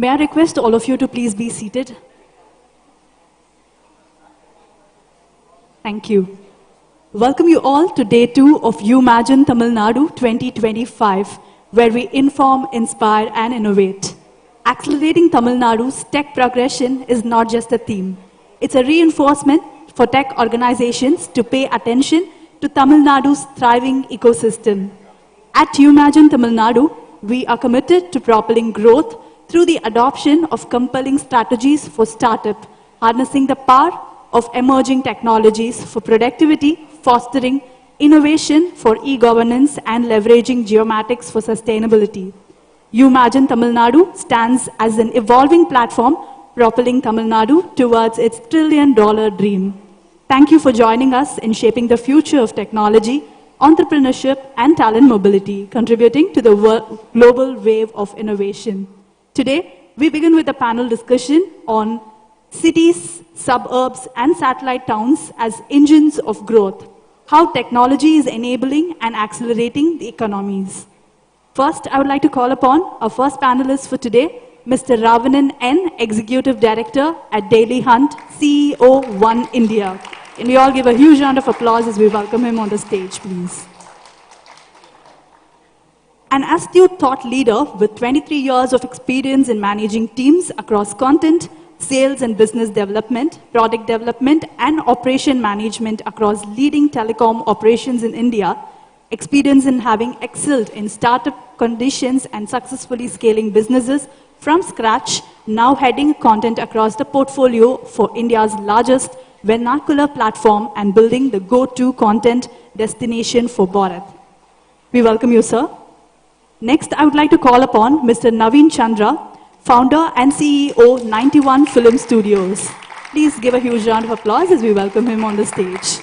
May I request all of you to please be seated? Thank you. Welcome you all to day 2 of Umagine Tamil Nadu 2025, where we inform, inspire, and innovate. Accelerating Tamil Nadu's tech progression is not just a theme. It's a reinforcement for tech organizations to pay attention to Tamil Nadu's thriving ecosystem. At Umagine Tamil Nadu, we are committed to propelling growth through the adoption of compelling strategies for startup, harnessing the power of emerging technologies for productivity, fostering innovation for e-governance, and leveraging geomatics for sustainability. Umagine Tamil Nadu stands as an evolving platform propelling Tamil Nadu towards its $1 trillion dream. Thank you for joining us in shaping the future of technology, entrepreneurship, and talent mobility, contributing to the global wave of innovation. Today, we begin with a panel discussion on cities, suburbs, and satellite towns as engines of growth, how technology is enabling and accelerating the economies. First, I would like to call upon our first panelist for today, Mr. Ravanan N., Executive Director at Daily Hunt, CEO, Oneindia. Can we all give a huge round of applause as we welcome him on the stage, please? An astute thought leader with 23 years of experience in managing teams across content, sales and business development, product development, and operation management across leading telecom operations in India, experience in having excelled in startup conditions and successfully scaling businesses from scratch, now heading content across the portfolio for India's largest vernacular platform and building the go-to content destination for Bharat. We welcome you, sir. Next, I would like to call upon Mr. Naveen Chandra, founder and CEO, 91 Film Studios. Please give a huge round of applause as we welcome him on the stage.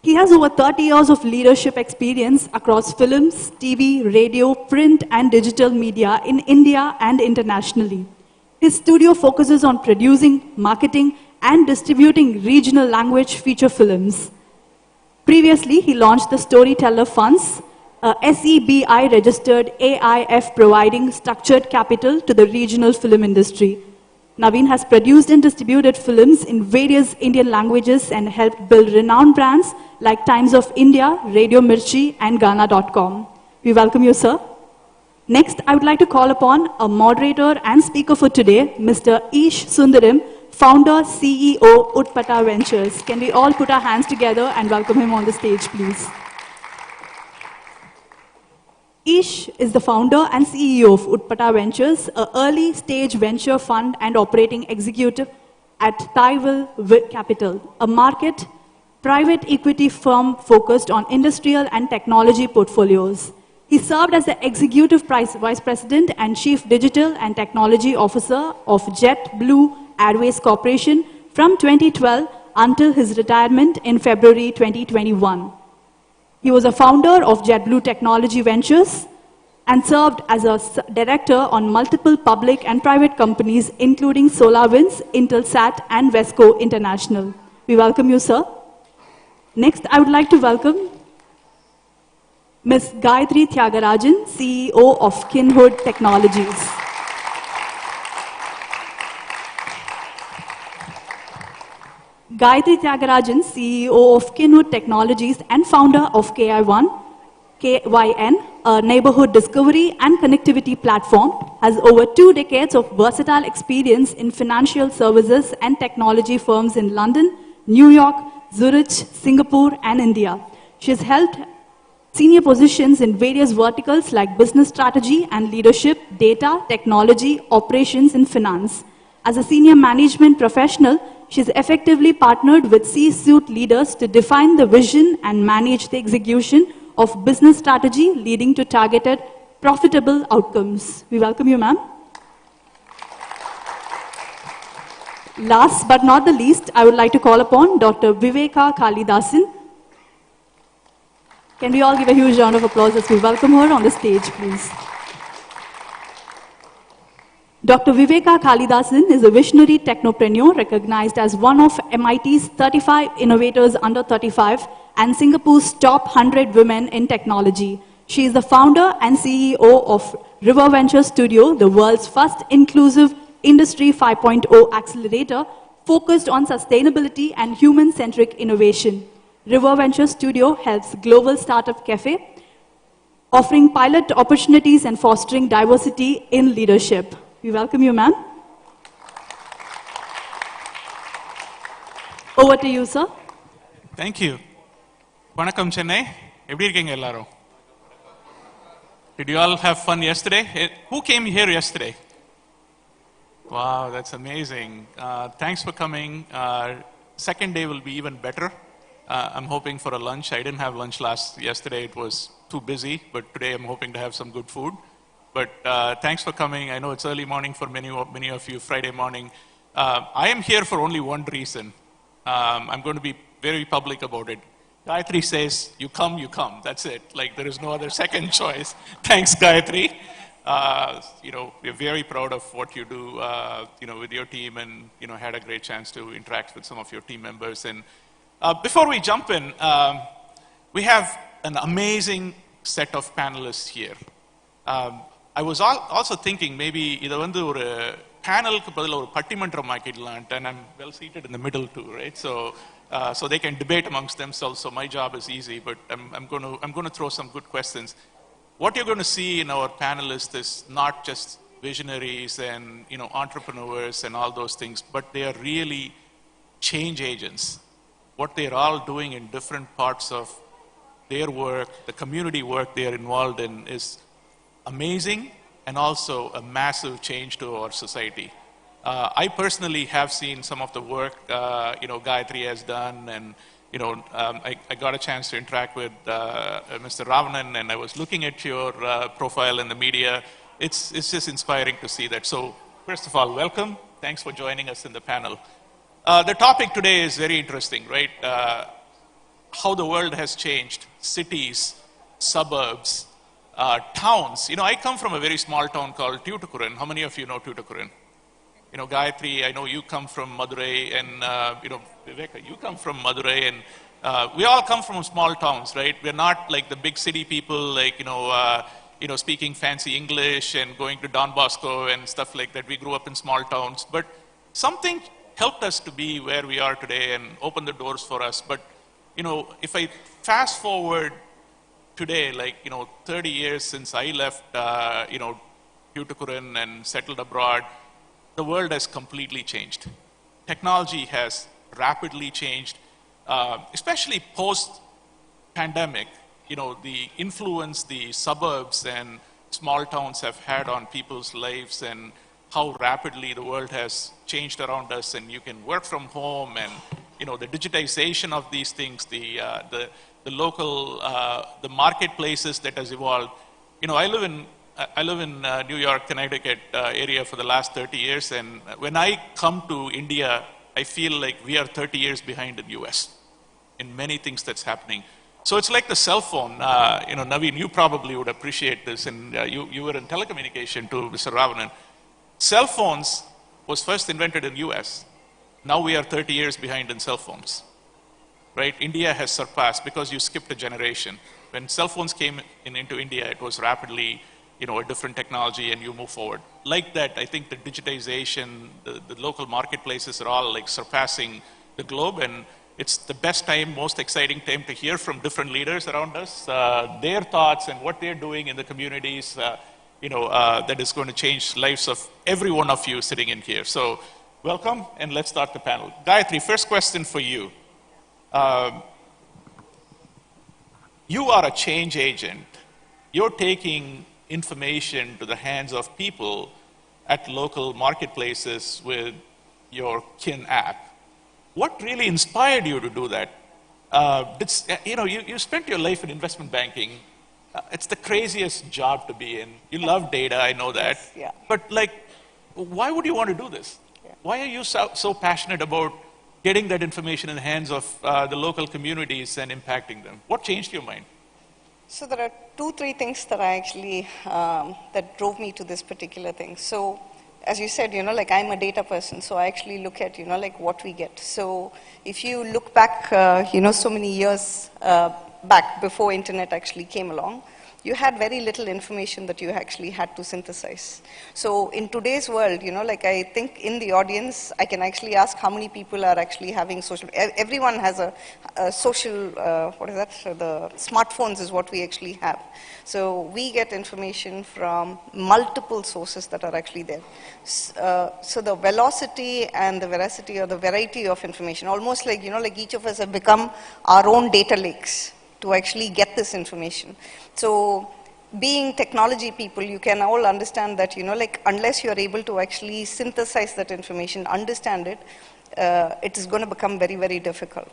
He has over 30 years of leadership experience across films, TV, radio, print, and digital media in India and internationally. His studio focuses on producing, marketing, and distributing regional language feature films. Previously, he launched the Storyteller Funds, a SEBI-registered AIF providing structured capital to the regional film industry. Naveen has produced and distributed films in various Indian languages and helped build renowned brands like Times of India, Radio Mirchi, and Ghana.com. We welcome you, sir. Next, I would like to call upon a moderator and speaker for today, Mr. Ish Sundaram, founder, CEO, Utpata Ventures. Can we all put our hands together and welcome him on the stage, please? Ish is the founder and CEO of Utpata Ventures, an early-stage venture fund and operating executive at Taival Capital, a market private equity firm focused on industrial and technology portfolios. He served as the Executive Vice President and Chief Digital and Technology Officer of JetBlue Airways Corporation from 2012 until his retirement in February 2021. He was a founder of JetBlue Technology Ventures and served as a director on multiple public and private companies, including SolarWinds, Intelsat, and Vesco International. We welcome you, sir. Next, I would like to welcome Ms. Gayatri Tyagarajan, CEO of Kinhood Technologies. Gayatri Tyagarajan, CEO of Kinhood Technologies and founder of KYN, a neighborhood discovery and connectivity platform, has over 2 decades of versatile experience in financial services and technology firms in London, New York, Zurich, Singapore, and India. She has held senior positions in various verticals like business strategy and leadership, data, technology, operations, and finance. As a senior management professional, she's effectively partnered with C-suite leaders to define the vision and manage the execution of business strategy, leading to targeted, profitable outcomes. We welcome you, ma'am. Last but not the least, I would like to call upon Dr. Viveka Kalidasan. Can we all give a huge round of applause as we welcome her on the stage, please? Dr. Viveka Kalidasan is a visionary technopreneur recognized as one of MIT's 35 innovators under 35 and Singapore's top 100 women in technology. She is the founder and CEO of River Venture Studio, the world's first inclusive Industry 5.0 accelerator focused on sustainability and human-centric innovation. River Venture Studio helps Global Startup Cafe, offering pilot opportunities and fostering diversity in leadership. We welcome you, ma'am. Over to you, sir. Thank you. Vanakkam Chennai. Eppadi irukeenga ellarum? Did you all have fun yesterday? Who came here yesterday? Wow, that's amazing. Thanks for coming. Second day will be even better. I'm hoping for a lunch. I didn't have lunch yesterday. It was too busy, but today I'm hoping to have some good food. But thanks for coming. I know it's early morning for many of you, Friday morning. I am here for only one reason. I'm going to be very public about it. Gayatri says, you come, that's it. Like, there is no other second choice. Thanks, Gayatri. We're very proud of what you do, with your team, and, had a great chance to interact with some of your team members. And before we jump in, we have an amazing set of panelists here. I was also thinking maybe இதை வந்து ஒரு பேனலுக்கு பதில் ஒரு பட்டிமன்றம் ஆக்கிடலான்ட்டு, and I'm well seated in the middle too, right? So they can debate amongst themselves. So my job is easy, but I'm going to throw some good questions. What you're going to see in our panelists is not just visionaries and entrepreneurs and all those things, but they are really change agents. What they're all doing in different parts of their work, the community work they are involved in, is amazing and also a massive change to our society. I personally have seen some of the work Gayatri has done, and I got a chance to interact with Mr. Ravanan, and I was looking at your profile in the media. It's just inspiring to see that. So first of all, welcome. Thanks for joining us in the panel. The topic today is very interesting, right? How the world has changed. Cities, suburbs, towns. I come from a very small town called Tuticorin. How many of you know Tuticorin? Gayatri, I know you come from Madurai, and Viveka, you come from Madurai, and we all come from small towns, right? We're not like the big city people, like speaking fancy English and going to Don Bosco and stuff like that. We grew up in small towns, but something helped us to be where we are today and open the doors for us. But if I fast forward today, 30 years since I left, Tuticorin and settled abroad, the world has completely changed. Technology has rapidly changed, especially post-pandemic. The influence the suburbs and small towns have had on people's lives, and how rapidly the world has changed around us, and you can work from home, and the digitization of these things, the local, the marketplaces that has evolved. I live in New York, Connecticut area for the last 30 years, and when I come to India, I feel like we are 30 years behind in US in many things that's happening. So it's like the cell phone. Naveen, you probably would appreciate this, and you were in telecommunication too, Mr. Ravanan. Cell phones was first invented in US. Now we are 30 years behind in cell phones, right? India has surpassed because you skipped a generation. When cell phones came into India, it was rapidly a different technology, and you move forward. Like that, I think the digitization, the local marketplaces are all like surpassing the globe, and it's the best time, most exciting time to hear from different leaders around us, their thoughts and what they're doing in the communities, that is going to change lives of every one of you sitting in here. So welcome, and let's start the panel. Gayatri, first question for you. You are a change agent. You're taking information to the hands of people at local marketplaces with your Kin app. What really inspired you to do that? You spent your life in investment banking. It's the craziest job to be in. You love data, I know that. Yes, yeah. But why would you want to do this? Yeah. Why are you so passionate about getting that information in the hands of the local communities and impacting them? What changed your mind? So there are 2-3 things that I actually, that drove me to this particular thing. So as you said, I'm a data person, so I actually look at, what we get. So if you look back, so many years back before internet actually came along, you had very little information that you actually had to synthesize. So in today's world, like I think in the audience, I can actually ask how many people are actually having social, everyone has a social, what is that? So the smartphones is what we actually have. So we get information from multiple sources that are actually there. So the velocity and the veracity or the variety of information, almost like, like each of us have become our own data lakes to actually get this information. So being technology people, you can all understand that, like unless you're able to actually synthesize that information, understand it, it is going to become very, very difficult.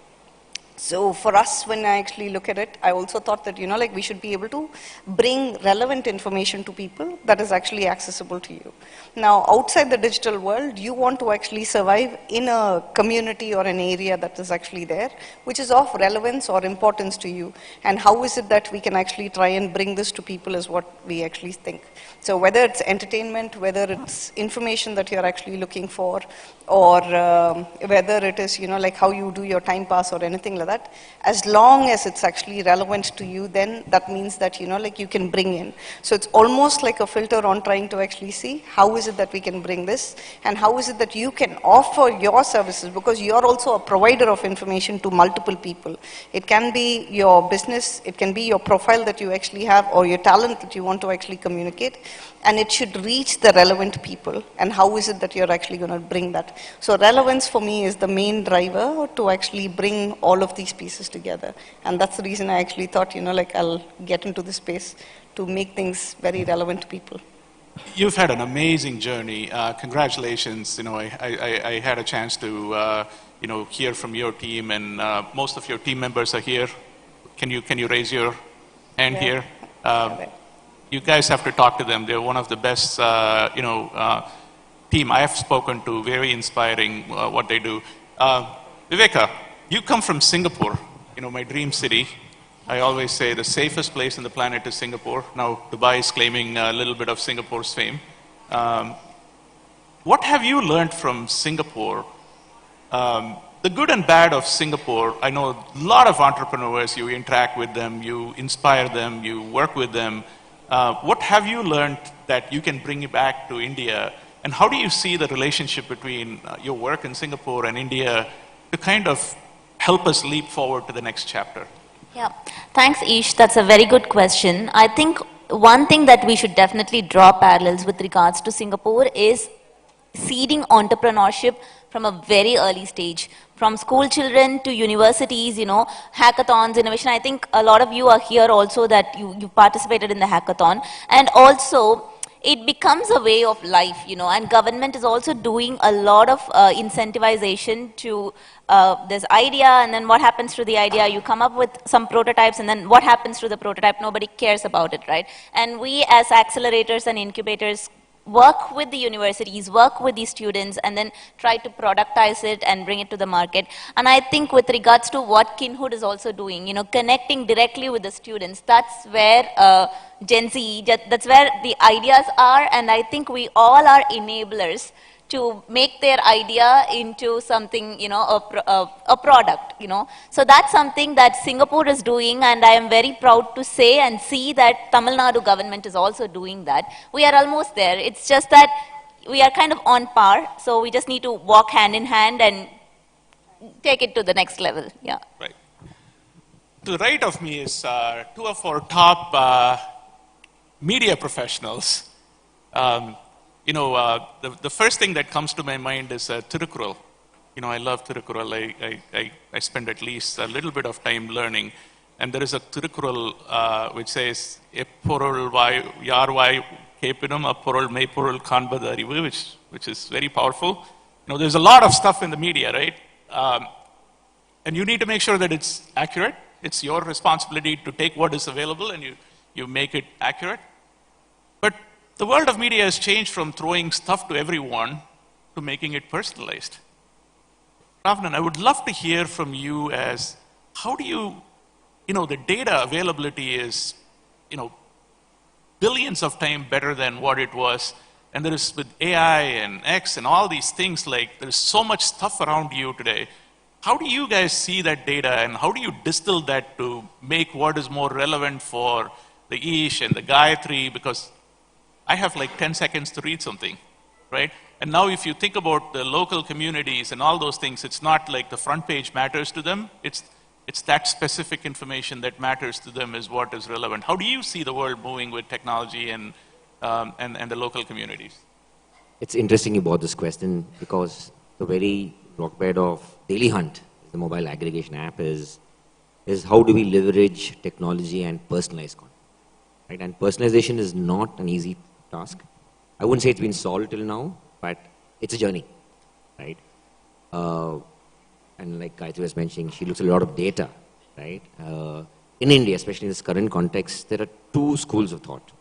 So for us, when I actually look at it, I also thought that, like we should be able to bring relevant information to people that is actually accessible to you. Now, outside the digital world, you want to actually survive in a community or an area that is actually there, which is of relevance or importance to you. And how is it that we can actually try and bring this to people is what we actually think. So whether it's entertainment, whether it's information that you're actually looking for, or whether it is, like how you do your time pass or anything like that, as long as it's actually relevant to you, then that means that, like you can bring in. So it's almost like a filter on trying to actually see how is it that we can bring this, and how is it that you can offer your services, because you're also a provider of information to multiple people. It can be your business, it can be your profile that you actually have, or your talent that you want to actually communicate, and it should reach the relevant people. And how is it that you're actually going to bring that? So relevance for me is the main driver to actually bring all of these pieces together. And that's the reason I actually thought, like I'll get into this space to make things very relevant to people. You've had an amazing journey. Congratulations. I had a chance to, hear from your team, and most of your team members are here. Can you raise your hand here? You guys have to talk to them. They're one of the best, team I have spoken to. Very inspiring what they do. Viveka, you come from Singapore, my dream city. I always say the safest place on the planet is Singapore. Now Dubai is claiming a little bit of Singapore's fame. What have you learned from Singapore? The good and bad of Singapore, I know a lot of entrepreneurs, you interact with them, you inspire them, you work with them. What have you learned that you can bring back to India? And how do you see the relationship between your work in Singapore and India to kind of help us leap forward to the next chapter? Yeah, thanks Ish, that's a very good question. I think one thing that we should definitely draw parallels with regards to Singapore is seeding entrepreneurship from a very early stage. From school children to universities, hackathons, innovation. I think a lot of you are here also that you participated in the hackathon. And also, it becomes a way of life, and government is also doing a lot of incentivization to this idea, and then what happens to the idea? You come up with some prototypes, and then what happens to the prototype? Nobody cares about it, right? And we as accelerators and incubators work with the universities, work with the students, and then try to productize it and bring it to the market. And I think with regards to what Kinhood is also doing, connecting directly with the students, that's where Gen Z, that's where the ideas are, and I think we all are enablers to make their idea into something, a product, So that's something that Singapore is doing, and I am very proud to say and see that Tamil Nadu government is also doing that. We are almost there. It's just that we are kind of on par, so we just need to walk hand in hand and take it to the next level, yeah. Right. To the right of me is two of our top media professionals. The first thing that comes to my mind is Tirukkural. I love Tirukkural. I spend at least a little bit of time learning. And there is a Tirukkural which says, Epporul yarvai kepinum apporul meipporul kanbadu arivu, which is very powerful. There's a lot of stuff in the media, right? And you need to make sure that it's accurate. It's your responsibility to take what is available and you make it accurate. But the world of media has changed from throwing stuff to everyone to making it personalized. Ravnan, I would love to hear from you as how do you, the data availability is, billions of times better than what it was. And there is with AI and X and all these things, like there's so much stuff around you today. How do you guys see that data and how do you distill that to make what is more relevant for the Ish and the Gayatri, because I have like 10 seconds to read something, right? And now if you think about the local communities and all those things, it's not like the front page matters to them. It's that specific information that matters to them is what is relevant. How do you see the world moving with technology and the local communities? It's interesting you brought this question because the very rockbed of Daily Hunt, the mobile aggregation app, is how do we leverage technology and personalize content, right? And personalization is not an easy task. I wouldn't say it's been solved till now, but it's a journey, right? And like Gayatri was mentioning, she looks at a lot of data, right? In India, especially in this current context, there are two schools of thought.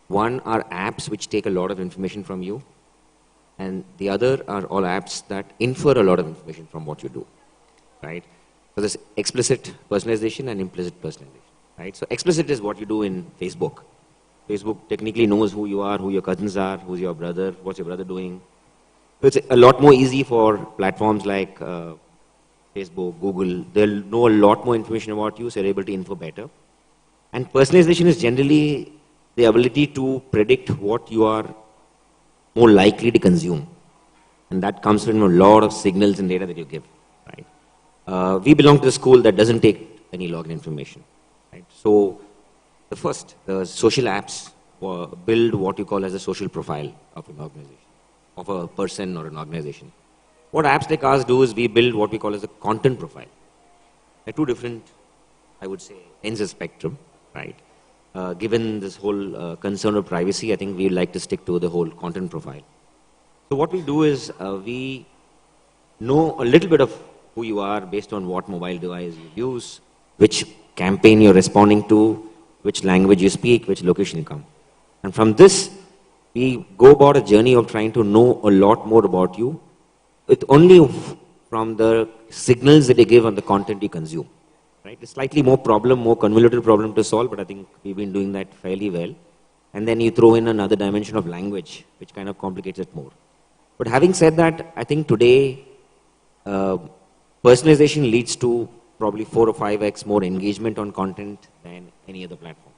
One are apps which take a lot of information from you, and the other are all apps that infer a lot of information from what you do, right? So there's explicit personalization and implicit personalization, right? So explicit is what you do in Facebook. Facebook technically knows who you are, who your cousins are, who's your brother, what's your brother doing. So it's a lot more easy for platforms like Facebook, Google. They'll know a lot more information about you, so they're able to info better. And personalization is generally the ability to predict what you are more likely to consume. And that comes from a lot of signals and data that you give, right? We belong to the school that doesn't take any login information, right? So the social apps build what you call as a social profile of an organization, of a person or an organization. What apps like ours do is we build what we call as a content profile. They're two different, I would say, ends of spectrum, right? Given this whole concern of privacy, I think we like to stick to the whole content profile. So what we do is we know a little bit of who you are based on what mobile device you use, which campaign you're responding to, which language you speak, which location you come. And from this, we go about a journey of trying to know a lot more about you, with only from the signals that you give on the content you consume. Right? It's slightly more convoluted problem to solve, but I think we've been doing that fairly well. And then you throw in another dimension of language, which kind of complicates it more. But having said that, I think today, personalization leads to probably 4 or 5x more engagement on content than any other platform.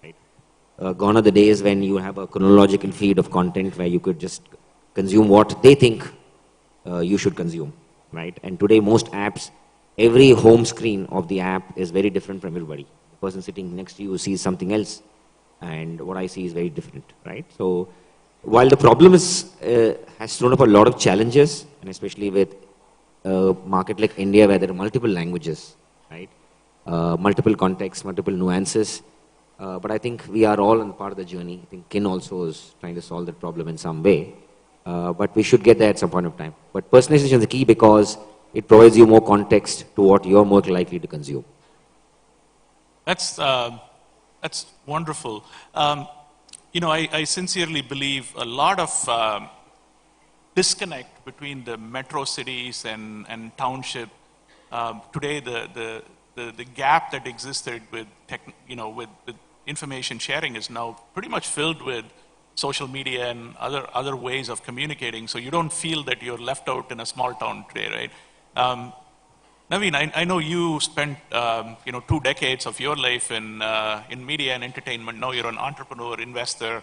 Right? Gone are the days when you have a chronological feed of content where you could just consume what they think you should consume. Right? And today, most apps, every home screen of the app is very different from everybody. The person sitting next to you sees something else, and what I see is very different, right? So, while the problem has thrown up a lot of challenges, and especially with a market like India where there are multiple languages, right? Multiple contexts, multiple nuances, but I think we are all on part of the journey. I think Kin also is trying to solve that problem in some way, but we should get there at some point of time. But personalization is the key because it provides you more context to what you're more likely to consume. That's wonderful. I sincerely believe a lot of disconnect between the metro cities and township. Today, the gap that existed with with information sharing is now pretty much filled with social media and other ways of communicating. So you don't feel that you're left out in a small town today, right? Naveen, I know you spent 2 decades of your life in media and entertainment. Now you're an entrepreneur, investor.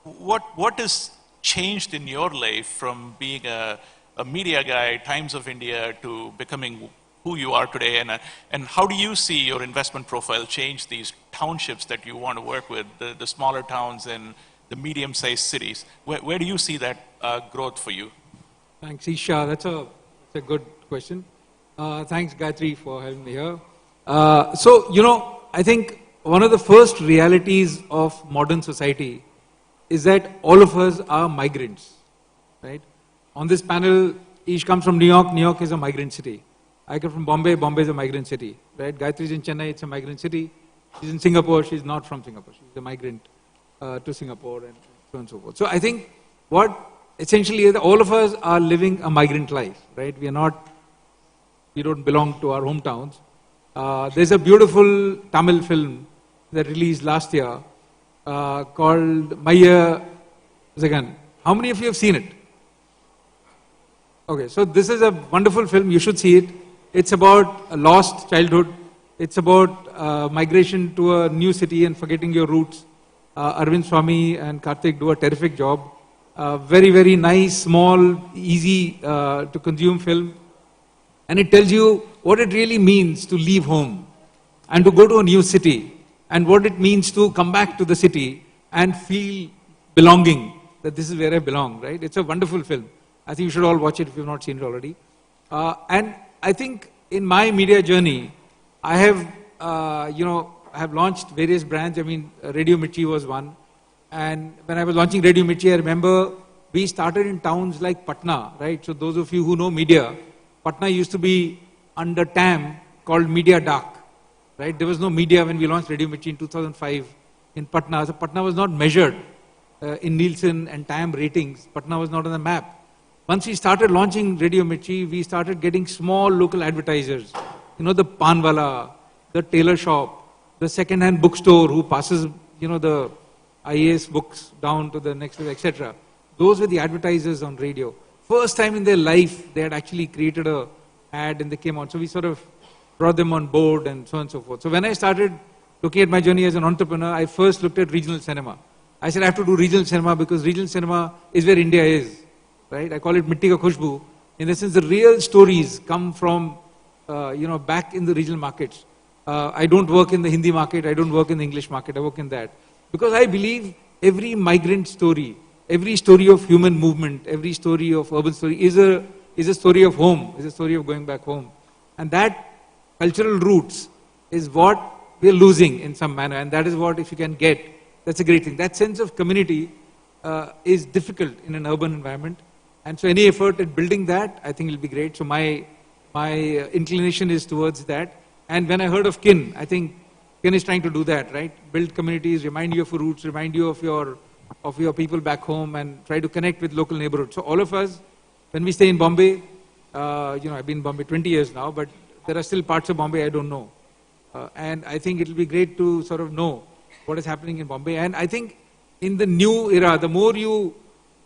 What has changed in your life from being a media guy, Times of India, to becoming who you are today? And how do you see your investment profile change these townships that you want to work with, the smaller towns and the medium-sized cities? Where do you see that growth for you? Thanks, Isha. That's a good question. Thanks, Gayatri, for having me here. I think one of the first realities of modern society is that all of us are migrants, right? On this panel, Ish comes from New York. New York is a migrant city. I come from Bombay. Bombay is a migrant city, right? Gayatri is in Chennai. It's a migrant city. She's in Singapore. She's not from Singapore. She's a migrant to Singapore and so on and so forth. So I think what essentially all of us are living a migrant life, right? We don't belong to our hometowns. There's a beautiful Tamil film that released last year called Maya Zagan. How many of you have seen it? Okay, so this is a wonderful film. You should see it. It's about a lost childhood. It's about migration to a new city and forgetting your roots. Arvind Swamy and Karthik do a terrific job. Very, very nice, small, easy to consume film. And it tells you what it really means to leave home and to go to a new city, and what it means to come back to the city and feel belonging, that this is where I belong, right? It's a wonderful film. I think you should all watch it if you've not seen it already. And I think in my media journey, I have, I have launched various brands. I mean, Radio Mirchi was one. And when I was launching Radio Mirchi, I remember we started in towns like Patna, right? So those of you who know media, Patna used to be under TAM called Media Dark, right? There was no media when we launched Radio Mirchi in 2005 in Patna. So Patna was not measured in Nielsen and TAM ratings. Patna was not on the map. Once we started launching Radio Mirchi, we started getting small local advertisers. You know, the Panwala, the tailor shop, the second-hand bookstore who passes, the IAS books down to the next level, etc. Those were the advertisers on radio. First time in their life, they had actually created a ad and they came on. So we sort of brought them on board and so on and so forth. So when I started looking at my journey as an entrepreneur, I first looked at regional cinema. I said I have to do regional cinema because regional cinema is where India is, right? I call it Mitti Ka Khushbu. In the sense, the real stories come from, back in the regional markets. I don't work in the Hindi market. I don't work in the English market. I work in that. Because I believe every migrant story, every story of human movement, every story of urban story is a story of home, is a story of going back home. And that cultural roots is what we're losing in some manner. And that is what, if you can get, that's a great thing. That sense of community is difficult in an urban environment. And so any effort at building that, I think will be great. So my inclination is towards that. And when I heard of KIN, I think KIN is trying to do that, right? Build communities, remind you of your roots, remind you of your people back home, and try to connect with local neighborhoods. So all of us, when we stay in Bombay, I've been in Bombay 20 years now, but there are still parts of Bombay I don't know. And I think it will be great to sort of know what is happening in Bombay. And I think in the new era, the more you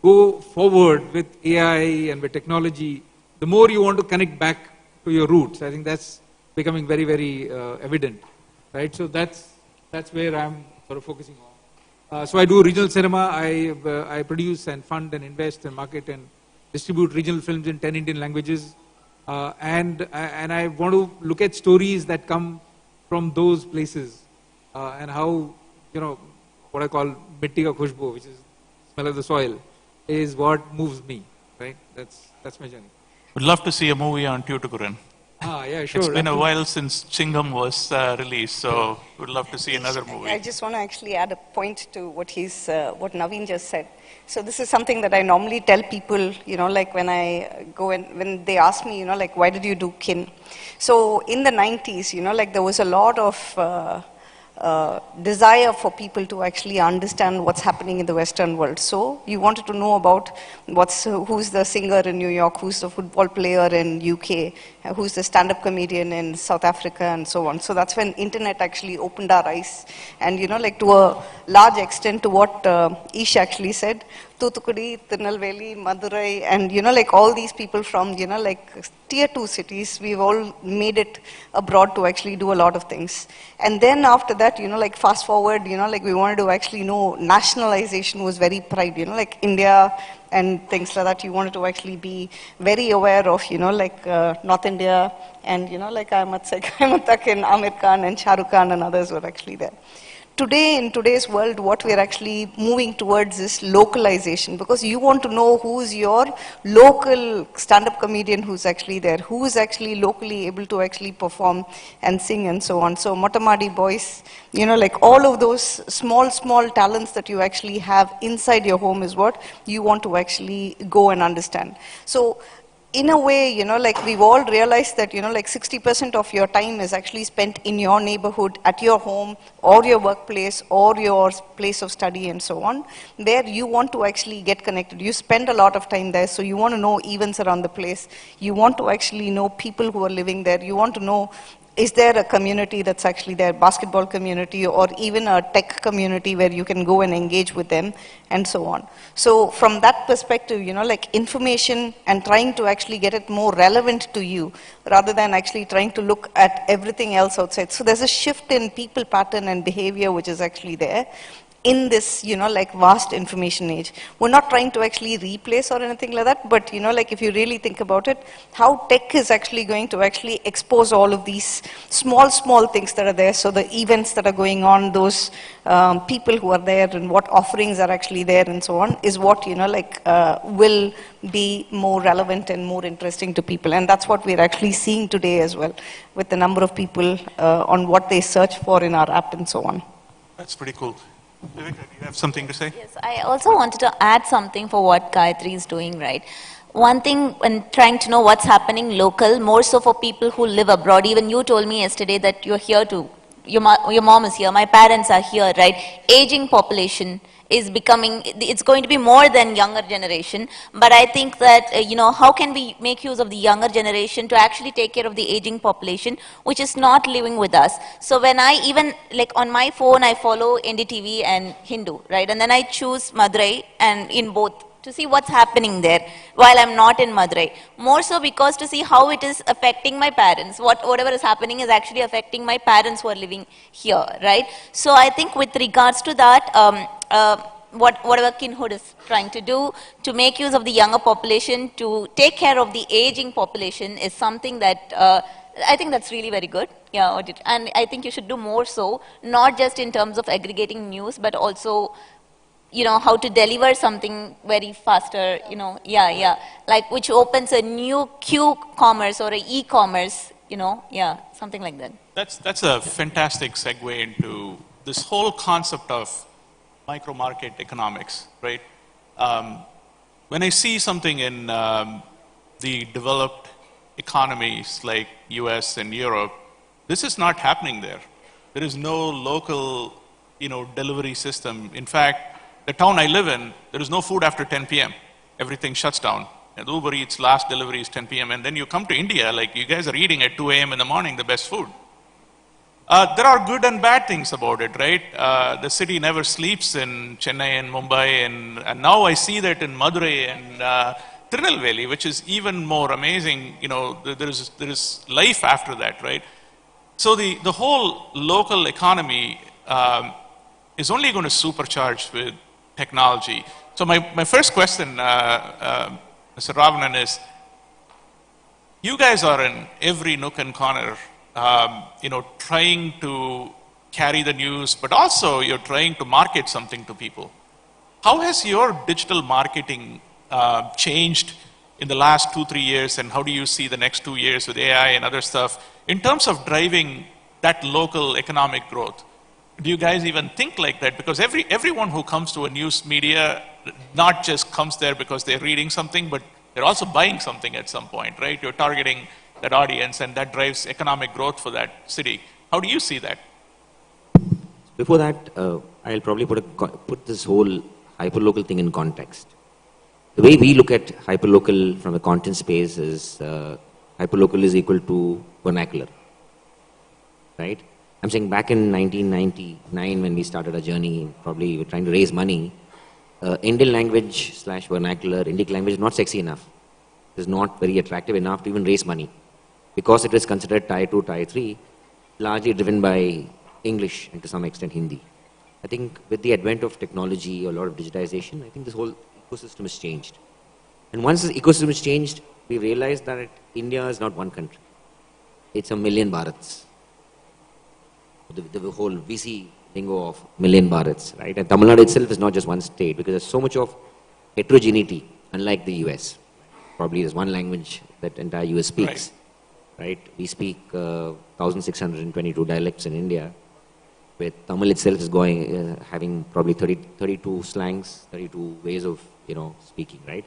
go forward with AI and with technology, the more you want to connect back to your roots. I think that's becoming very, very evident, right? So that's where I'm sort of focusing on. So I do regional cinema. I produce and fund and invest and market and distribute regional films in 10 Indian languages. And I want to look at stories that come from those places and how, what I call mitti ka khushbu, which is smell of the soil, is what moves me, right? That's my journey. Would love to see a movie on Tuticorin. Yeah, sure. It's been a while since Chingam was released, so would love to see another movie. I just want to actually add a point to what Naveen just said. So this is something that I normally tell people, like when I go and when they ask me, like why did you do KIN? So in the 90s, like there was a lot of desire for people to actually understand what's happening in the Western world. So you wanted to know about who's the singer in New York, who's the football player in UK, who's the stand-up comedian in South Africa, and so on. So that's when internet actually opened our eyes. And like to a large extent to what Ish actually said, Thoothukudi, Tirunelveli, Madurai, and like all these people from like tier 2 cities, we've all made it abroad to actually do a lot of things. And then after that, like fast forward, like we wanted to actually know nationalization was very pride, like India and things like that. You wanted to actually be very aware of, like North India, and like Ahmad Takin, Amir Khan and Shah Rukh Khan and others were actually there. Today, in today's world, what we're actually moving towards is localization, because you want to know who's your local stand-up comedian who's actually there, who's actually locally able to actually perform and sing and so on. So Motamadi boys, like all of those small talents that you actually have inside your home is what you want to actually go and understand. So in a way, like we've all realized that, like 60% of your time is actually spent in your neighborhood, at your home, or your workplace, or your place of study, and so on, where you want to actually get connected. You spend a lot of time there, so you want to know events around the place. You want to actually know people who are living there. You want to know is there a community that's actually there, basketball community or even a tech community where you can go and engage with them and so on. So from that perspective, like information and trying to actually get it more relevant to you rather than actually trying to look at everything else outside. So there's a shift in people pattern and behavior which is actually there in this, like vast information age. We're not trying to actually replace or anything like that, but, like if you really think about it, how tech is actually going to actually expose all of these small things that are there. So the events that are going on, those people who are there and what offerings are actually there and so on is what, will be more relevant and more interesting to people. And that's what we're actually seeing today as well with the number of people on what they search for in our app and so on. That's pretty cool. Vivek, do you have something to say? Yes, I also wanted to add something for what Gayatri is doing, right? One thing when trying to know what's happening local, more so for people who live abroad, even you told me yesterday that you're here too. Your mom is here, my parents are here, right? Aging population is becoming, it's going to be more than younger generation, but I think that, how can we make use of the younger generation to actually take care of the aging population, which is not living with us. So when I even, like on my phone, I follow NDTV and Hindu, right? And then I choose Madurai and in both to see what's happening there while I'm not in Madurai. More so because to see how it is affecting my parents. Whatever is happening is actually affecting my parents who are living here, right? So I think with regards to that, whatever Kinhood is trying to do to make use of the younger population to take care of the aging population is something that I think that's really very good. Yeah, and I think you should do more so, not just in terms of aggregating news, but also how to deliver something very faster, like which opens a new Q-commerce or a e-commerce, something like that. That's a fantastic segue into this whole concept of micro-market economics, right? When I see something in the developed economies like US and Europe, this is not happening there. There is no local, delivery system. In fact, the town I live in, there is no food after 10 p.m. Everything shuts down. And Uber Eats last delivery is 10 p.m. And then you come to India, like you guys are eating at 2 a.m. in the morning, the best food. There are good and bad things about it, right? The city never sleeps in Chennai and Mumbai. And now I see that in Madurai and Tirunelveli, which is even more amazing. There is life after that, right? So the whole local economy is only going to supercharge with technology. So my first question, Mr. Ravanan, is, you guys are in every nook and corner, trying to carry the news, but also you're trying to market something to people. How has your digital marketing changed in the last 2-3 years, and how do you see the next 2 years with AI and other stuff in terms of driving that local economic growth? Do you guys even think like that? Because everyone who comes to a news media not just comes there because they're reading something, but they're also buying something at some point, right? You're targeting that audience, and that drives economic growth for that city. How do you see that? Before that, I'll probably put this whole hyperlocal thing in context. The way we look at hyperlocal from a content space is hyperlocal is equal to vernacular, right? I'm saying back in 1999 when we started our journey, probably we're trying to raise money, Indian language / vernacular, Indic language is not sexy enough. It is not very attractive enough to even raise money. Because it is considered Tier 2, Tier 3, largely driven by English and to some extent Hindi. I think with the advent of technology, a lot of digitization, I think this whole ecosystem has changed. And once this ecosystem has changed, we realized that India is not one country. It's a million Bharats. The whole VC lingo of million Bharats, right? And Tamil Nadu itself is not just one state because there's so much of heterogeneity, unlike the US. Probably there's one language that entire US speaks, right? We speak 1,622 dialects in India, with Tamil itself is having probably 32 slangs, 32 ways of, speaking, right?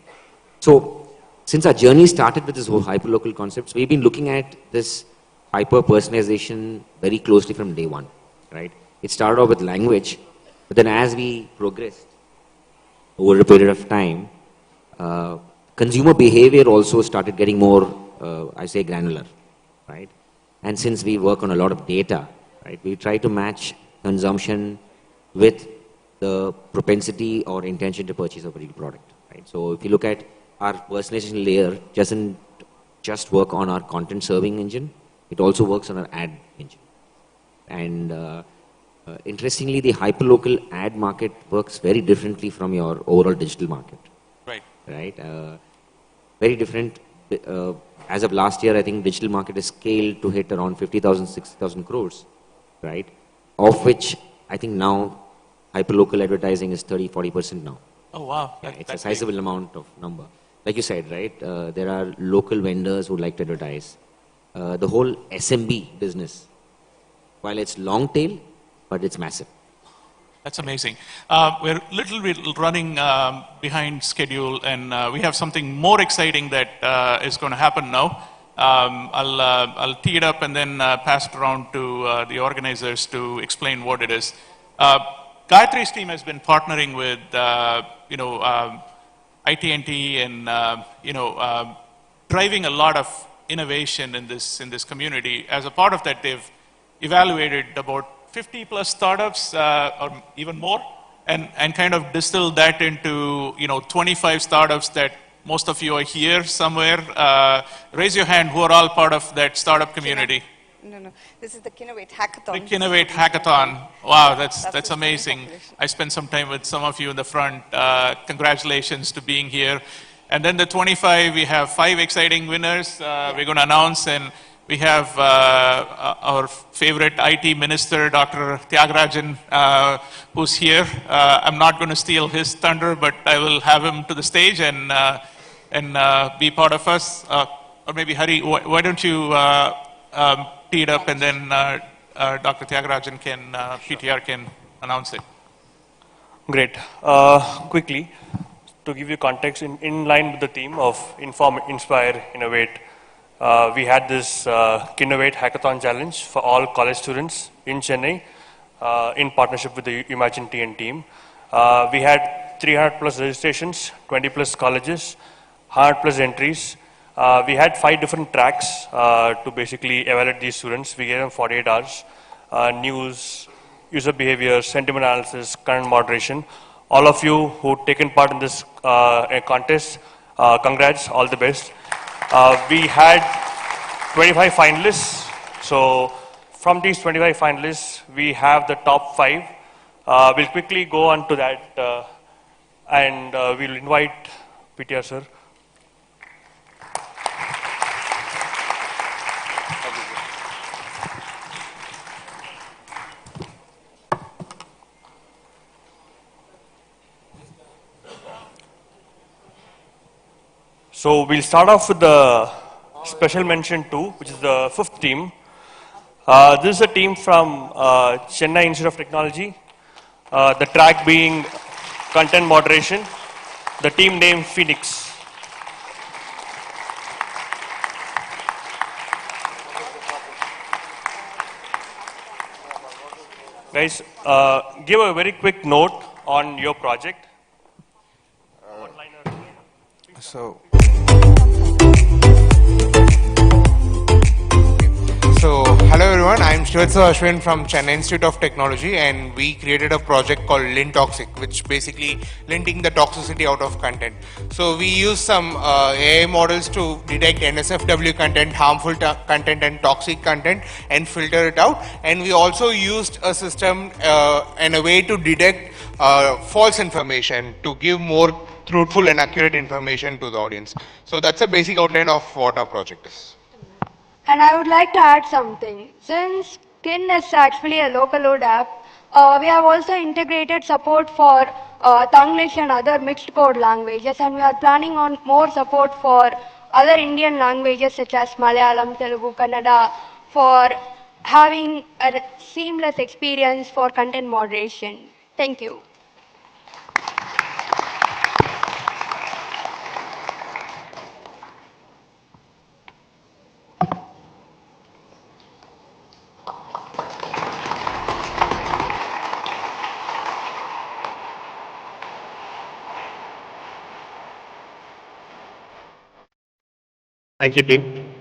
So, since our journey started with this whole hyperlocal concepts, we've been looking at this hyper-personalization very closely from day one, right? It started off with language, but then as we progressed over a period of time, consumer behavior also started getting more, I say, granular, right? And since we work on a lot of data, right, we try to match consumption with the propensity or intention to purchase of a real product. Right? So if you look at our personalization layer, doesn't just work on our content serving engine, it also works on our ad engine. And interestingly, the hyperlocal ad market works very differently from your overall digital market. Right. Right? Very different. As of last year, I think digital market is scaled to hit around 50,000, 60,000 crores, right? Of which I think now hyperlocal advertising is 30, 40% now. Oh, wow. Yeah, it's a sizable amount of number. Like you said, right? There are local vendors who like to advertise. The whole SMB business, while it's long tail, but it's massive. That's amazing. We're a little bit running behind schedule, and we have something more exciting that is going to happen now. I'll tee it up and then pass it around to the organizers to explain what it is. Gayatri's team has been partnering with, IT&T and, driving a lot of innovation in this community. As a part of that, they've evaluated about 50 plus startups or even more, and kind of distilled that into 25 startups that most of you are here somewhere. Raise your hand who are all part of that startup community. No. This is the Kinnovate Hackathon. The Kinnovate Hackathon. Wow, that's amazing. I spent some time with some of you in the front. Congratulations to being here. And then the 25, we have 5 exciting winners we're going to announce, and we have our favorite IT minister, Dr. Tyagarajan, who's here. I'm not going to steal his thunder, but I will have him to the stage and be part of us. Or maybe Hari, why don't you tee it up, and then Dr. Tyagarajan can, PTR can announce it. Great. Quickly, to give you context, in line with the theme of Inform, Inspire, Innovate, we had this Kinnovate Hackathon Challenge for all college students in Chennai in partnership with the Umagine team. We had 300 plus registrations, 20 plus colleges, 100 plus entries. We had 5 different tracks to basically evaluate these students. We gave them 48 hours, news, user behavior, sentiment analysis, current moderation. All of you who've taken part in this contest, congrats, all the best. We had 25 finalists. So from these 25 finalists, we have the top 5. We'll quickly go on to that and we'll invite PTR sir. So we'll start off with the special mention 2, which is the 5th team. This is a team from Chennai Institute of Technology. The track being content moderation. The team name Phoenix. Guys, give a very quick note on your project. So, hello everyone, I'm Shwetsa Ashwin from Chennai Institute of Technology, and we created a project called Lint Toxic, which basically linting the toxicity out of content. So we use some AI models to detect NSFW content, harmful content and toxic content, and filter it out. And we also used a system and a way to detect false information to give more truthful and accurate information to the audience. So that's a basic outline of what our project is. And I would like to add something. Since Kin is actually a local load app, we have also integrated support for Tanglish and other mixed code languages, and we are planning on more support for other Indian languages such as Malayalam, Telugu, Kannada, for having a seamless experience for content moderation. Thank you. Thank you, team.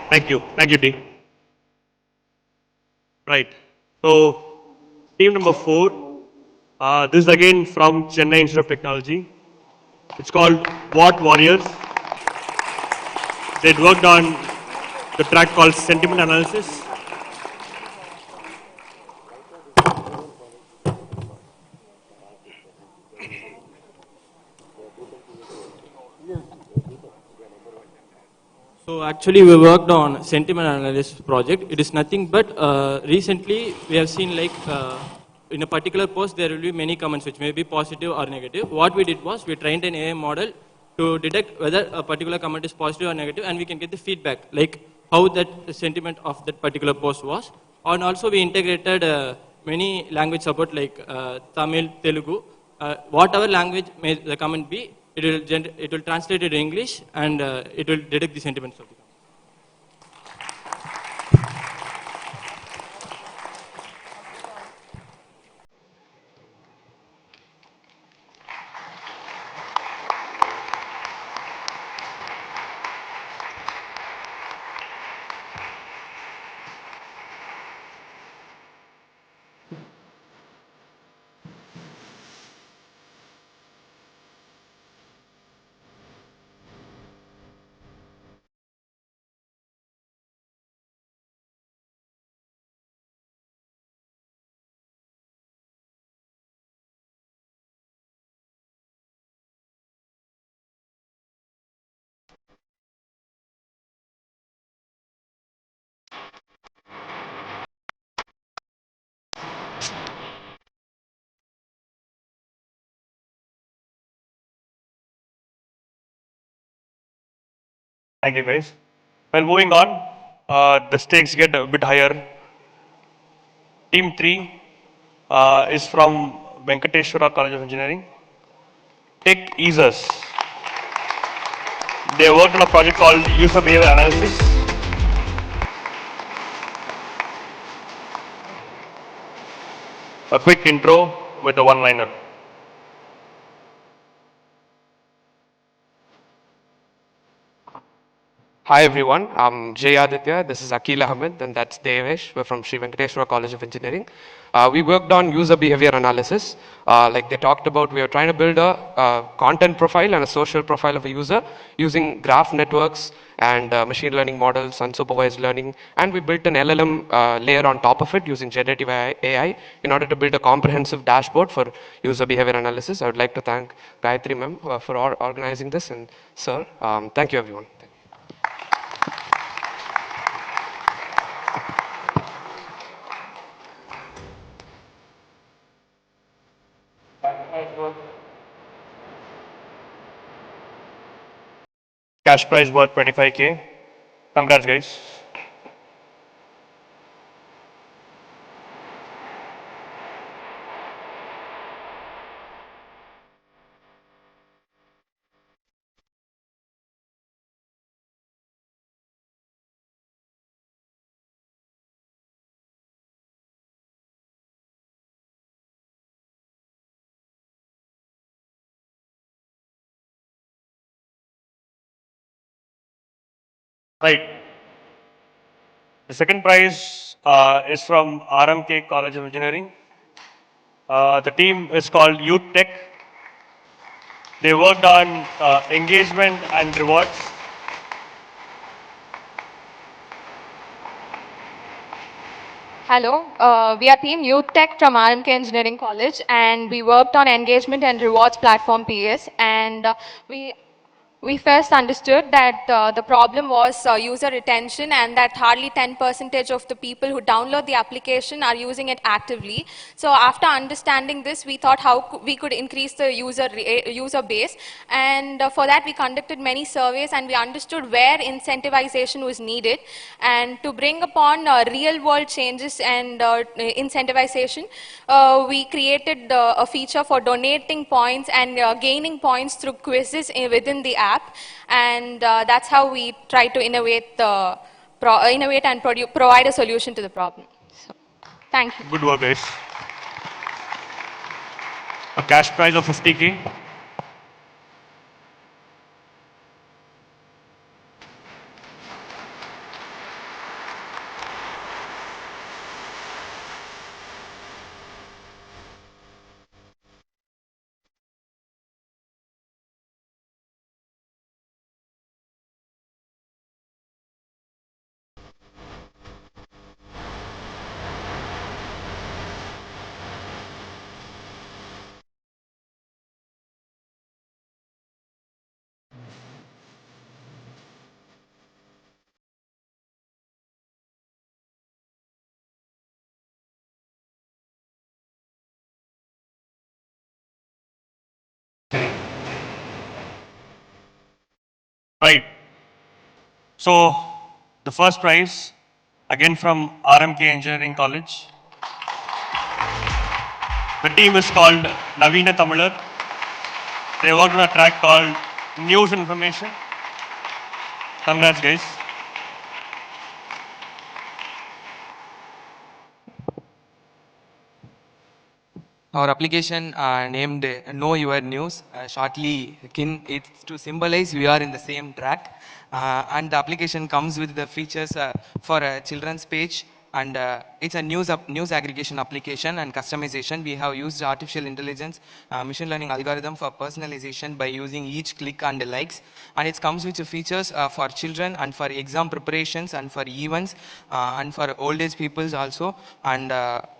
Thank you. Thank you, T. Right. So, team number 4, this is again from Chennai Institute of Technology. It's called What Warriors. They worked on the track called Sentiment Analysis. So actually we worked on sentiment analysis project. It is nothing but recently we have seen like in a particular post there will be many comments which may be positive or negative. What we did was we trained an AI model to detect whether a particular comment is positive or negative, and we can get the feedback like how that sentiment of that particular post was. And also we integrated many language support like Tamil, Telugu, whatever language may the comment be, it will translate it in English, and it will detect the sentiments of the comment. Thank you, guys. Well, moving on, the stakes get a bit higher. Team 3 is from Venkateshwara College of Engineering. Tech Easers. They worked on a project called User Behavior Analysis. A quick intro with a one-liner. Hi everyone, I'm Jay Aditya, this is Akil Ahmed, and that's Devesh. We're from Sri Venkateshwara College of Engineering. We worked on user behavior analysis. Like they talked about, we are trying to build a content profile and a social profile of a user using graph networks and machine learning models, unsupervised learning, and we built an LLM layer on top of it using generative AI in order to build a comprehensive dashboard for user behavior analysis. I would like to thank Gayatri ma'am for organizing this, and sir, thank you everyone. Cash prize worth 25K. Congrats, guys. Right. The second prize is from RMK College of Engineering. The team is called Youth Tech. They worked on engagement and rewards. Hello, we are Team Youth Tech from RMK Engineering College, and we worked on engagement and rewards platform PS, and we first understood that the problem was user retention, and that hardly 10% of the people who download the application are using it actively. So after understanding this, we thought how we could increase the user base, and for that we conducted many surveys, and we understood where incentivization was needed. And to bring upon real world changes and incentivization, we created a feature for donating points and gaining points through quizzes within the app. And that's how we try to innovate and provide a solution to the problem. So, thank you. Good work, guys. A cash prize of 50K. Right. So the first prize, again from RMK Engineering College. The team is called Navina Tamilar. They worked on a track called News Information. Congrats, guys. Our application named Know Your News, shortly KIN, it's to symbolize we are in the same track. And the application comes with the features for a children's page, and it's a news aggregation application and customization. We have used artificial intelligence, machine learning algorithm for personalization by using each click and the likes. And it comes with the features for children and for exam preparations and for events and for old age peoples also.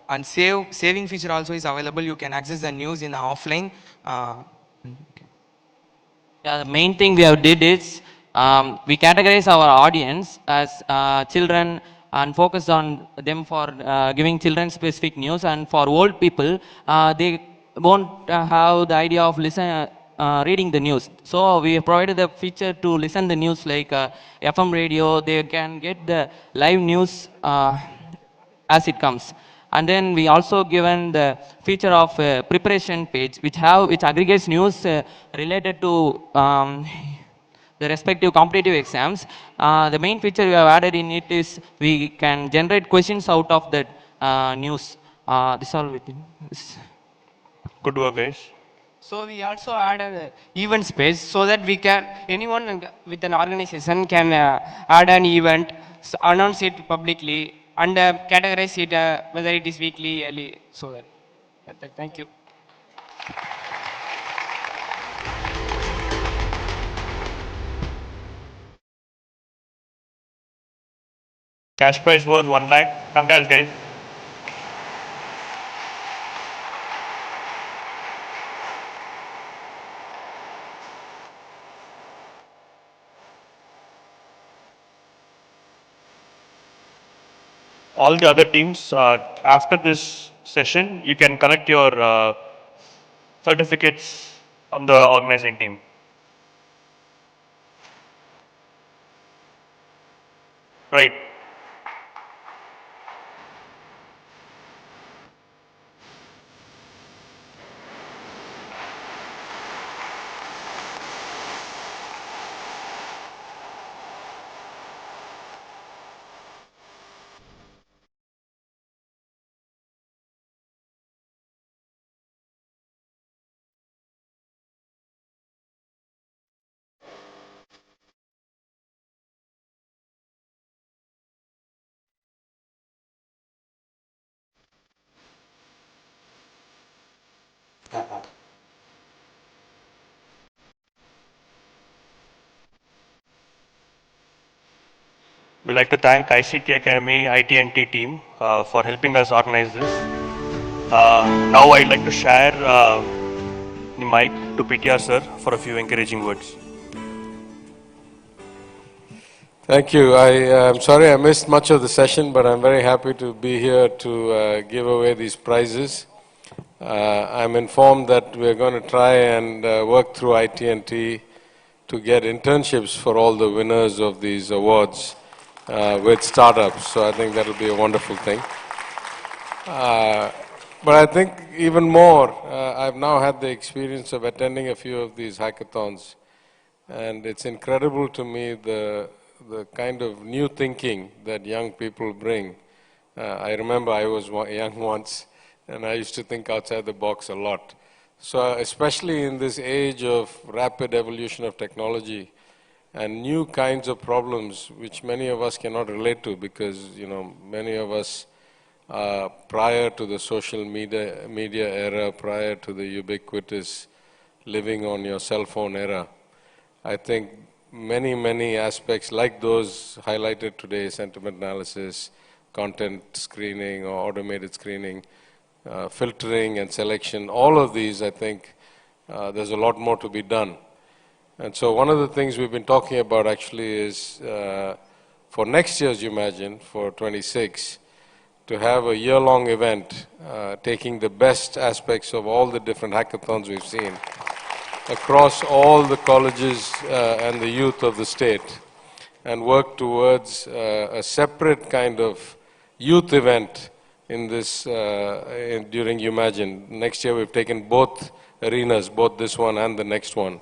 And saving feature also is available. You can access the news in offline. Yeah, the main thing we have did is we categorize our audience as children and focus on them for giving children specific news, and for old people they won't have the idea of reading the news. So we have provided a feature to listen the news like FM radio. They can get the live news as it comes. And then we also given the feature of preparation page, which aggregates news related to the respective competitive exams. The main feature we have added in it is we can generate questions out of that news. This all within. Good work, guys. So we also added an event space so that we can, anyone with an organization can add an event, announce it publicly, and categorize it whether it is weekly, yearly, so that. Thank you. Cash prize worth 1 lakh. Congrats, guys. All the other teams, after this session, you can connect your certificates on the organizing team. Right. We'd like to thank ICT Academy IT&T team for helping us organize this. Now I'd like to share the mic to PTR sir for a few encouraging words. Thank you. I'm sorry I missed much of the session, but I'm very happy to be here to give away these prizes. I'm informed that we're going to try and work through IT&T to get internships for all the winners of these awards with startups. So I think that'll be a wonderful thing. But I think even more, I've now had the experience of attending a few of these hackathons, and it's incredible to me the kind of new thinking that young people bring. I remember I was young once, and I used to think outside the box a lot. So especially in this age of rapid evolution of technology and new kinds of problems which many of us cannot relate to because, many of us prior to the social media era, prior to the ubiquitous living on your cell phone era, I think many aspects like those highlighted today, sentiment analysis, content screening or automated screening, filtering and selection, all of these, I think there's a lot more to be done. And so one of the things we've been talking about actually is for next year's Umagine, for 26, to have a year-long event taking the best aspects of all the different hackathons we've seen across all the colleges and the youth of the state and work towards a separate kind of youth event in this during Umagine. Next year we've taken both arenas, both this one and the next one.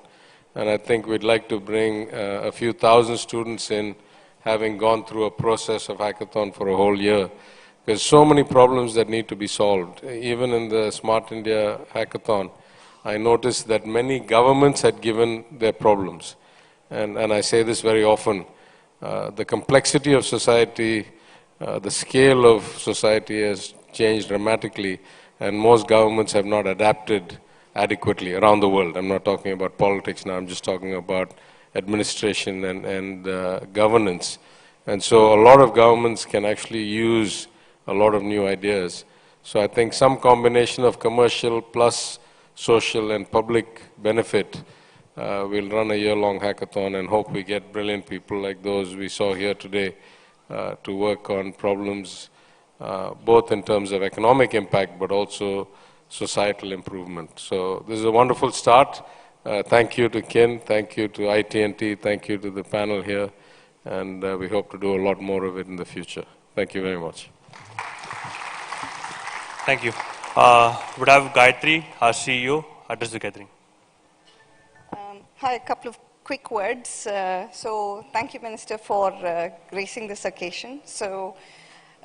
And I think we'd like to bring a few thousand students in, having gone through a process of hackathon for a whole year. There's so many problems that need to be solved. Even in the Smart India hackathon, I noticed that many governments had given their problems. And I say this very often, the complexity of society, the scale of society has changed dramatically, and most governments have not adapted adequately around the world. I'm not talking about politics now, I'm just talking about administration and governance. And so a lot of governments can actually use a lot of new ideas. So I think some combination of commercial plus social and public benefit. We'll run a year-long hackathon and hope we get brilliant people like those we saw here today to work on problems both in terms of economic impact but also societal improvement. So this is a wonderful start. Thank you to Kin, thank you to IT&T, thank you to the panel here, and we hope to do a lot more of it in the future. Thank you very much. Thank you. Would have Gayatri, our CEO, address the gathering. Hi, a couple of quick words. So thank you, Minister, for gracing this occasion. So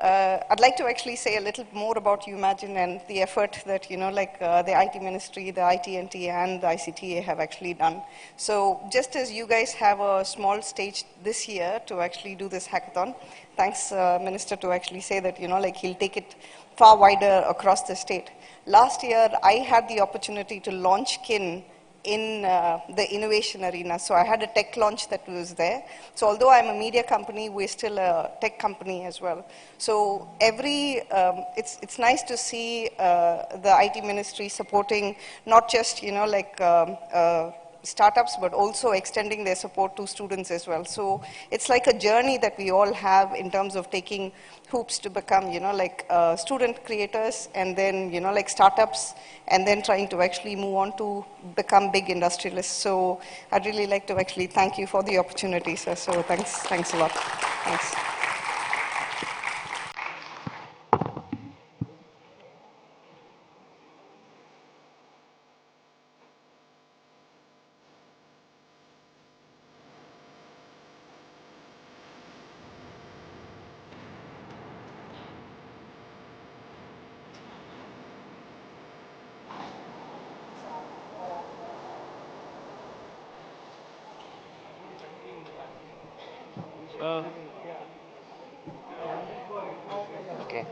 I'd like to actually say a little more about Umagine and the effort that, the IT Ministry, the IT&T, and the ICTA have actually done. So just as you guys have a small stage this year to actually do this hackathon, thanks, Minister, to actually say that, he'll take it far wider across the state. Last year, I had the opportunity to launch KIN in the innovation arena. So I had a tech launch that was there. So although I'm a media company, we're still a tech company as well. So it's nice to see the IT Ministry supporting not just, startups, but also extending their support to students as well. So it's like a journey that we all have in terms of taking hoops to become, student creators, and then, startups, and then trying to actually move on to become big industrialists. So I'd really like to actually thank you for the opportunity, sir. So thanks a lot. Thanks. Okay.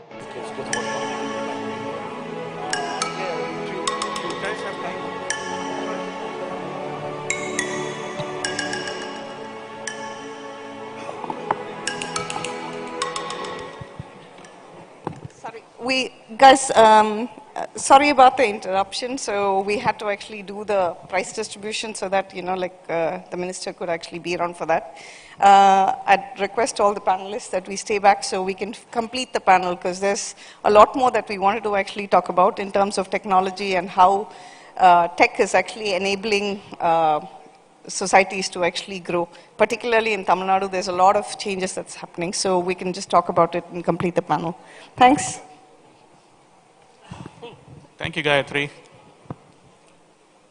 Sorry about the interruption. So we had to actually do the price distribution so that, the minister could actually be around for that. I'd request all the panelists that we stay back so we can complete the panel, because there's a lot more that we wanted to actually talk about in terms of technology and how tech is actually enabling societies to actually grow. Particularly in Tamil Nadu, there's a lot of changes that's happening. So we can just talk about it and complete the panel. Thanks. Thank you, Gayatri.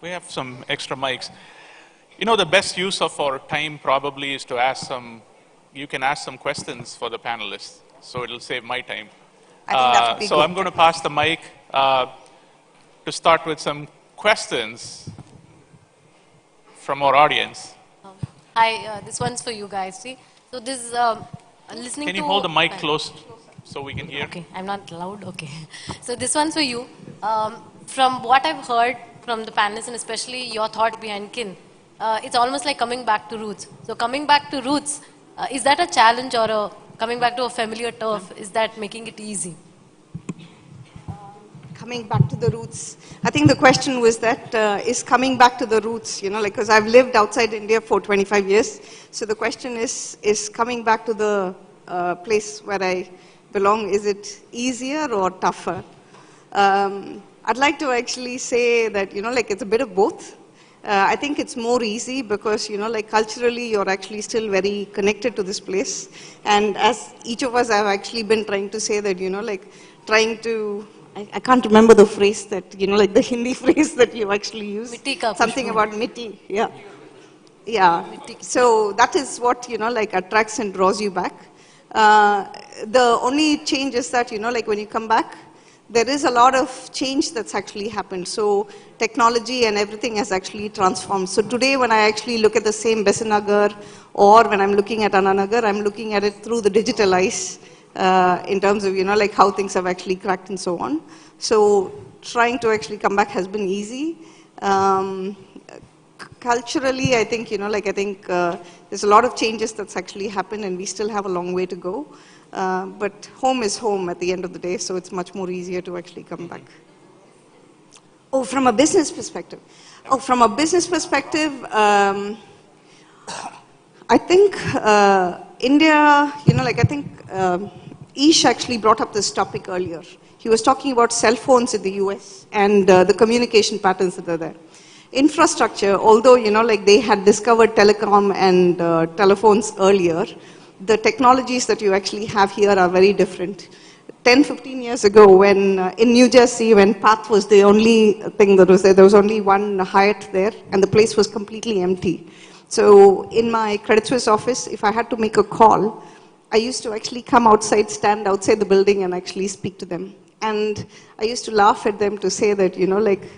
We have some extra mics. The best use of our time probably is to you can ask some questions for the panelists, so it'll save my time. I think that would be so good. I'm going to pass the mic to start with some questions from our audience. Hi, this one's for you guys. See, so this is listening to. Can you hold the mic close so we can hear? Okay, I'm not loud. Okay, so this one's for you. From what I've heard from the panelists, and especially your thought behind KIN, it's almost like coming back to roots. So coming back to roots, is that a challenge, or coming back to a familiar turf? Is that making it easy? Coming back to the roots. I think the question was that is coming back to the roots, because I've lived outside India for 25 years. So the question is coming back to the place where I belong, is it easier or tougher? I'd like to actually say that, it's a bit of both. I think it's more easy because, like culturally, you're actually still very connected to this place. And as each of us have actually been trying to say that, like trying to, I can't remember the phrase that, like the Hindi phrase that you actually use. Mitti ka Something khushboo. about mitti, yeah. Yeah, so that is what, like attracts and draws you back. The only change is that, like when you come back, there is a lot of change that's actually happened. So technology and everything has actually transformed. So today when I actually look at the same Besanagar or when I'm looking at Ananagar, I'm looking at it through the digital eyes in terms of, like how things have actually cracked and so on. So trying to actually come back has been easy. Culturally, I think, there's a lot of changes that's actually happened and we still have a long way to go. But home is home at the end of the day, so it's much more easier to actually come back. Oh, from a business perspective. From a business perspective, I think India, Ish actually brought up this topic earlier. He was talking about cell phones in the US and the communication patterns that are there. Infrastructure, although, they had discovered telecom and telephones earlier, the technologies that you actually have here are very different. 10, 15 years ago, when in New Jersey, when Path was the only thing that was there was only one Hyatt there, and the place was completely empty. So in my Credit Suisse office, if I had to make a call, I used to actually come outside, stand outside the building and actually speak to them. And I used to laugh at them to say that,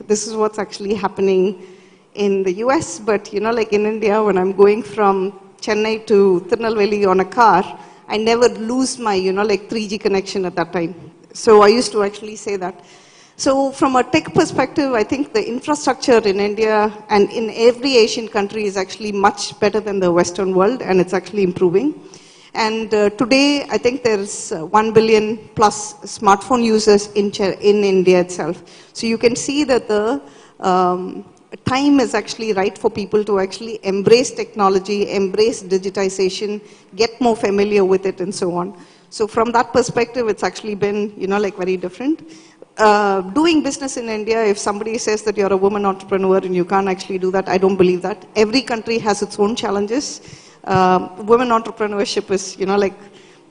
this is what's actually happening in the US, but, like in India, when I'm going from Chennai to Tirunelveli on a car, I never lose my, 3G connection at that time. So I used to actually say that. So from a tech perspective, I think the infrastructure in India and in every Asian country is actually much better than the Western world, and it's actually improving. And today, I think there's 1 billion plus smartphone users in India itself. So you can see that the time is actually right for people to actually embrace technology, embrace digitization, get more familiar with it and so on. So from that perspective, it's actually been, very different. Doing business in India, if somebody says that you're a woman entrepreneur and you can't actually do that, I don't believe that. Every country has its own challenges. Women entrepreneurship is,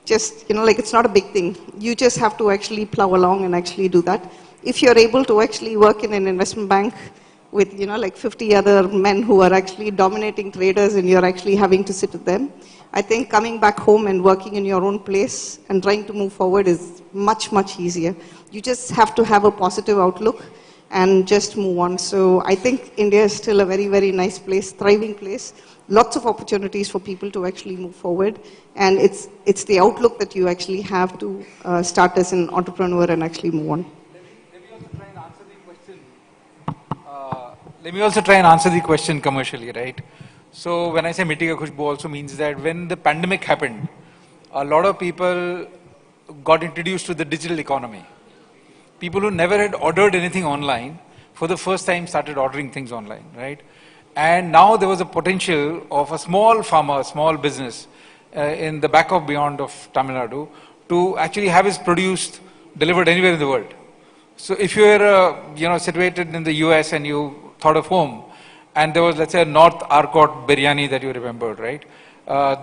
it's not a big thing. You just have to actually plow along and actually do that. If you're able to actually work in an investment bank with, 50 other men who are actually dominating traders and you're actually having to sit with them, I think coming back home and working in your own place and trying to move forward is much, much easier. You just have to have a positive outlook and just move on. So I think India is still a very, very nice place, thriving place. Lots of opportunities for people to actually move forward. And it's the outlook that you actually have to start as an entrepreneur and actually move on. Let me also try and answer the question commercially, right? So when I say Mitti Ka Khushbu also means that when the pandemic happened, a lot of people got introduced to the digital economy. People who never had ordered anything online, for the first time started ordering things online, right? And now there was a potential of a small farmer, small business in the back of beyond of Tamil Nadu to actually have his produce delivered anywhere in the world. So if you were, situated in the US and you thought of home, and there was, let's say, a North Arcot biryani that you remembered, right?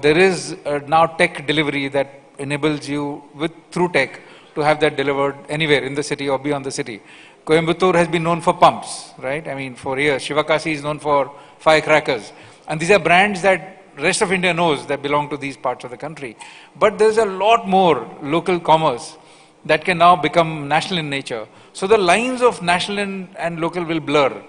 There is now tech delivery that enables you through tech to have that delivered anywhere in the city or beyond the city. Coimbatore has been known for pumps, right? I mean, for years. Shivakasi is known for firecrackers. And these are brands that rest of India knows that belong to these parts of the country. But there's a lot more local commerce that can now become national in nature. So the lines of national and local will blur.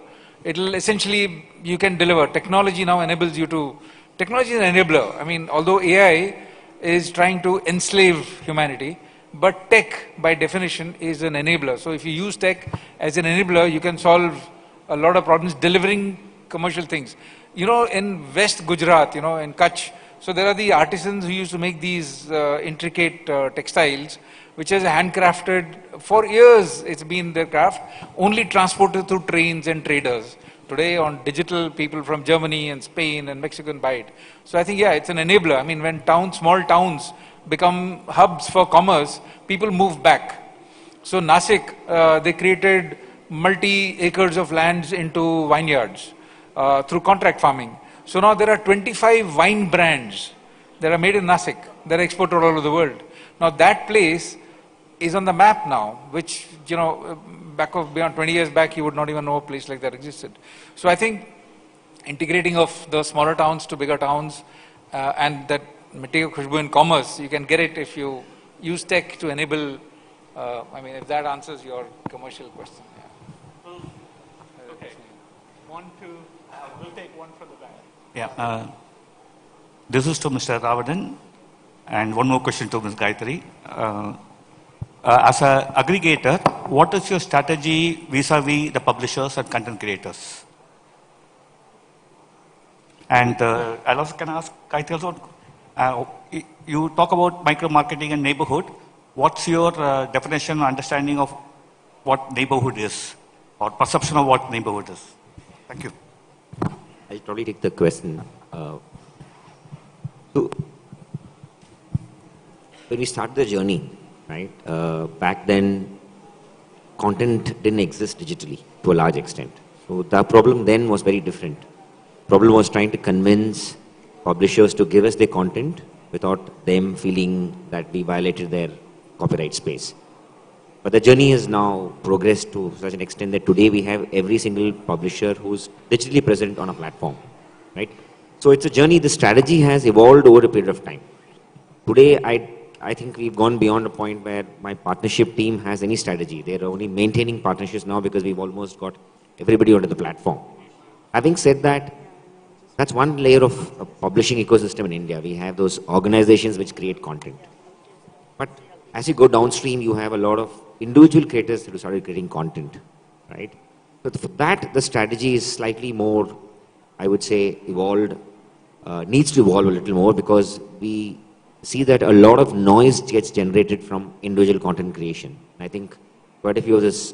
It'll essentially, you can deliver. Technology now enables you to, technology is an enabler. I mean, although AI is trying to enslave humanity, but tech, by definition, is an enabler. So if you use tech as an enabler, you can solve a lot of problems delivering commercial things. In West Gujarat, in Kutch, so there are the artisans who used to make these intricate textiles, which is handcrafted. For years, it's been their craft, only transported through trains and traders. Today, on digital, people from Germany and Spain and Mexico can buy it. So I think, yeah, it's an enabler. I mean, when small towns become hubs for commerce, people move back. So Nasik, they created multi-acres of lands into vineyards. through contract farming. So now there are 25 wine brands that are made in Nasik. They're exported all over the world. Now that place is on the map now, which, beyond 20 years back, you would not even know a place like that existed. So I think integrating of the smaller towns to bigger towns and that material khushbu in commerce, you can get it if you use tech to enable, if that answers your commercial question. Yeah. Okay. We'll take one from the back. Yeah. This is to Mr. Ravadan, and one more question to Ms. Gayatri. As an aggregator, what is your strategy vis-a-vis the publishers and content creators? And I also can ask Gayatri also, you talk about micro-marketing and neighborhood. What's your definition or understanding of what neighborhood is, or perception of what neighborhood is? Thank you. I'll probably take the question. So, when we started the journey, right, back then, content didn't exist digitally to a large extent. So the problem then was very different. Problem was trying to convince publishers to give us their content without them feeling that we violated their copyright space. But the journey has now progressed to such an extent that today we have every single publisher who's digitally present on a platform, right? So it's a journey. The strategy has evolved over a period of time. Today, I think we've gone beyond a point where my partnership team has any strategy. They're only maintaining partnerships now because we've almost got everybody onto the platform. Having said that, that's one layer of a publishing ecosystem in India. We have those organizations which create content. But as you go downstream, you have a lot of individual creators who started creating content, right? So for that, the strategy is slightly more, I would say, evolved, needs to evolve a little more, because we see that a lot of noise gets generated from individual content creation. I think quite a few of these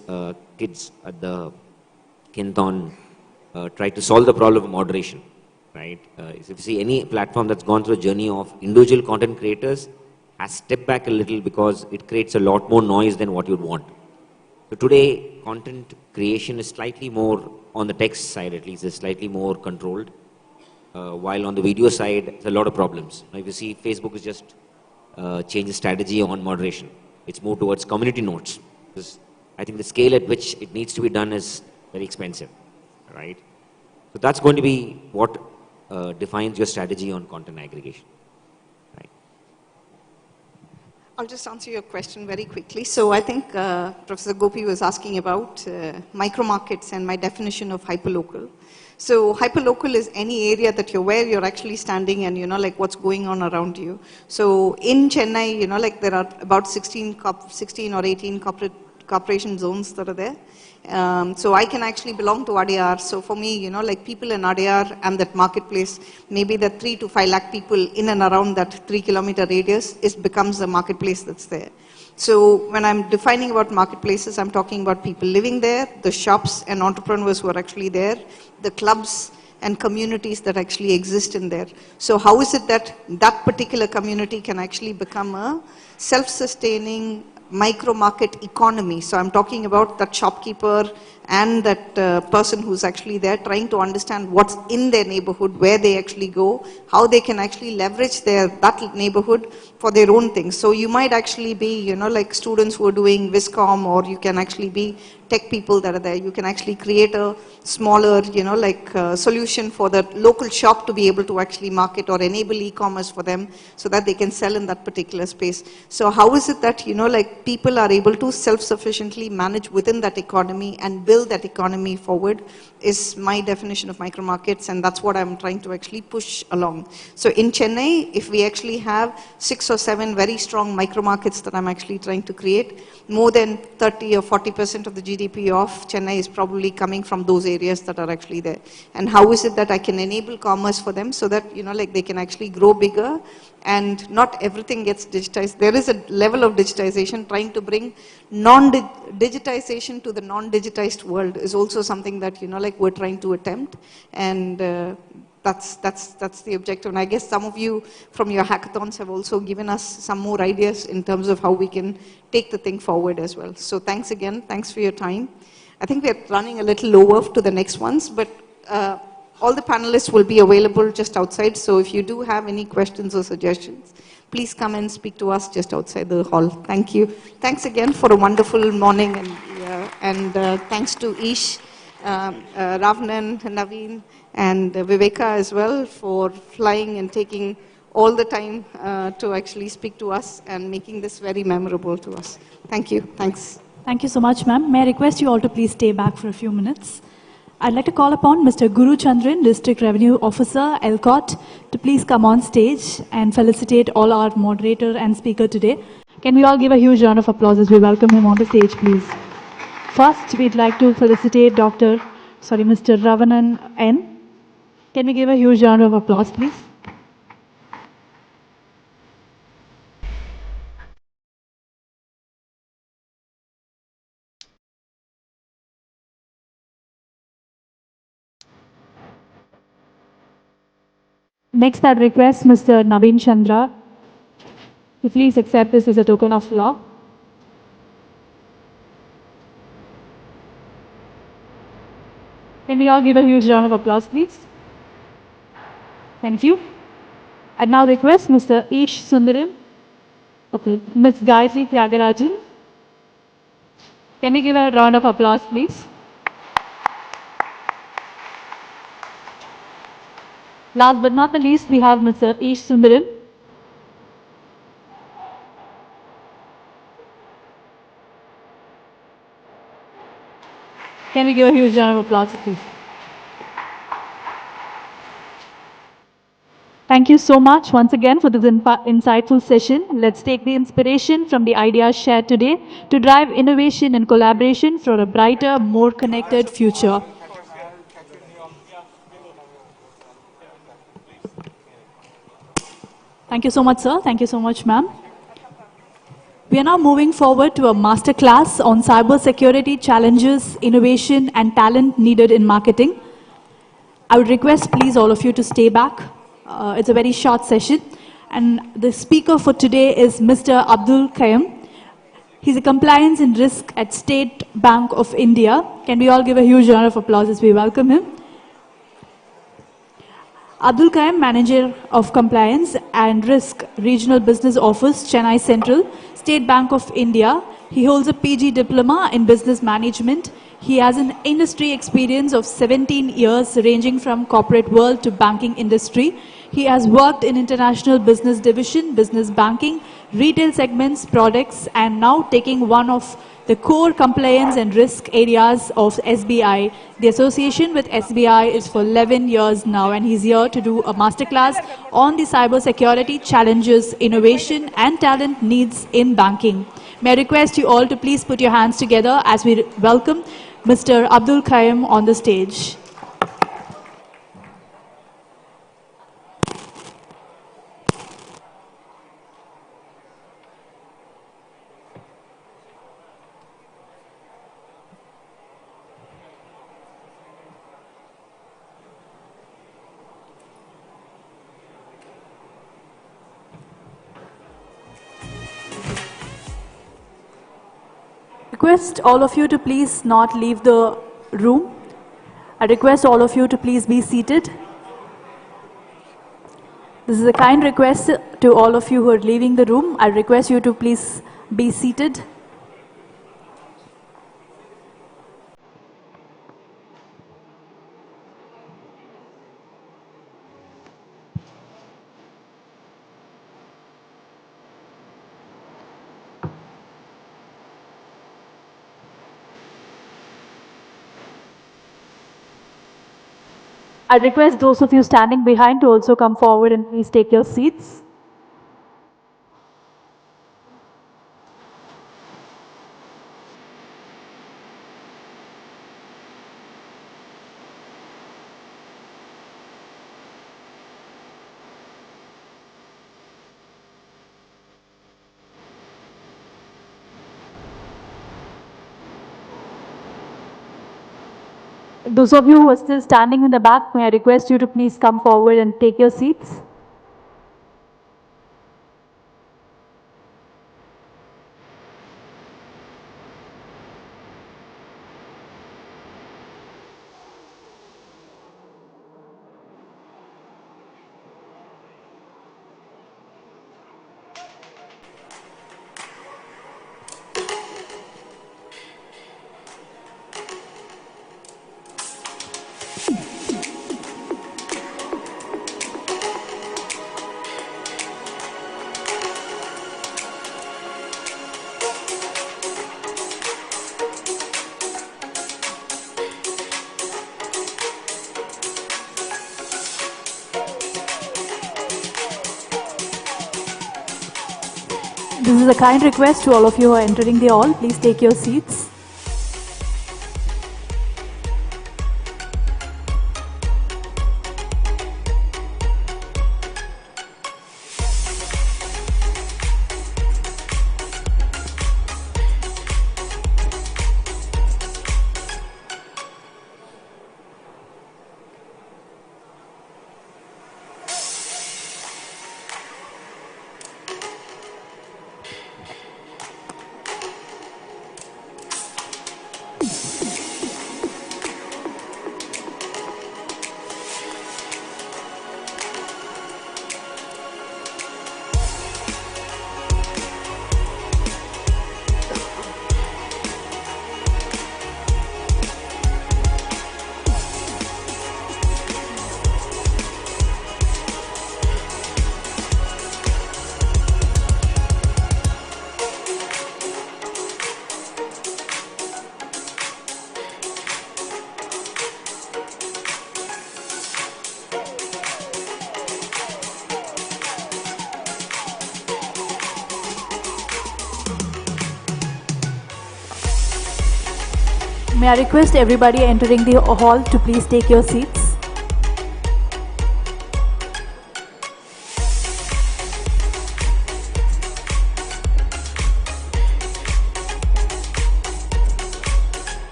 kids at the Kinthon tried to solve the problem of moderation, right? If you see any platform that's gone through a journey of individual content creators has stepped back a little because it creates a lot more noise than what you'd want. So today, content creation is slightly more, on the text side at least, is slightly more controlled. While on the video side, there's a lot of problems. Now, if you see, Facebook has just changed the strategy on moderation. It's moved towards community notes. Because I think the scale at which it needs to be done is very expensive, right? So that's going to be what defines your strategy on content aggregation. I'll just answer your question very quickly. So I think Professor Gopi was asking about micro markets and my definition of hyperlocal. So hyperlocal is any area that where you're actually standing and like what's going on around you. So in Chennai, like there are about 16 or 18 corporation zones that are there. So I can actually belong to Adyar. So for me, like people in Adyar and that marketplace, maybe the 3 to 5 lakh people in and around that 3-kilometer radius, becomes the marketplace that's there. So when I'm defining about marketplaces, I'm talking about people living there, the shops and entrepreneurs who are actually there, the clubs and communities that actually exist in there. So how is it that that particular community can actually become a self-sustaining micro-market economy? So I'm talking about that shopkeeper and that person who's actually there trying to understand what's in their neighborhood, where they actually go, how they can actually leverage that neighborhood for their own things. So you might actually be, like students who are doing Viscom, or you can actually be tech people that are there. You can actually create a smaller, solution for the local shop to be able to actually market or enable e-commerce for them so that they can sell in that particular space. So how is it that, like people are able to self-sufficiently manage within that economy and build that economy forward is my definition of micro markets, and that's what I'm trying to actually push along. So in Chennai, if we actually have 6 or 7 very strong micro markets that I'm actually trying to create, more than 30 or 40% of the GDP of Chennai is probably coming from those areas that are actually there. And how is it that I can enable commerce for them so that, like they can actually grow bigger and not everything gets digitized. There is a level of digitization. Trying to bring digitization to the non-digitized world is also something that, like we're trying to attempt. And that's the objective. And I guess some of you from your hackathons have also given us some more ideas in terms of how we can take the thing forward as well. So thanks again. Thanks for your time. I think we're running a little over to the next ones, but all the panelists will be available just outside. So if you do have any questions or suggestions, please come and speak to us just outside the hall. Thank you. Thanks again for a wonderful morning, and thanks to Ish, Ravnan, Naveen, and Viveka as well for flying and taking all the time to actually speak to us and making this very memorable to us. Thank you. Thanks. Thank you so much, ma'am. May I request you all to please stay back for a few minutes? I'd like to call upon Mr. Guru Chandran, District Revenue Officer, ELCOT, to please come on stage and felicitate all our moderator and speaker today. Can we all give a huge round of applause as we welcome him on the stage, please? First, we'd like to felicitate Mr. Ravanan N. Can we give a huge round of applause, please? Next, I'd request Mr. Naveen Chandra to please accept this as a token of law. Can we all give a huge round of applause, please? Thank you. I now request Mr. Ish Sundaram, Ms. Gayatri Tyagarajan. Can we give a round of applause, please? Last but not the least, we have Mr. Ish Sundaram. Can we give a huge round of applause, please? Thank you so much once again for this insightful session. Let's take the inspiration from the ideas shared today to drive innovation and collaboration for a brighter, more connected future. Thank you so much, sir. Thank you so much, ma'am. We are now moving forward to a masterclass on cybersecurity challenges, innovation, and talent needed in marketing. I would request, please, all of you to stay back. It's a very short session. And the speaker for today is Mr. Abdul Kayum. He's a compliance and risk at State Bank of India. Can we all give a huge round of applause as we welcome him? Abdul Kayum, Manager of Compliance and Risk, Regional Business Office, Chennai Central, State Bank of India. He holds a PG Diploma in Business Management. He has an industry experience of 17 years, ranging from corporate world to banking industry. He has worked in international business division, business banking, retail segments, products, and now taking one of the core compliance and risk areas of SBI. The association with SBI is for 11 years now, and he's here to do a masterclass on the cybersecurity challenges, innovation, and talent needs in banking. May I request you all to please put your hands together as we welcome Mr. Abdul Kayum on the stage. Request all of you to please not leave the room. I request all of you to please be seated. This is a kind request to all of you who are leaving the room. I request you to please be seated. I request those of you standing behind to also come forward and please take your seats. Those of you who are still standing in the back, may I request you to please come forward and take your seats. This is a kind request to all of you who are entering the hall. Please take your seats. May I request everybody entering the hall to please take your seats.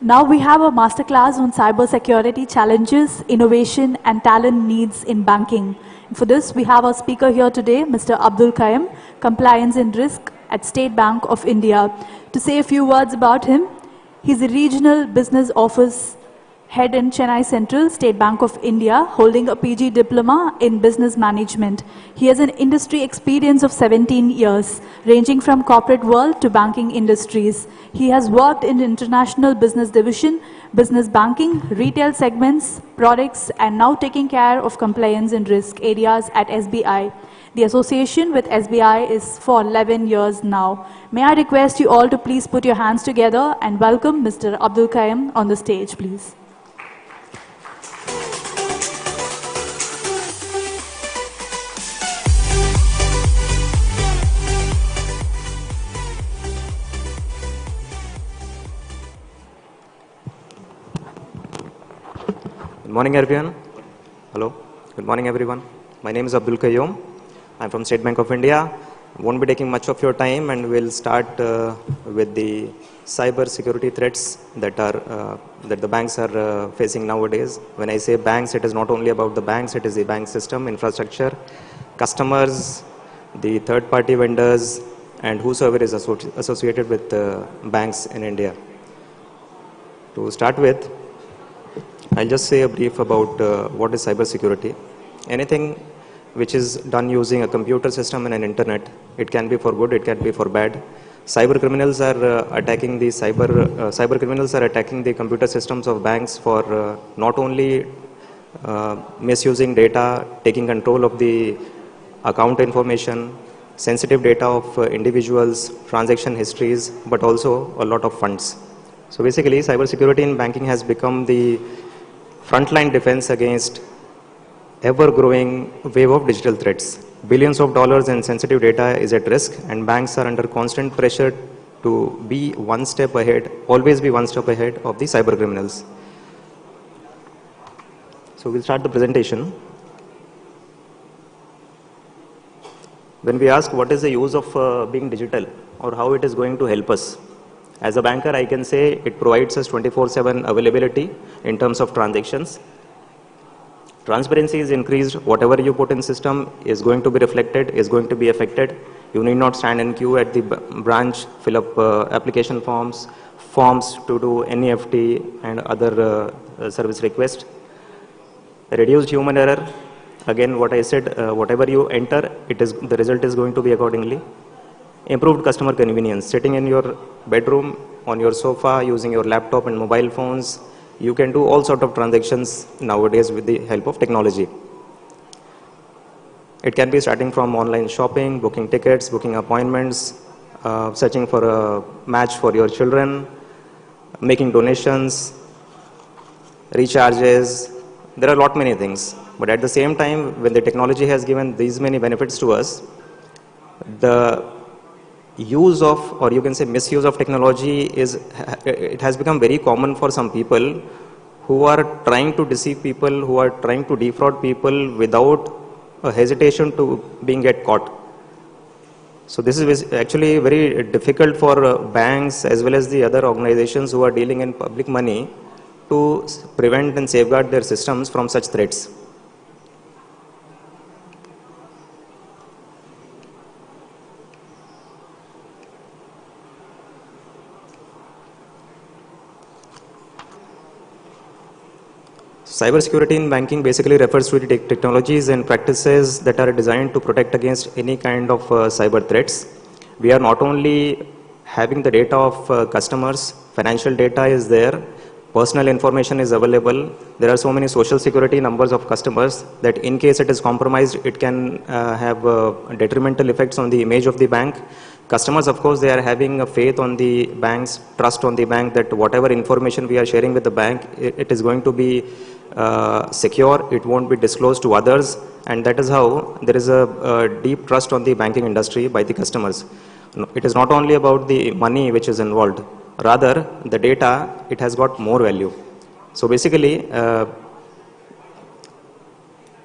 Now we have a masterclass on cybersecurity challenges, innovation and talent needs in banking. And for this, we have our speaker here today, Mr. Abdul Qayyum, Compliance and Risk at State Bank of India. To say a few words about him, he's a regional business office head in Chennai Central, State Bank of India, holding a PG diploma in business management. He has an industry experience of 17 years, ranging from corporate world to banking industries. He has worked in international business division, business banking, retail segments, products, and now taking care of compliance and risk areas at SBI. The association with SBI is for 11 years now. May I request you all to please put your hands together and welcome Mr. Abdul Qayyum on the stage, please. Good morning, everyone. Hello. Good morning, everyone. My name is Abdul Qayyum. I'm from State Bank of India. Won't be taking much of your time, and we'll start with the cyber security threats that the banks are facing nowadays. When I say banks, it is not only about the banks; it is the bank system, infrastructure, customers, the third-party vendors, and whosoever is associated with banks in India. To start with, I'll just say a brief about what is cybersecurity. Anything which is done using a computer system and an internet, it can be for good, it can be for bad. Cyber criminals are attacking the computer systems of banks for not only misusing data, taking control of the account information, sensitive data of individuals, transaction histories, but also a lot of funds. So basically, cybersecurity in banking has become the frontline defense against ever-growing wave of digital threats. Billions of dollars in sensitive data is at risk, and banks are under constant pressure to be one step ahead, always be one step ahead of the cyber criminals. So we'll start the presentation. When we ask what is the use of being digital or how it is going to help us, as a banker, I can say it provides us 24/7 availability in terms of transactions. Transparency is increased. Whatever you put in system is going to be reflected, is going to be affected. You need not stand in queue at the branch, fill up application forms to do NEFT and other service requests. Reduced human error. Again, what I said, whatever you enter, the result is going to be accordingly. Improved customer convenience. Sitting in your bedroom, on your sofa, using your laptop and mobile phones, you can do all sorts of transactions nowadays with the help of technology. It can be starting from online shopping, booking tickets, booking appointments, searching for a match for your children, making donations, recharges. There are a lot many things. But at the same time, when the technology has given these many benefits to us, the use of, or you can say misuse of technology it has become very common for some people who are trying to deceive people, who are trying to defraud people without a hesitation to get caught. So this is actually very difficult for banks as well as the other organizations who are dealing in public money to prevent and safeguard their systems from such threats. Cybersecurity in banking basically refers to the technologies and practices that are designed to protect against any kind of cyber threats. We are not only having the data of customers, financial data is there, personal information is available. There are so many social security numbers of customers that in case it is compromised, it can have detrimental effects on the image of the bank. Customers, of course, they are having a faith on the banks, trust on the bank that whatever information we are sharing with the bank, it is going to be secure, it won't be disclosed to others, and that is how there is a deep trust on the banking industry by the customers. It is not only about the money which is involved, rather the data, it has got more value. So basically,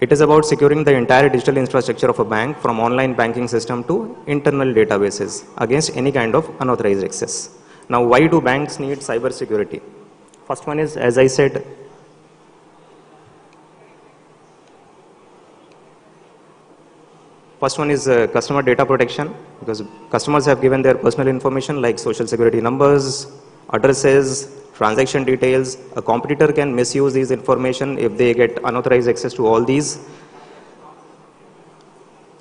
it is about securing the entire digital infrastructure of a bank from online banking system to internal databases against any kind of unauthorized access. Now, why do banks need cyber security? First one is, as I said, first one is customer data protection, because customers have given their personal information like social security numbers, addresses, transaction details. A competitor can misuse these information if they get unauthorized access to all these.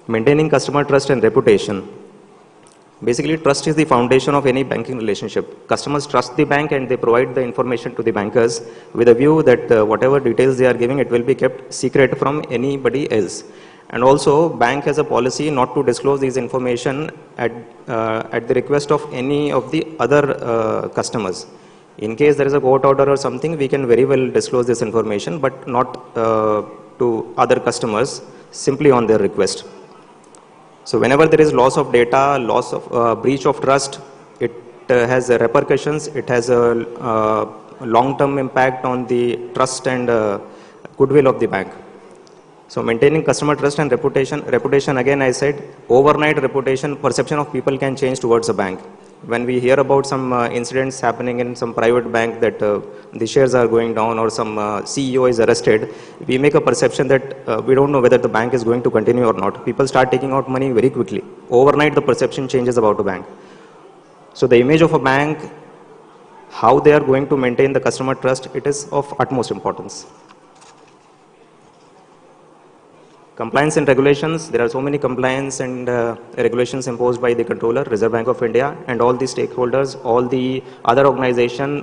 Maintaining customer trust and reputation. Basically, trust is the foundation of any banking relationship. Customers trust the bank and they provide the information to the bankers with a view that whatever details they are giving, it will be kept secret from anybody else. And also, bank has a policy not to disclose these information at the request of any of the other customers. In case there is a court order or something, we can very well disclose this information, but not to other customers, simply on their request. So whenever there is loss of data, loss of breach of trust, it has repercussions, it has a long-term impact on the trust and goodwill of the bank. So maintaining customer trust and reputation again I said, overnight reputation, perception of people can change towards a bank. When we hear about some incidents happening in some private bank that the shares are going down or some CEO is arrested, we make a perception that we don't know whether the bank is going to continue or not. People start taking out money very quickly. Overnight the perception changes about a bank. So the image of a bank, how they are going to maintain the customer trust, it is of utmost importance. Compliance and regulations, there are so many compliance and regulations imposed by the controller, Reserve Bank of India, and all the stakeholders, all the other organizations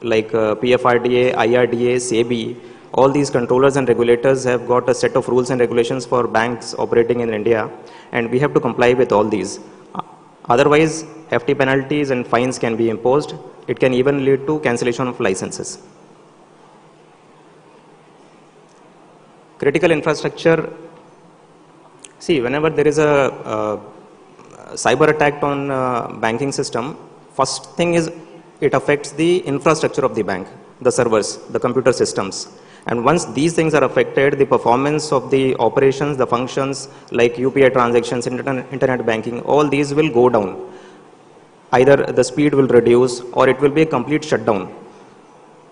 like PFRDA, IRDA, SEBI, all these controllers and regulators have got a set of rules and regulations for banks operating in India, and we have to comply with all these. Otherwise, hefty penalties and fines can be imposed. It can even lead to cancellation of licenses. Critical infrastructure. See, whenever there is a cyber attack on banking system, first thing is it affects the infrastructure of the bank, the servers, the computer systems. And once these things are affected, the performance of the operations, the functions like UPI transactions, internet banking, all these will go down. Either the speed will reduce or it will be a complete shutdown.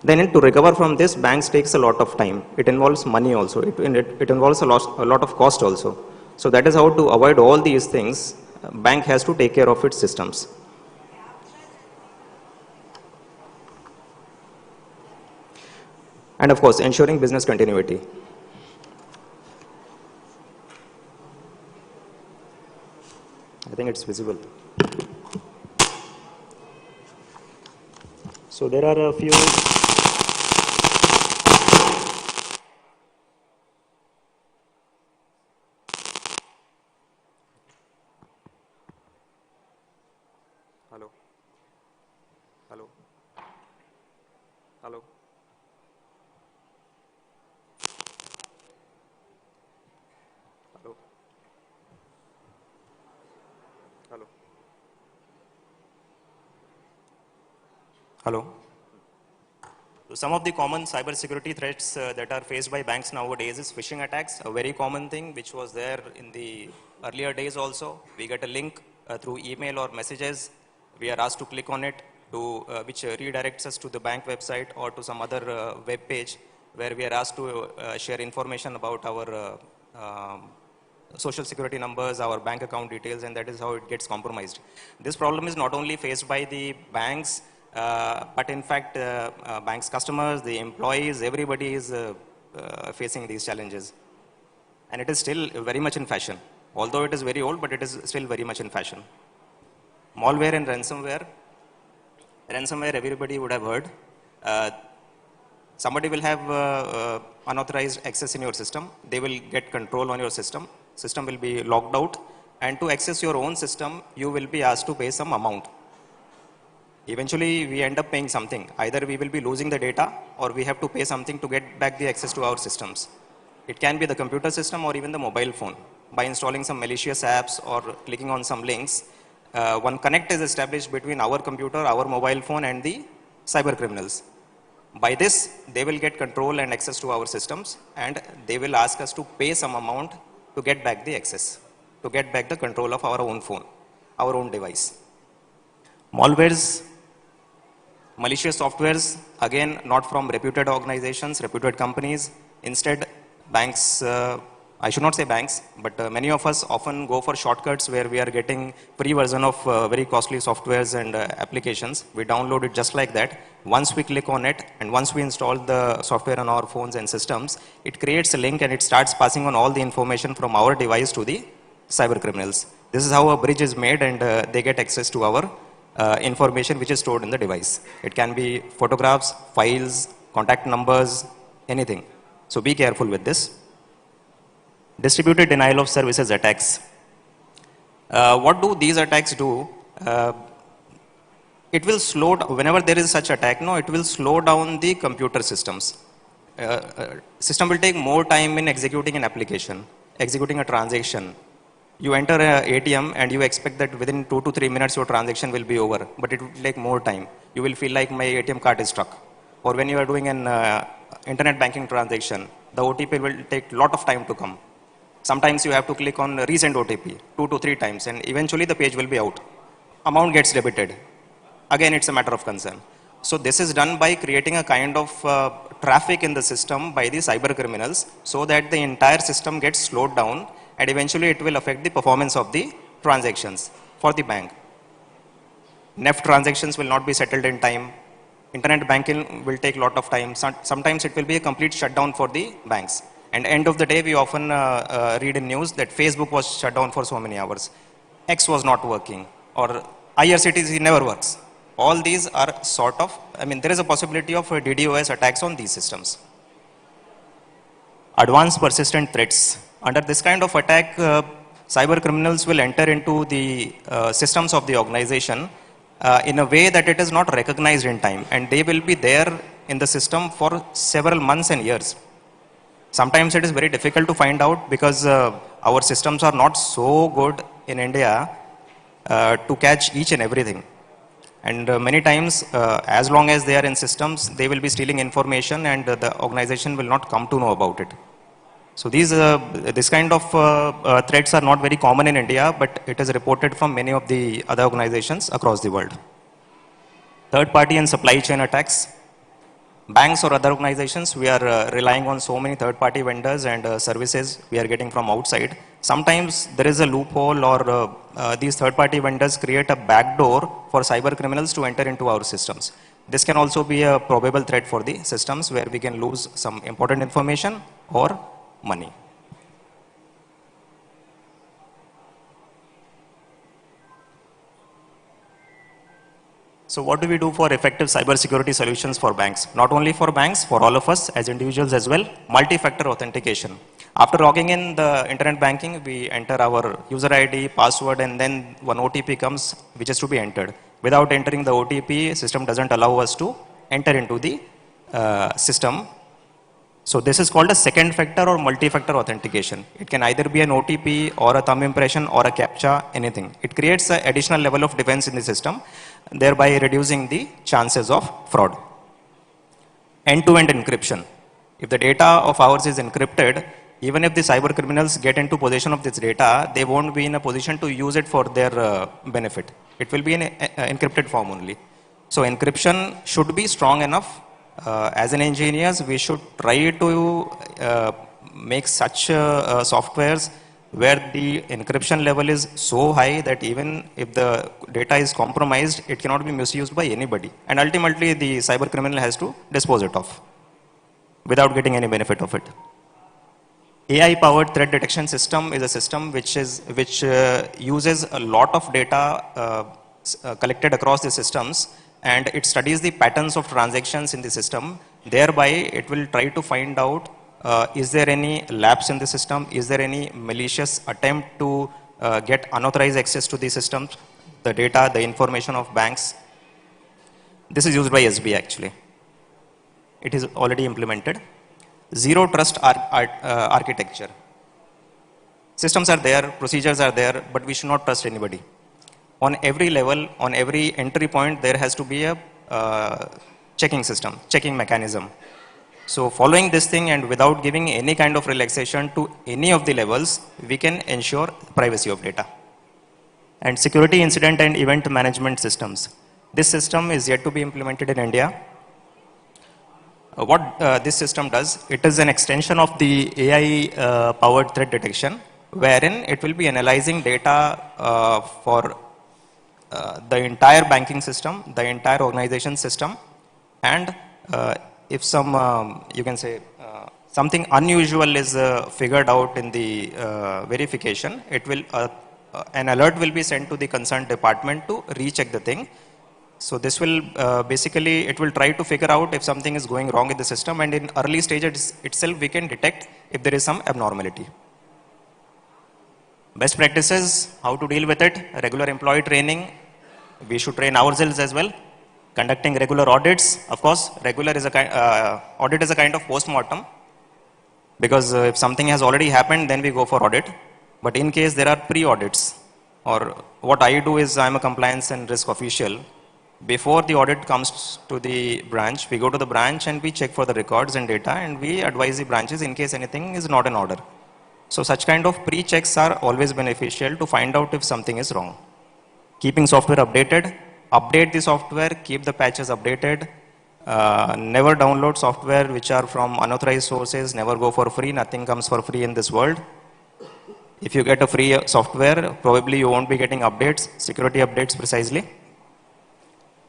Then to recover from this, banks takes a lot of time. It involves money also. It involves a lot of cost also. So that is how to avoid all these things, bank has to take care of its systems. And of course, ensuring business continuity. I think it's visible. So there are a few Hello. So some of the common cybersecurity threats that are faced by banks nowadays is phishing attacks, a very common thing which was there in the earlier days also. We get a link through email or messages. We are asked to click on it, which redirects us to the bank website or to some other web page where we are asked to share information about our social security numbers, our bank account details, and that is how it gets compromised. This problem is not only faced by the banks, but in fact, banks' customers, the employees, everybody is facing these challenges. And it is still very much in fashion. Although it is very old, but it is still very much in fashion. Malware and ransomware. Ransomware, everybody would have heard. Somebody will have unauthorized access in your system. They will get control on your system. System will be locked out. And to access your own system, you will be asked to pay some amount. Eventually, we end up paying something. Either we will be losing the data or we have to pay something to get back the access to our systems. It can be the computer system or even the mobile phone. By installing some malicious apps or clicking on some links, one connect is established between our computer, our mobile phone, and the cyber criminals. By this, they will get control and access to our systems, and they will ask us to pay some amount to get back the access, to get back the control of our own phone, our own device. Malwares, malicious softwares, again, not from reputed organizations, reputed companies. Instead, banks, I should not say banks, but many of us often go for shortcuts where we are getting free version of very costly softwares and applications. We download it just like that. Once we click on it and once we install the software on our phones and systems, it creates a link and it starts passing on all the information from our device to the cyber criminals. This is how a bridge is made, and they get access to our information which is stored in the device. It can be photographs, files, contact numbers, anything. So be careful with this. Distributed denial of services attacks. What do these attacks do? It will slow down, whenever there is such attack, it will slow down the computer systems. System will take more time in executing an application, executing a transaction. You enter an ATM and you expect that within 2 to 3 minutes your transaction will be over, but it will take more time. You will feel like my ATM card is stuck. Or when you are doing an internet banking transaction, the OTP will take a lot of time to come. Sometimes you have to click on resend OTP 2 to 3 times, and eventually the page will be out. Amount gets debited. Again, it's a matter of concern. So this is done by creating a kind of traffic in the system by the cyber criminals so that the entire system gets slowed down, and eventually it will affect the performance of the transactions for the bank. NEFT transactions will not be settled in time. Internet banking will take a lot of time. Sometimes it will be a complete shutdown for the banks. And end of the day, we often read in news that Facebook was shut down for so many hours. X was not working, or IRCTC never works. All these are there is a possibility of DDoS attacks on these systems. Advanced persistent threats. Under this kind of attack, cyber criminals will enter into the systems of the organization in a way that it is not recognized in time, and they will be there in the system for several months and years. Sometimes it is very difficult to find out because our systems are not so good in India to catch each and everything. And many times, as long as they are in systems, they will be stealing information and the organization will not come to know about it. So this kind of threats are not very common in India, but it is reported from many of the other organizations across the world. Third party and supply chain attacks. Banks or other organizations, we are relying on so many third party vendors and services we are getting from outside. Sometimes there is a loophole, or these third party vendors create a backdoor for cyber criminals to enter into our systems. This can also be a probable threat for the systems where we can lose some important information or money. So what do we do for effective cybersecurity solutions for banks? Not only for banks, for all of us as individuals as well, multi-factor authentication. After logging in the internet banking, we enter our user ID, password, and then one OTP comes which is to be entered. Without entering the OTP, system doesn't allow us to enter into the system. So this is called a second factor or multi-factor authentication. It can either be an OTP or a thumb impression or a CAPTCHA, anything. It creates an additional level of defense in the system, thereby reducing the chances of fraud. End-to-end encryption. If the data of ours is encrypted, even if the cyber criminals get into possession of this data, they won't be in a position to use it for their benefit. It will be in encrypted form only. So encryption should be strong enough. As an engineers, we should try to make such softwares where the encryption level is so high that even if the data is compromised, it cannot be misused by anybody. And ultimately, the cyber criminal has to dispose it off without getting any benefit of it. AI-powered threat detection system is a system which uses a lot of data collected across the systems, and it studies the patterns of transactions in the system. Thereby, it will try to find out is there any lapse in the system, is there any malicious attempt to get unauthorized access to the systems, the data, the information of banks. This is used by SBI actually. It is already implemented. Zero trust architecture. Systems are there, procedures are there, but we should not trust anybody. On every level, on every entry point, there has to be a checking system, checking mechanism. So following this thing and without giving any kind of relaxation to any of the levels, we can ensure privacy of data. And security incident and event management systems. This system is yet to be implemented in India. What this system does, it is an extension of the AI powered threat detection, wherein it will be analyzing data for the entire banking system, the entire organization system, and if some, you can say, something unusual is figured out in the verification, it will, an alert will be sent to the concerned department to recheck the thing. So this will basically, it will try to figure out if something is going wrong in the system, and in early stages itself we can detect if there is some abnormality. Best practices, how to deal with it, regular employee training, we should train ourselves as well. Conducting regular audits, of course, regular is a audit is a kind of post-mortem, because if something has already happened, then we go for audit. But in case there are pre-audits, or what I do is I'm a compliance and risk official. Before the audit comes to the branch, we go to the branch and we check for the records and data, and we advise the branches in case anything is not in order. So such kind of pre-checks are always beneficial to find out if something is wrong. Keeping software updated, update the software, keep the patches updated. Never download software which are from unauthorized sources, never go for free, nothing comes for free in this world. If you get a free software, probably you won't be getting updates, security updates precisely.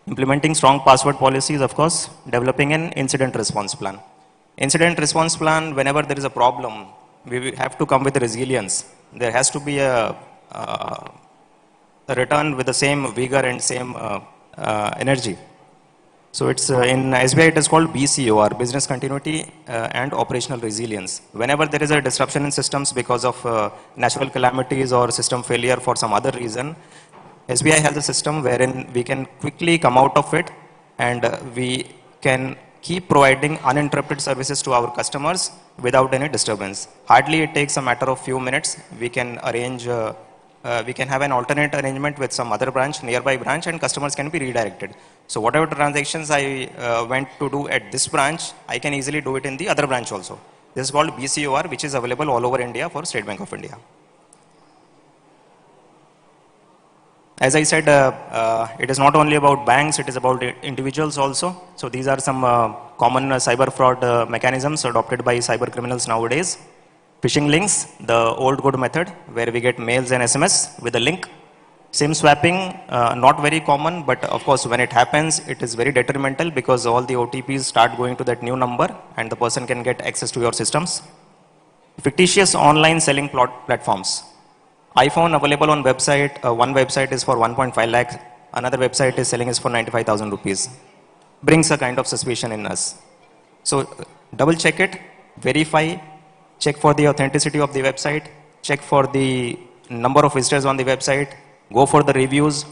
Implementing strong password policies, of course, developing an incident response plan. Incident response plan, whenever there is a problem, we have to come with resilience. There has to be a return with the same vigor and same energy. So it's in SBI it is called BCOR, Business Continuity and Operational Resilience. Whenever there is a disruption in systems because of natural calamities or system failure for some other reason, SBI has a system wherein we can quickly come out of it, and we can keep providing uninterrupted services to our customers without any disturbance. Hardly it takes a matter of few minutes. We can arrange, we can have an alternate arrangement with some other branch, nearby branch, and customers can be redirected. So whatever transactions I went to do at this branch, I can easily do it in the other branch also. This is called BCOR, which is available all over India for State Bank of India. As I said, it is not only about banks, it is about individuals also. So these are some common cyber fraud mechanisms adopted by cyber criminals nowadays. Phishing links, the old good method, where we get mails and SMS with a link. SIM swapping, not very common, but of course when it happens, it is very detrimental because all the OTPs start going to that new number and the person can get access to your systems. Fictitious online selling platforms. iPhone available on website, one website is for 1.5 lakh, another website is selling is for 95,000 rupees. Brings a kind of suspicion in us. So double check it, verify, check for the authenticity of the website, check for the number of visitors on the website, go for the reviews,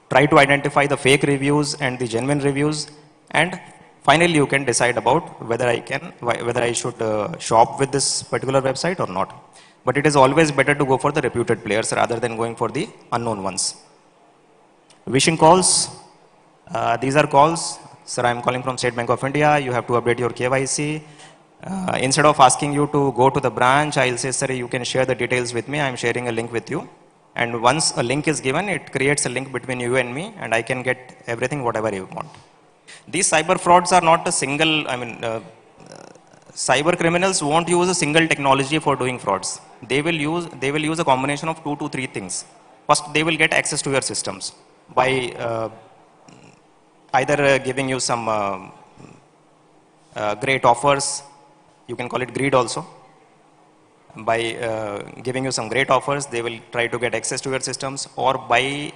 try to identify the fake reviews and the genuine reviews, and Finally, you can decide about whether I should shop with this particular website or not. But it is always better to go for the reputed players rather than going for the unknown ones. Wishing calls. These are calls. Sir, I am calling from State Bank of India. You have to update your KYC. Instead of asking you to go to the branch, I'll say, sir, you can share the details with me. I'm sharing a link with you. And once a link is given, it creates a link between you and me, and I can get everything, whatever you want. These cyber frauds are not a single, cyber criminals won't use a single technology for doing frauds. They will use a combination of 2 to 3 things. First, they will get access to your systems by either giving you some great offers. You can call it greed also. By giving you some great offers, they will try to get access to your systems, or by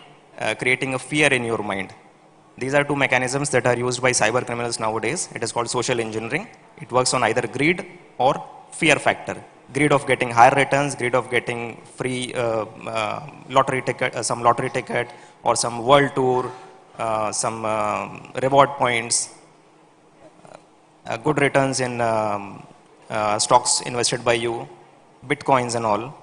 creating a fear in your mind. These are 2 mechanisms that are used by cyber criminals nowadays. It is called social engineering. It works on either greed or fear factor. Greed of getting higher returns, greed of getting free lottery ticket, some lottery ticket, or some world tour, some reward points, good returns in stocks invested by you, bitcoins and all.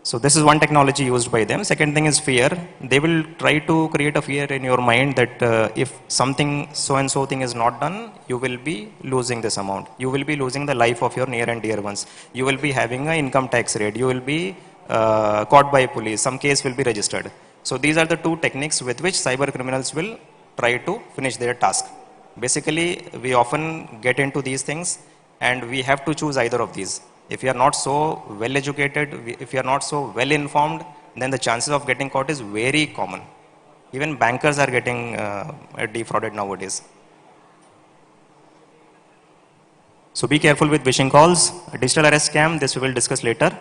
So this is one technology used by them. Second thing is fear. They will try to create a fear in your mind that if something so and so thing is not done, you will be losing this amount. You will be losing the life of your near and dear ones. You will be having an income tax rate. You will be caught by police. Some case will be registered. So these are the 2 techniques with which cyber criminals will try to finish their task. Basically, we often get into these things and we have to choose either of these. If you are not so well educated, if you are not so well informed, then the chances of getting caught is very common. Even bankers are getting defrauded nowadays. So be careful with phishing calls. Digital arrest scam, this we will discuss later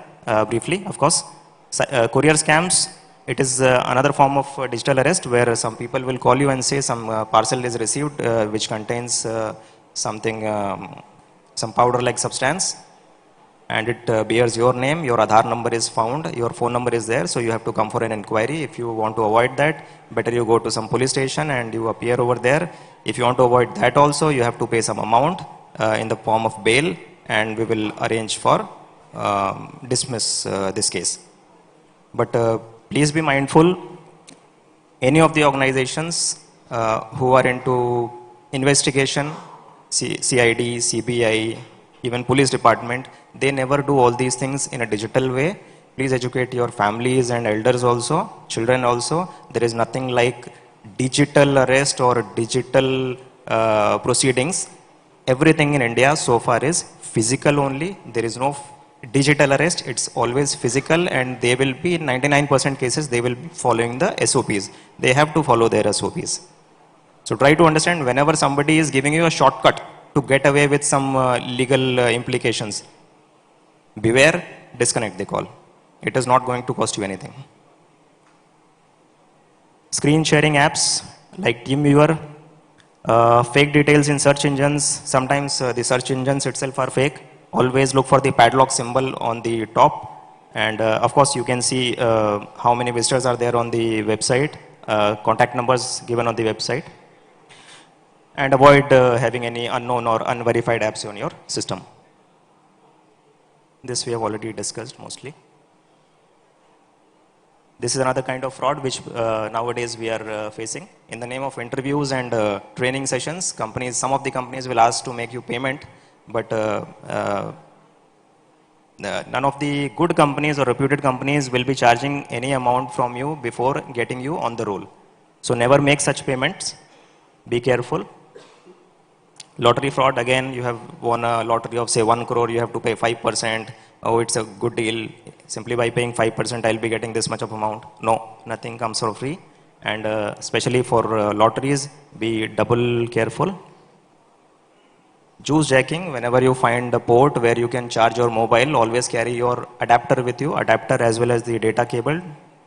briefly, of course. Courier scams, it is another form of digital arrest where some people will call you and say some parcel is received which contains something, some powder-like substance, and it bears your name, your Aadhaar number is found, your phone number is there, so you have to come for an inquiry. If you want to avoid that, better you go to some police station and you appear over there. If you want to avoid that also, you have to pay some amount in the form of bail, and we will arrange for dismiss this case. But please be mindful, any of the organizations who are into investigation, CID, CBI, even police department, they never do all these things in a digital way. Please educate your families and elders also, children also. There is nothing like digital arrest or digital proceedings. Everything in India so far is physical only. There is no digital arrest. It's always physical, and they will be, in 99% cases, they will be following the SOPs. They have to follow their SOPs. So try to understand, whenever somebody is giving you a shortcut to get away with some legal implications, beware, disconnect the call. It is not going to cost you anything. Screen sharing apps like TeamViewer, fake details in search engines. Sometimes the search engines itself are fake. Always look for the padlock symbol on the top. And of course, you can see how many visitors are there on the website, contact numbers given on the website. And avoid having any unknown or unverified apps on your system. This we have already discussed mostly. This is another kind of fraud which nowadays we are facing. In the name of interviews and training sessions, some of the companies will ask to make you payment, but none of the good companies or reputed companies will be charging any amount from you before getting you on the roll. So never make such payments. Be careful. Lottery fraud, again, you have won a lottery of say 1 crore, you have to pay 5%. Oh, it's a good deal. Simply by paying 5%, I'll be getting this much of amount. No, nothing comes for free. And especially for lotteries, be double careful. Juice jacking, whenever you find a port where you can charge your mobile, always carry your adapter with you, adapter as well as the data cable.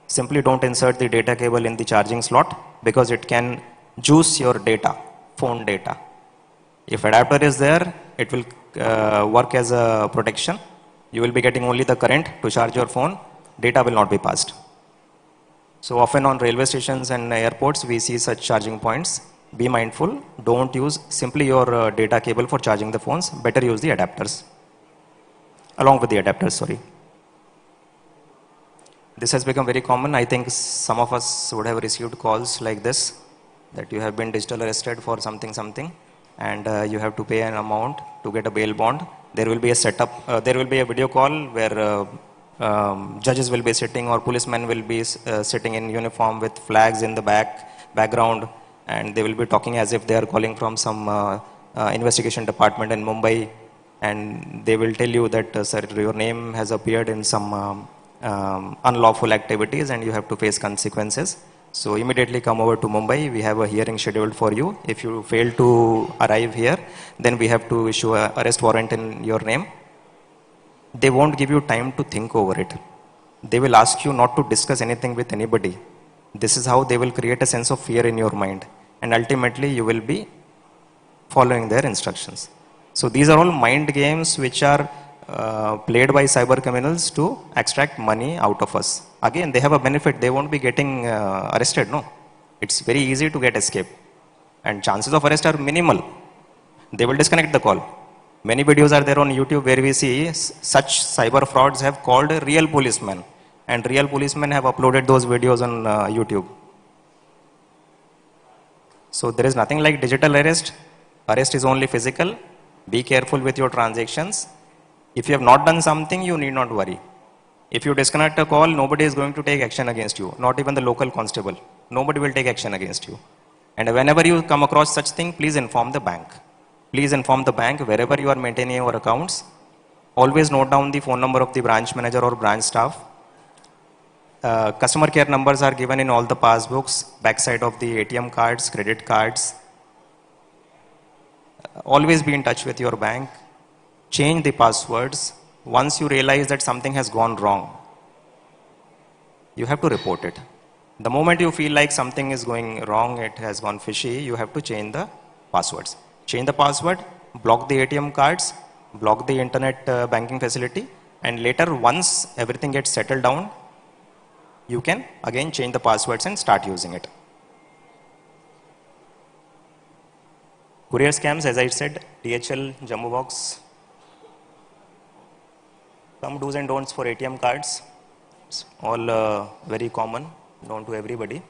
Simply don't insert the data cable in the charging slot because it can juice your data, phone data. If adapter is there, it will work as a protection. You will be getting only the current to charge your phone. Data will not be passed. So often on railway stations and airports, we see such charging points. be mindful. Don't use simply your data cable for charging the phones. Better use the adapters. Along with the adapters, sorry. This has become very common. I think some of us would have received calls like this, that you have been digital arrested for something, and you have to pay an amount to get a bail bond. There will be a setup, there will be a video call where judges will be sitting or policemen will be sitting in uniform with flags in the background, and they will be talking as if they are calling from some investigation department in Mumbai, and they will tell you that, sir, your name has appeared in some unlawful activities and you have to face consequences. So immediately come over to Mumbai. We have a hearing scheduled for you. If you fail to arrive here, then we have to issue an arrest warrant in your name. They won't give you time to think over it. They will ask you not to discuss anything with anybody. This is how they will create a sense of fear in your mind. And ultimately you will be following their instructions. So these are all mind games which are played by cyber criminals to extract money out of us. Again, they have a benefit. They won't be getting arrested, no. It's very easy to get escape. And chances of arrest are minimal. They will disconnect the call. Many videos are there on YouTube where we see such cyber frauds have called real policemen. And real policemen have uploaded those videos on YouTube. So there is nothing like digital arrest. Arrest is only physical. Be careful with your transactions. If you have not done something, you need not worry. If you disconnect a call, nobody is going to take action against you, not even the local constable. Nobody will take action against you. And whenever you come across such thing, please inform the bank. Please inform the bank wherever you are maintaining your accounts. Always note down the phone number of the branch manager or branch staff. Customer care numbers are given in all the passbooks, backside of the ATM cards, credit cards. Always be in touch with your bank. Change the passwords. Once you realize that something has gone wrong, you have to report it. The moment you feel like something is going wrong, it has gone fishy, you have to change the passwords. Change the password, block the ATM cards, block the internet banking facility, and later once everything gets settled down, you can again change the passwords and start using it. Courier scams, as I said, DHL, Jumbo Box. Some do's and don'ts for ATM cards. It's all very common, known to everybody.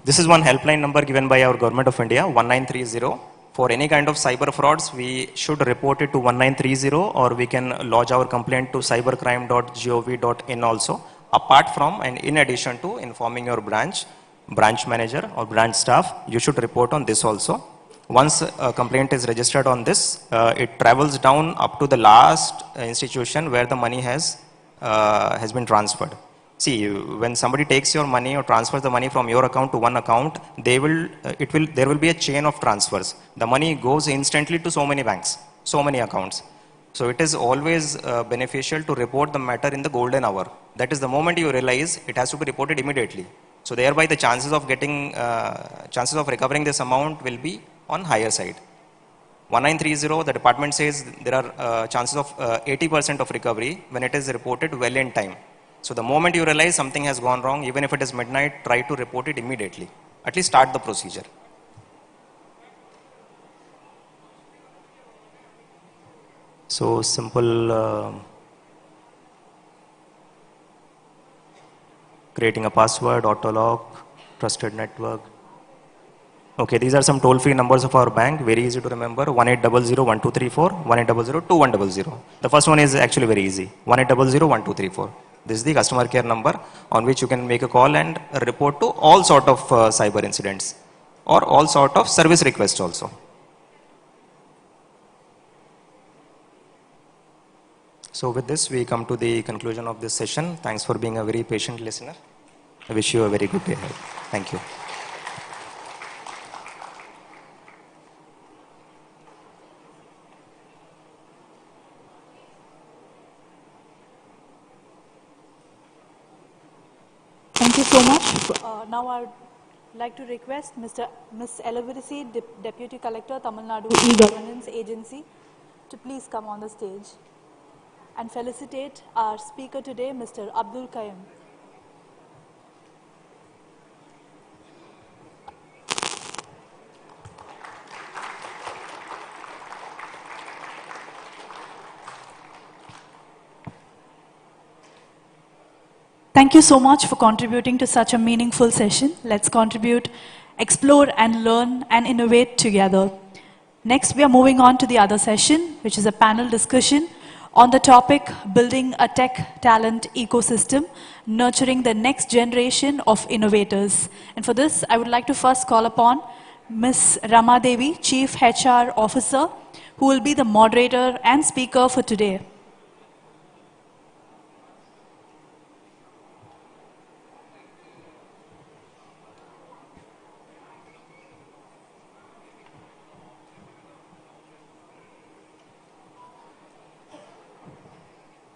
This is one helpline number given by our Government of India, 1930. For any kind of cyber frauds, we should report it to 1930, or we can lodge our complaint to cybercrime.gov.in also. Apart from and in addition to informing your branch manager or branch staff, you should report on this also. Once a complaint is registered on this, it travels down up to the last institution where the money has been transferred. See, when somebody takes your money or transfers the money from your account to one account, there will be a chain of transfers. The money goes instantly to so many banks, so many accounts. So it is always beneficial to report the matter in the golden hour. That is the moment you realize it has to be reported immediately. So thereby the chances of recovering this amount will be on higher side. 1930, the department says there are chances of 80% of recovery when it is reported well in time. So the moment you realize something has gone wrong, even if it is midnight, try to report it immediately. At least start the procedure. So simple, creating a password, auto lock, trusted network. Okay, these are some toll-free numbers of our bank, very easy to remember, 1800-1234, 1800-2100. The first one is actually very easy, 1800-1234. This is the customer care number on which you can make a call and report to all sort of cyber incidents or all sort of service requests also. So with this, we come to the conclusion of this session. Thanks for being a very patient listener. I wish you a very good day ahead. Thank you. Thank you so much. Now I would like to request Ms. Elavirisi, Deputy Collector, Tamil Nadu E-Governance Agency, to please come on the stage and felicitate our speaker today, Mr. Abdul Qayyum. Thank you so much for contributing to such a meaningful session. Let's contribute, explore and learn and innovate together. Next, we are moving on to the other session, which is a panel discussion on the topic Building a Tech Talent Ecosystem, Nurturing the Next Generation of Innovators. And for this, I would like to first call upon Ms. Rama Devi, Chief HR Officer, who will be the moderator and speaker for today.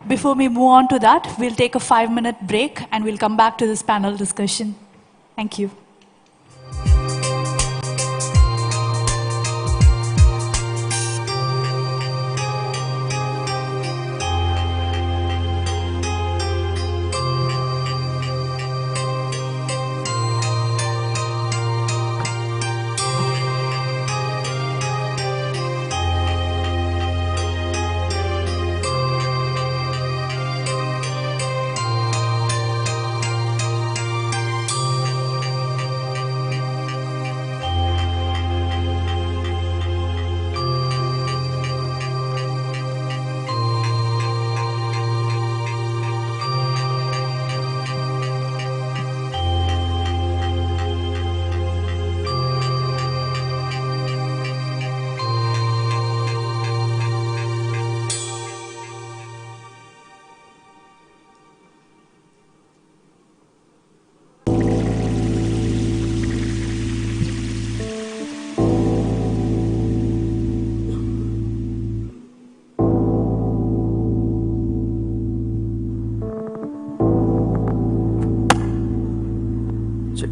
Before we move on to that, we'll take a 5-minute break and we'll come back to this panel discussion. Thank you.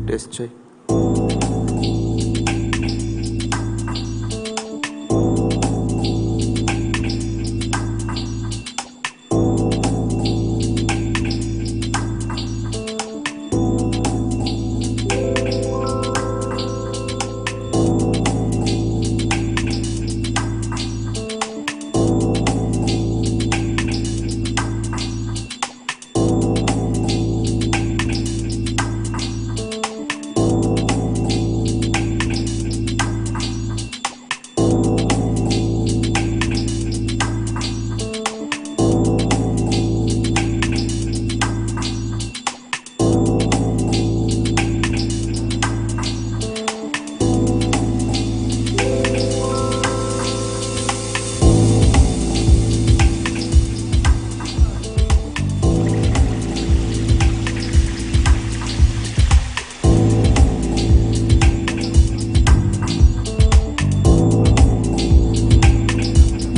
Test check.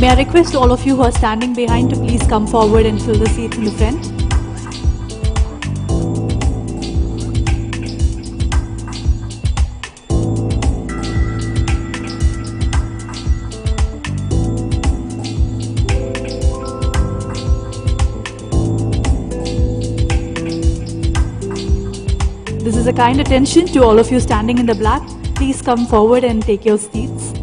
May I request all of you who are standing behind to please come forward and fill the seats in the front. This is a kind attention to all of you standing in the black. Please come forward and take your seats.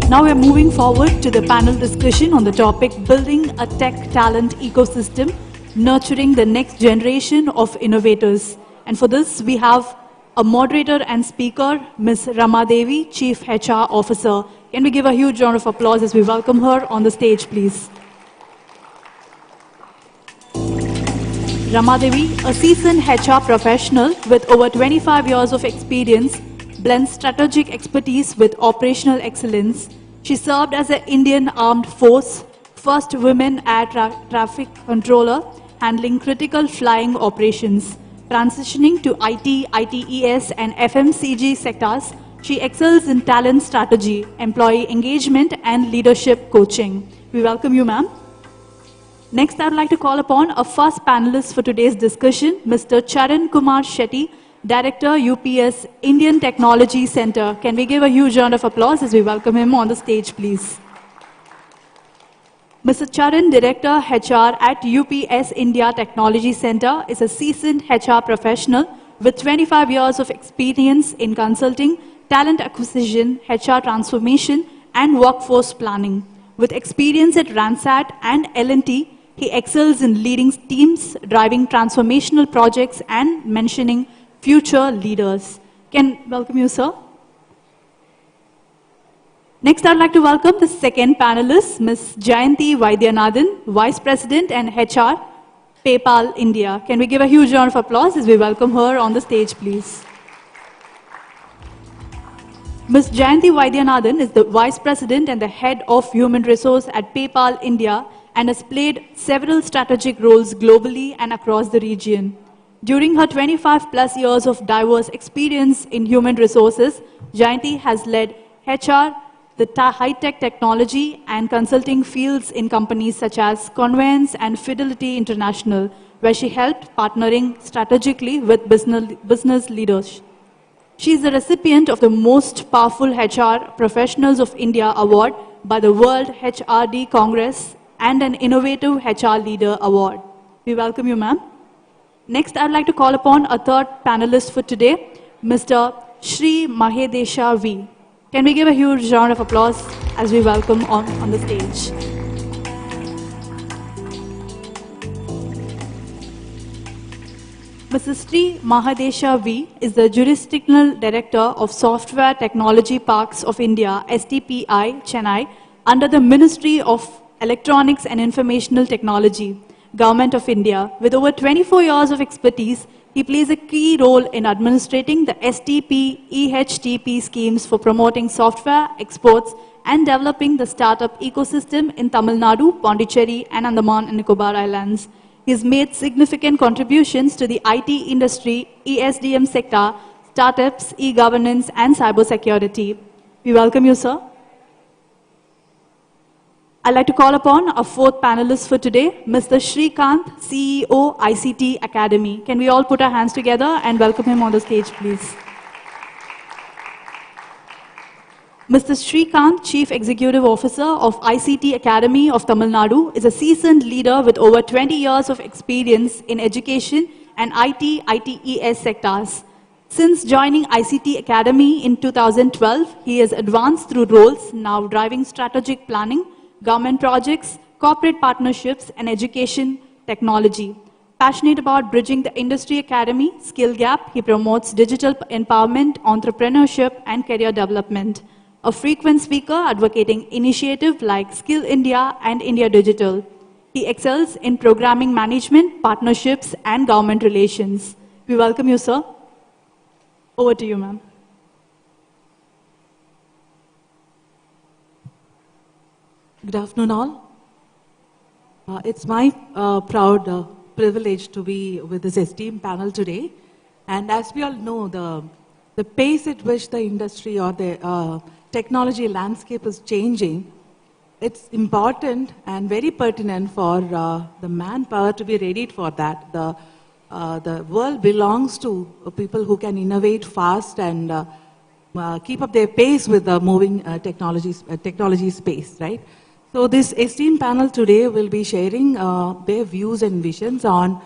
Now we're moving forward to the panel discussion on the topic Building a Tech Talent Ecosystem, Nurturing the Next Generation of Innovators. And for this, we have a moderator and speaker, Ms. Rama Devi, Chief HR Officer. Can we give a huge round of applause as we welcome her on the stage, please? Rama Devi, a seasoned HR professional with over 25 years of experience, blends strategic expertise with operational excellence. She served as an Indian Armed Force, first women air traffic controller, handling critical flying operations. Transitioning to IT, ITES and FMCG sectors, she excels in talent strategy, employee engagement and leadership coaching. We welcome you, ma'am. Next, I would like to call upon our first panelist for today's discussion, Mr. Charan Kumar Shetty, Director, UPS, Indian Technology Center. Can we give a huge round of applause as we welcome him on the stage, please? Mr. Charan, Director, HR at UPS India Technology Center, is a seasoned HR professional with 25 years of experience in consulting, talent acquisition, HR transformation, and workforce planning. With experience at Ransat and L&T, he excels in leading teams, driving transformational projects, and mentioning future leaders. Can welcome you, sir. Next, I'd like to welcome the second panelist, Ms. Jayanti Vaidyanathan, Vice President and HR, PayPal India. Can we give a huge round of applause as we welcome her on the stage, please? Ms. Jayanti Vaidyanathan is the Vice President and the Head of Human Resource at PayPal India and has played several strategic roles globally and across the region. During her 25+ years of diverse experience in human resources, Jayanti has led HR, the high-tech technology and consulting fields in companies such as Conveyance and Fidelity International, where she helped partnering strategically with business leaders. She is the recipient of the Most Powerful HR Professionals of India Award by the World HRD Congress and an Innovative HR Leader Award. We welcome you, ma'am. Next, I'd like to call upon a third panelist for today, Mr. Sri Mahedesha V. Can we give a huge round of applause as we welcome on the stage? Mrs. Sri Mahadesha V is the Jurisdictional Director of Software Technology Parks of India, STPI, Chennai, under the Ministry of Electronics and Informational Technology, Government of India. With over 24 years of expertise, he plays a key role in administrating the STP, EHTP schemes for promoting software exports and developing the startup ecosystem in Tamil Nadu, Pondicherry, and Andaman and Nicobar Islands. He has made significant contributions to the IT industry, ESDM sector, startups, e-governance, and cybersecurity. We welcome you, sir. I'd like to call upon our fourth panelist for today, Mr. Srikanth, CEO, ICT Academy. Can we all put our hands together and welcome him on the stage, please? Mr. Srikanth, Chief Executive Officer of ICT Academy of Tamil Nadu, is a seasoned leader with over 20 years of experience in education and IT, ITES sectors. Since joining ICT Academy in 2012, he has advanced through roles now driving strategic planning, government projects, corporate partnerships, and education technology. Passionate about bridging the industry academy skill gap, he promotes digital empowerment, entrepreneurship, and career development. A frequent speaker advocating initiatives like Skill India and India Digital. He excels in programming management, partnerships, and government relations. We welcome you, sir. Over to you, ma'am. Good afternoon, all. It's my proud privilege to be with this esteemed panel today. And as we all know, the pace at which the industry or the technology landscape is changing, it's important and very pertinent for the manpower to be ready for that. The world belongs to people who can innovate fast and keep up their pace with the moving technology space, right? So this esteemed panel today will be sharing their views and visions on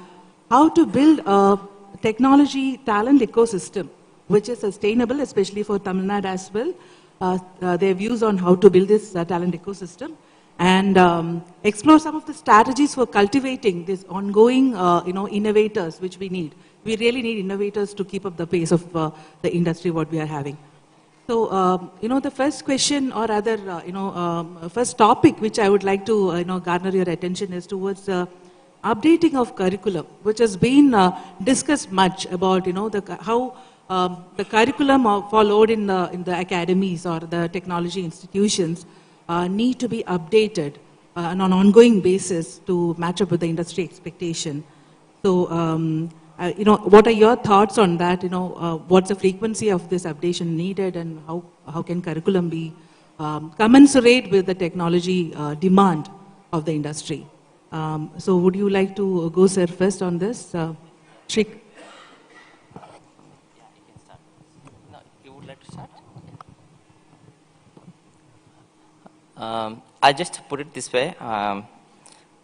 how to build a technology talent ecosystem which is sustainable, especially for Tamil Nadu as well. Their views on how to build this talent ecosystem and explore some of the strategies for cultivating this ongoing innovators which we need. We really need innovators to keep up the pace of the industry what we are having. So, the first question or rather, first topic which I would like to, garner your attention is towards updating of curriculum, which has been discussed much about, how the curriculum followed in the academies or the technology institutions need to be updated on an ongoing basis to match up with the industry expectation. So, what are your thoughts on that? What's the frequency of this updation needed, and how can curriculum be commensurate with the technology demand of the industry? So, would you like to go, sir, first on this? Shrik? You would like to start? I just put it this way.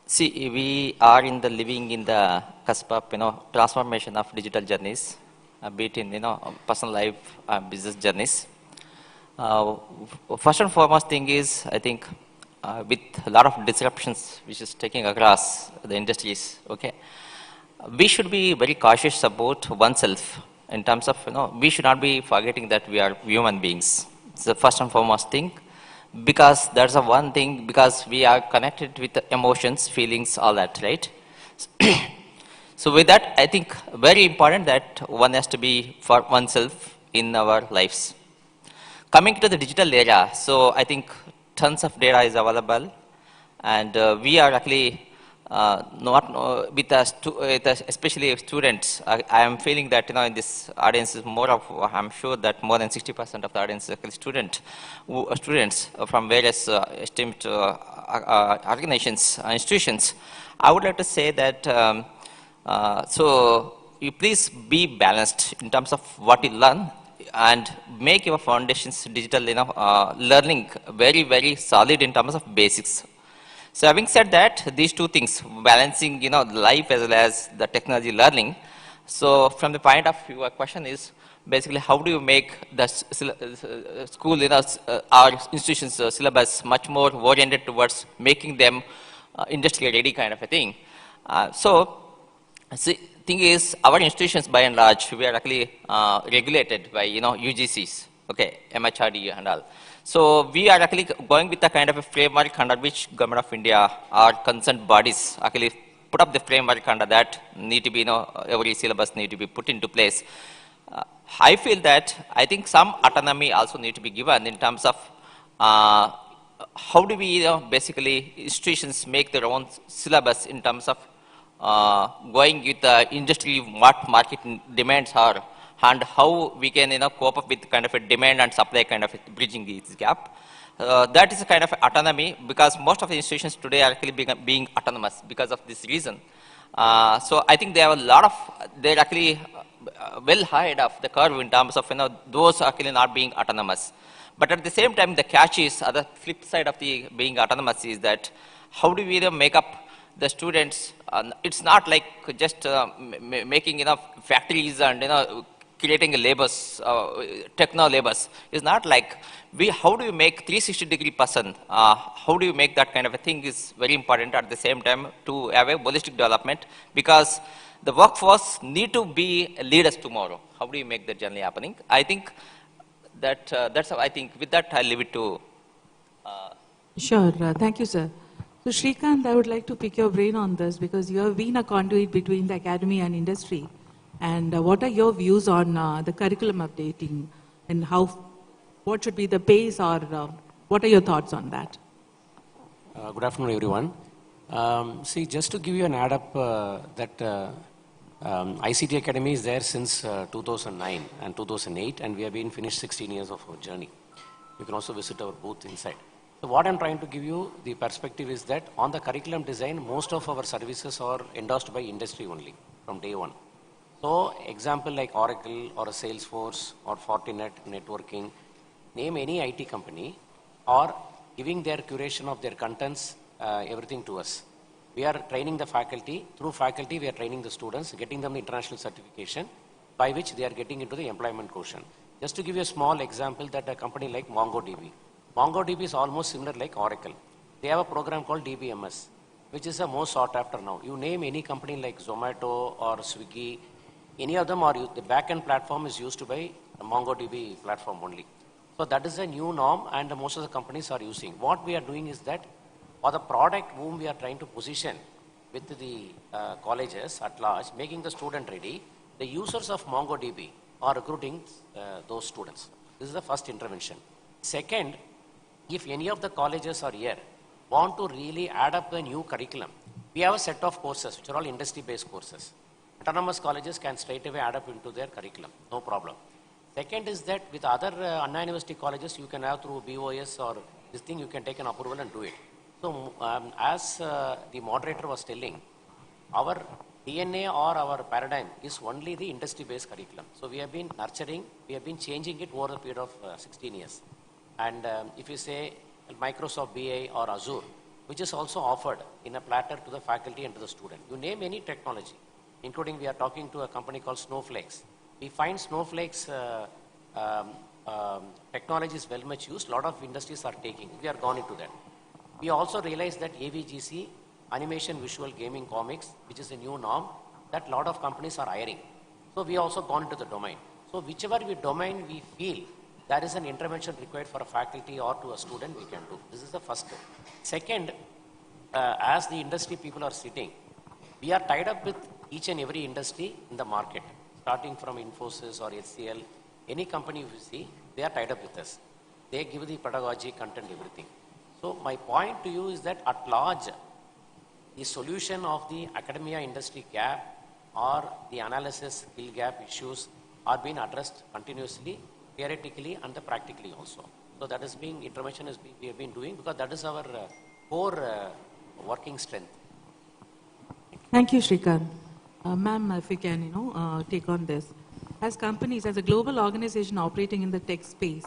See, we are living in the cusp of, transformation of digital journeys, be it in, personal life, business journeys. First and foremost thing is, I think, with a lot of disruptions which is taking across the industries, okay, we should be very cautious about oneself in terms of, we should not be forgetting that we are human beings. It's the first and foremost thing, because that's the one thing, because we are connected with the emotions, feelings, all that, right? So with that, I think very important that one has to be for oneself in our lives. Coming to the digital era, so I think tons of data is available, and we are actually not with us, especially students. I am feeling that in this audience is more of, I'm sure that more than 60% of the audience is actually students from various esteemed organizations, institutions. I would like to say that so you please be balanced in terms of what you learn, and make your foundations digital learning very, very solid in terms of basics. So having said that, these two things, balancing life as well as the technology learning. So from the point of view, your question is basically how do you make the school, our institutions syllabus much more oriented towards making them industry ready kind of a thing. See, thing is, our institutions by and large, we are actually regulated by UGCs, okay, MHRD and all. So we are actually going with a kind of a framework under which Government of India or concerned bodies actually put up the framework under that need to be, every syllabus need to be put into place. I feel that I think some autonomy also need to be given in terms of how do we basically institutions make their own syllabus in terms of going with the industry, what market demands are, and how we can cope up with kind of a demand and supply kind of bridging this gap. That is a kind of autonomy, because most of the institutions today are actually being autonomous because of this reason. So I think they have a lot of, they're actually well ahead of the curve in terms of those actually not being autonomous. But at the same time, the catch is, the flip side of the being autonomous is that how do we make up the students? It's not like just making factories and creating labors, techno labors. It's not like how do you make 360-degree person? How do you make that kind of a thing is very important at the same time to have a holistic development, because the workforce need to be leaders tomorrow. How do you make that journey happening? I think that that's how I think. With that, I'll leave it to. Sure. Thank you, sir. So Shrikant, I would like to pick your brain on this, because you have been a conduit between the academy and industry. And what are your views on the curriculum updating, and what should be the pace, or what are your thoughts on that? Good afternoon, everyone. See, just to give you an add up, that ICT Academy is there since 2009 and 2008, and we have been finished 16 years of our journey. You can also visit our booth inside. So what I'm trying to give you, the perspective is that on the curriculum design, most of our services are endorsed by industry only from day one. So example like Oracle or a Salesforce or Fortinet networking, name any IT company, or giving their curation of their contents, everything to us. We are training the faculty. Through faculty, we are training the students, getting them the international certification, by which they are getting into the employment quotient. Just to give you a small example, that a company like MongoDB. MongoDB is almost similar like Oracle. They have a program called DBMS, which is the most sought after now. You name any company like Zomato or Swiggy, any of them, or the back-end platform is used by the MongoDB platform only. So that is a new norm, and most of the companies are using. What we are doing is that for the product whom we are trying to position with the colleges at large, making the student ready, the users of MongoDB are recruiting those students. This is the first intervention. Second, if any of the colleges are here want to really add up the new curriculum, we have a set of courses which are all industry-based courses. Autonomous colleges can straight away add up into their curriculum, no problem. Second is that with other Anna University colleges, you can have through BOS or this thing, you can take an approval and do it. So as the moderator was telling, our DNA or our paradigm is only the industry-based curriculum. So we have been nurturing, we have been changing it over a period of 16 years. And if you say Microsoft BI or Azure, which is also offered in a platter to the faculty and to the student. You name any technology, including we are talking to a company called Snowflakes. We find Snowflakes technology is well much used, a lot of industries are taking. We are gone into that. We also realize that AVGC, animation, visual, gaming, comics, which is a new norm, that a lot of companies are hiring. So we also gone into the domain. So whichever domain we feel there is an intervention required for a faculty or to a student, we can do. This is the first thing. Second, as the industry people are sitting, we are tied up with each and every industry in the market, starting from Infosys or HCL, any company you see, they are tied up with us. They give the pedagogy, content, everything. So my point to you is that at large, the solution of the academia industry gap or the analysis skill gap issues are being addressed continuously, theoretically and practically also. So that is being, intervention is being, we have been doing because that is our core working strength. Thank you, Shrikant. Ma'am, if you can, take on this. As companies, as a global organization operating in the tech space,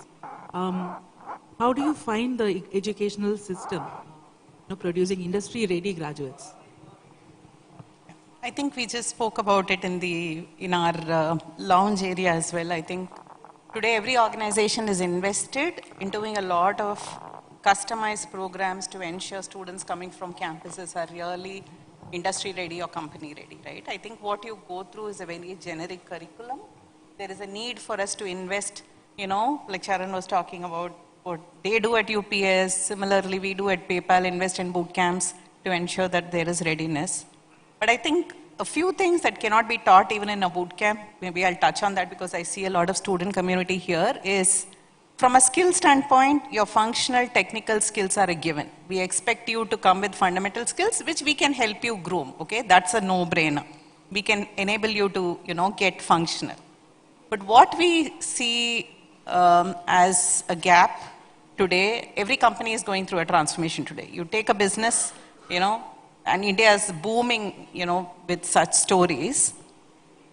how do you find the educational system producing industry-ready graduates? I think we just spoke about it in our lounge area as well. I think today every organization is invested in doing a lot of customized programs to ensure students coming from campuses are really industry ready or company ready, right? I think what you go through is a very generic curriculum. There is a need for us to invest, like Sharon was talking about, what they do at UPS, similarly we do at PayPal, invest in boot camps to ensure that there is readiness. But I think a few things that cannot be taught even in a boot camp, maybe I'll touch on that because I see a lot of student community here, is from a skill standpoint, your functional technical skills are a given. We expect you to come with fundamental skills, which we can help you groom, okay? That's a no-brainer. We can enable you to, get functional. But what we see as a gap today, every company is going through a transformation today. You take a business, and India is booming, with such stories.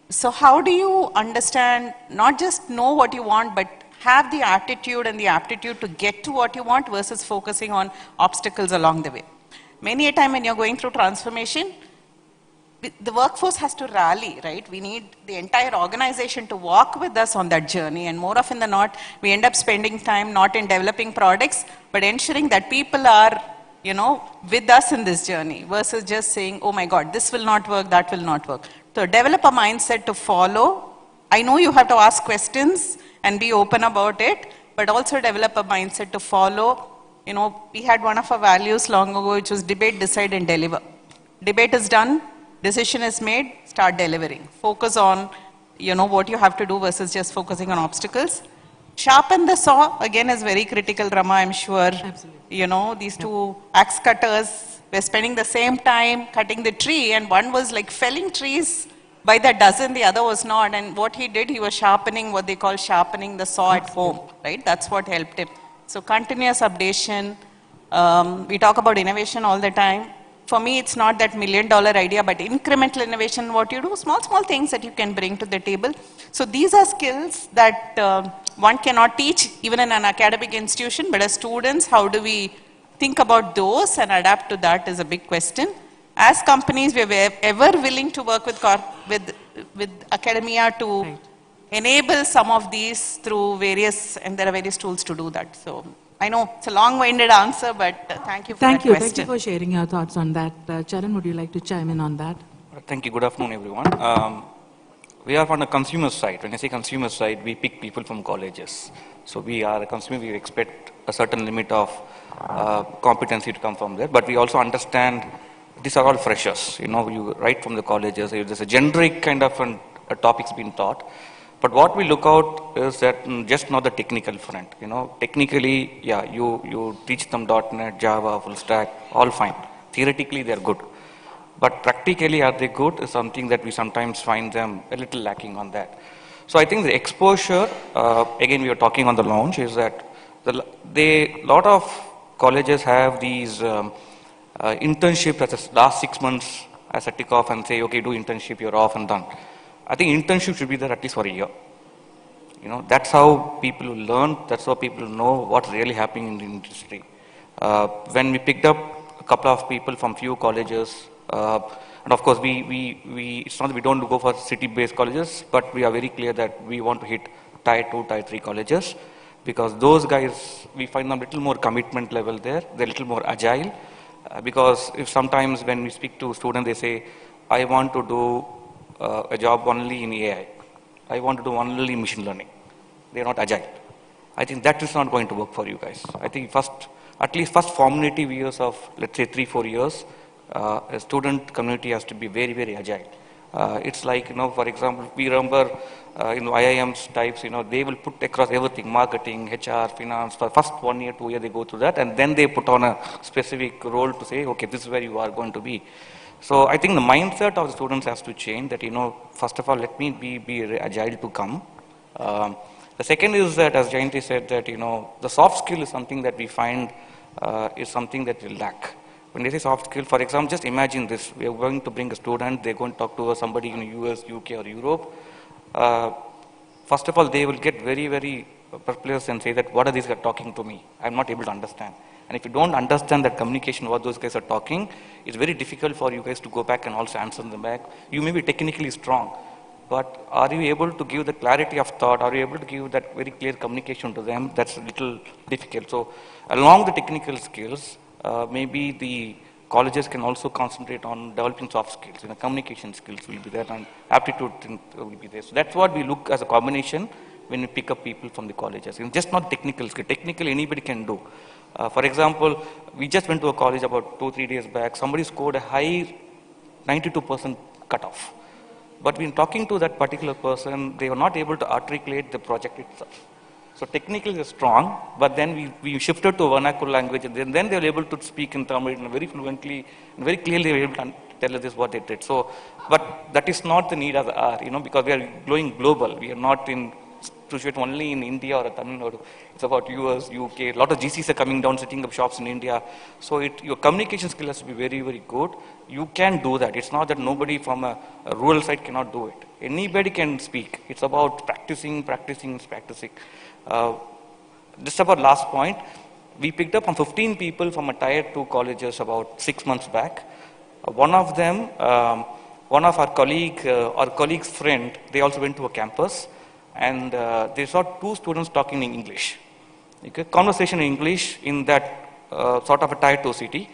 So how do you understand, not just know what you want, but have the attitude and the aptitude to get to what you want versus focusing on obstacles along the way? Many a time when you're going through transformation, the workforce has to rally, right? We need the entire organization to walk with us on that journey, and more often than not, we end up spending time not in developing products, but ensuring that people are, with us in this journey versus just saying, oh my God, this will not work, that will not work. So develop a mindset to follow. I know you have to ask questions and be open about it, but also develop a mindset to follow. We had one of our values long ago, which was debate, decide, and deliver. Debate is done. Decision is made, start delivering. Focus on, what you have to do versus just focusing on obstacles. Sharpen the saw, again, is very critical, Rama, I'm sure. Absolutely. These two axe cutters were spending the same time cutting the tree, and one was like felling trees by the dozen, the other was not. And what he did, he was sharpening, what they call sharpening the saw at home, right? That's what helped him. So continuous updation. We talk about innovation all the time. For me, it's not that $1 million idea, but incremental innovation, what you do, small things that you can bring to the table. So these are skills that one cannot teach even in an academic institution, but as students, how do we think about those and adapt to that is a big question. As companies, we are ever willing to work with academia to enable some of these through various, and there are various tools to do that. So I know it's a long-winded answer, but thank you for that question. Thank you for sharing your thoughts on that. Charan, would you like to chime in on that? Thank you. Good afternoon, everyone. We are on the consumer side. When I say consumer side, we pick people from colleges. So we are a consumer. We expect a certain limit of competency to come from there. But we also understand these are all freshers. You right from the colleges. There's a generic kind of topics being taught. But what we look out is that just not the technical front. Technically, yeah, you teach them .NET, Java, full stack, all fine. Theoretically, they're good. But practically, are they good is something that we sometimes find them a little lacking on that. So I think the exposure, again, we were talking on the launch, is that a lot of colleges have these internships as the last 6 months as a tick off and say, okay, do internship, you're off and done. I think internship should be there at least for a year. That's how people will learn, that's how people will know what's really happening in the industry. When we picked up a couple of people from few colleges, and of course it's not that we don't go for city-based colleges, but we are very clear that we want to hit tier 2, tier 3 colleges. because those guys, we find them a little more commitment level there. They're a little more agile. Because if sometimes when we speak to students, they say, I want to do a job only in AI. I want to do only machine learning. They're not agile. I think that is not going to work for you guys. I think at least first formative years of, let's say 3-4 years, a student community has to be very, very agile. It's like, for example, we remember, IIMs types, they will put across everything, marketing, HR, finance, for first 1 year, 2 year, they go through that, and then they put on a specific role to say, okay, this is where you are going to be. So I think the mindset of the students has to change that, first of all, let me be agile to come. The second is that, as Jayanti said, that, the soft skill is something that we find is something that we lack. When they say soft skill, for example, just imagine this. We are going to bring a student, they're going to talk to somebody in US, UK or Europe. First of all, they will get very, very perplexed and say that, what are these guys talking to me? I'm not able to understand. And if you don't understand that communication, what those guys are talking, it's very difficult for you guys to go back and also answer them back. You may be technically strong, but are you able to give the clarity of thought? Are you able to give that very clear communication to them? That's a little difficult. So along the technical skills, maybe the colleges can also concentrate on developing soft skills. Communication skills will be there and aptitude will be there. So that's what we look as a combination when we pick up people from the colleges. Just not technical skill. Technical anybody can do. For example, we just went to a college about 2-3 days back. Somebody scored a high 92% cutoff. But when talking to that particular person, they were not able to articulate the project itself. So technically they're strong, but then we shifted to a vernacular language, and then they were able to speak in Tamil very fluently, and very clearly they were able to tell us this what they did. So, but that is not the need of the hour, because we are going global. We are not in situated only in India or Tamil Nadu. It's about US, UK. A lot of GCs are coming down, setting up shops in India. So your communication skill has to be very, very good. You can do that. It's not that nobody from a rural side cannot do it. Anybody can speak. It's about practicing. Just about last point, we picked up 15 people from a tier 2 colleges about 6 months back. One of them, one of our colleague's friend, they also went to a campus, and they saw 2 students talking in English. Okay, conversation in English in that sort of a tier 2 city.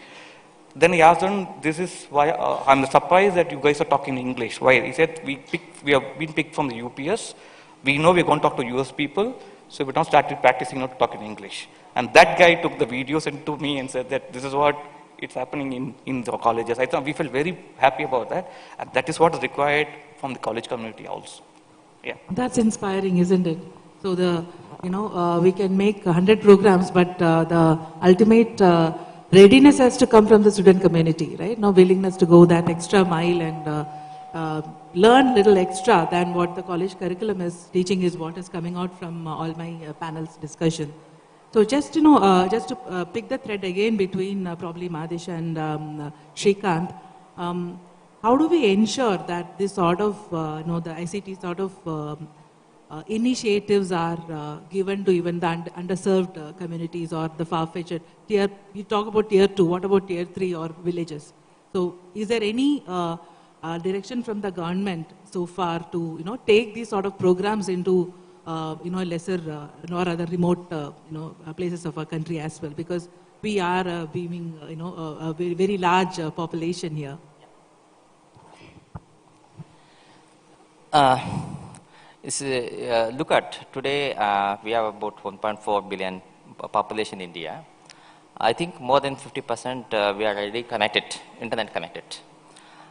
Then he asked them, this is why I'm surprised that you guys are talking in English. Why? He said, we have been picked from the UPS. We know we're going to talk to US people. So we now started practicing not to talk in English. And that guy took the videos and to me and said that this is what it's happening in the colleges. I thought we felt very happy about that. And that is what is required from the college community also. Yeah. That's inspiring, isn't it? So we can make 100 programs, but the ultimate readiness has to come from the student community, right? No willingness to go that extra mile and learn little extra than what the college curriculum is teaching is what is coming out from all my panel's discussion. So just just to pick the thread again between probably Madhish and Shrikant, how do we ensure that this sort of the ICT sort of initiatives are given to even the underserved communities or the far-fetched tier? You talk about tier 2. What about tier 3 or villages? So is there any direction from the government so far to take these sort of programs into lesser or other remote places of our country as well, because we are being a very, very large population here. Look at today we have about 1.4 billion population in India. I think more than 50% we are already connected, internet connected.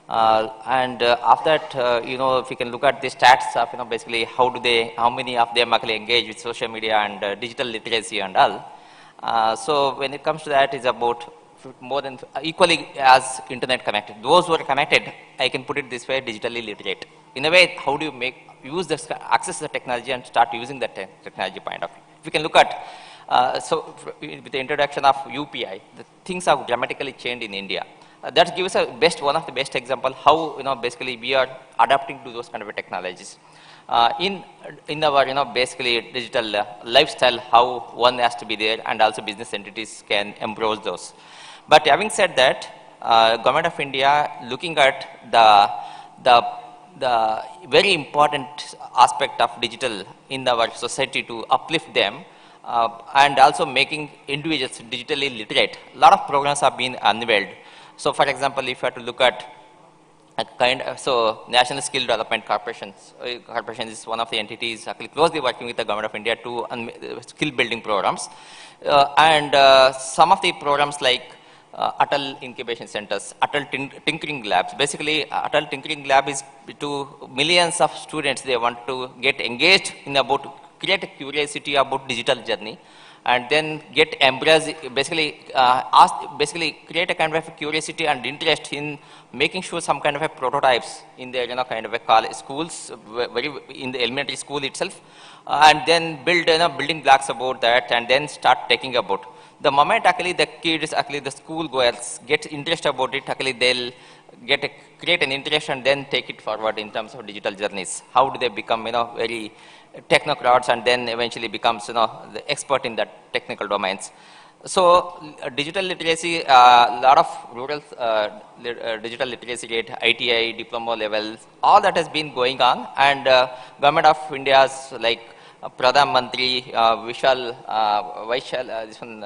And after that, if you can look at the stats of, basically how many of them actually engage with social media and digital literacy and all. So when it comes to that, it's about more than equally as internet connected. Those who are connected, I can put it this way, digitally literate. In a way, how do you use this, access the technology and start using the technology point of view? If you can look at, so with the introduction of UPI, the things have dramatically changed in India. That gives us one of the best example how basically we are adapting to those kind of technologies. In our basically digital lifestyle, how one has to be there, and also business entities can embrace those. But having said that, Government of India looking at the very important aspect of digital in our society to uplift them, and also making individuals digitally literate. A lot of programs have been unveiled. So for example, if you have to look at so National Skill Development Corporation is one of the entities actually closely working with the Government of India to skill building programs. Some of the programs like Atal Incubation Centers, Atal Tinkering Labs. Basically, Atal Tinkering Lab is to millions of students. They want to get engaged in create a curiosity about digital journey, and then get embraced, basically create a kind of a curiosity and interest in making sure some kind of a prototypes in their, kind of a college schools, very in the elementary school itself, and then build, building blocks about that, and then start taking about. The moment actually the kids, actually the school goers get interest about it, actually they'll create an interest and then take it forward in terms of digital journeys. How do they become, very technocrats and then eventually becomes, the expert in that technical domains. So digital literacy, a lot of rural digital literacy rate, ITI, diploma levels, all that has been going on, and Government of India's like Pradhan Mantri, this one,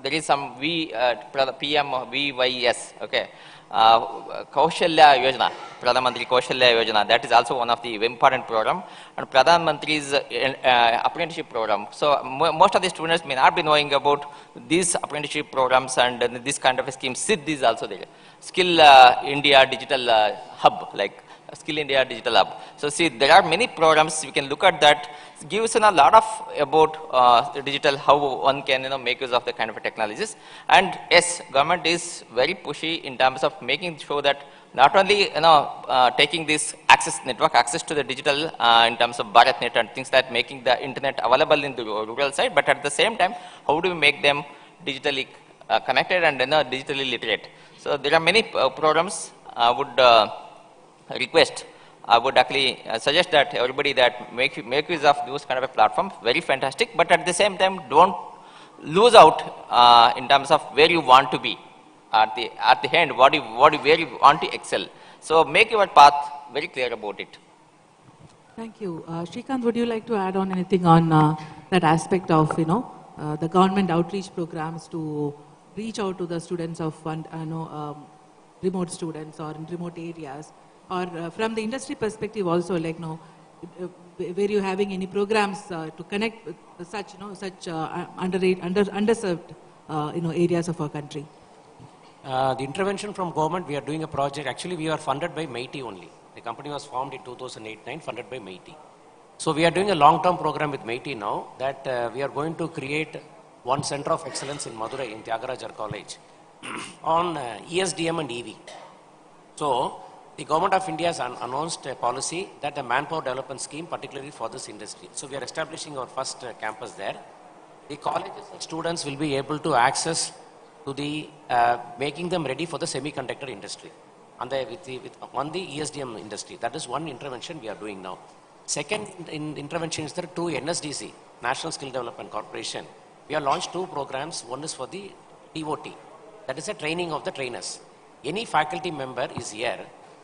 there is some PM VYS, okay. Kaushalya Yojana, Pradhan Mantri Kaushalya Yojana, that is also one of the important program, and Pradhan Mantri's apprenticeship program. So most of the students may not be knowing about these apprenticeship programs and this kind of a scheme. SID is also there. Skill India Digital Hub, like Skill India Digital Hub. So see, there are many programs, we can look at that. It gives a lot of about digital, how one can make use of the kind of technologies. And yes, government is very pushy in terms of making sure that not only taking this network access to the digital in terms of BharatNet and things like making the internet available in the rural side, but at the same time, how do we make them digitally connected and digitally literate? So there are many programs. I would request, I would actually suggest that everybody that make use of those kind of a platform, very fantastic, but at the same time, don't lose out in terms of where you want to be at the end, where you want to excel. So make your path very clear about it. Thank you. Shrikant, would you like to add on anything on that aspect of, the government outreach programs to reach out to the students of, remote students or in remote areas? Or from the industry perspective also, like, were you having any programs to connect with such, underserved, areas of our country? The intervention from government, we are doing a project. Actually, we are funded by MeitY only. The company was formed in 2008-9, funded by MeitY. So we are doing a long-term program with MeitY now that we are going to create one center of excellence in Madurai, in Tyagarajar College, on ESDM and EV. So the Government of India has announced a policy that a manpower development scheme, particularly for this industry. So we are establishing our first campus there. The colleges and students will be able to access to the, making them ready for the semiconductor industry on the ESDM industry. That is one intervention we are doing now. Second intervention is there through NSDC, National Skill Development Corporation. We have launched two programs. One is for the TOT, that is a training of the trainers. Any faculty member is here,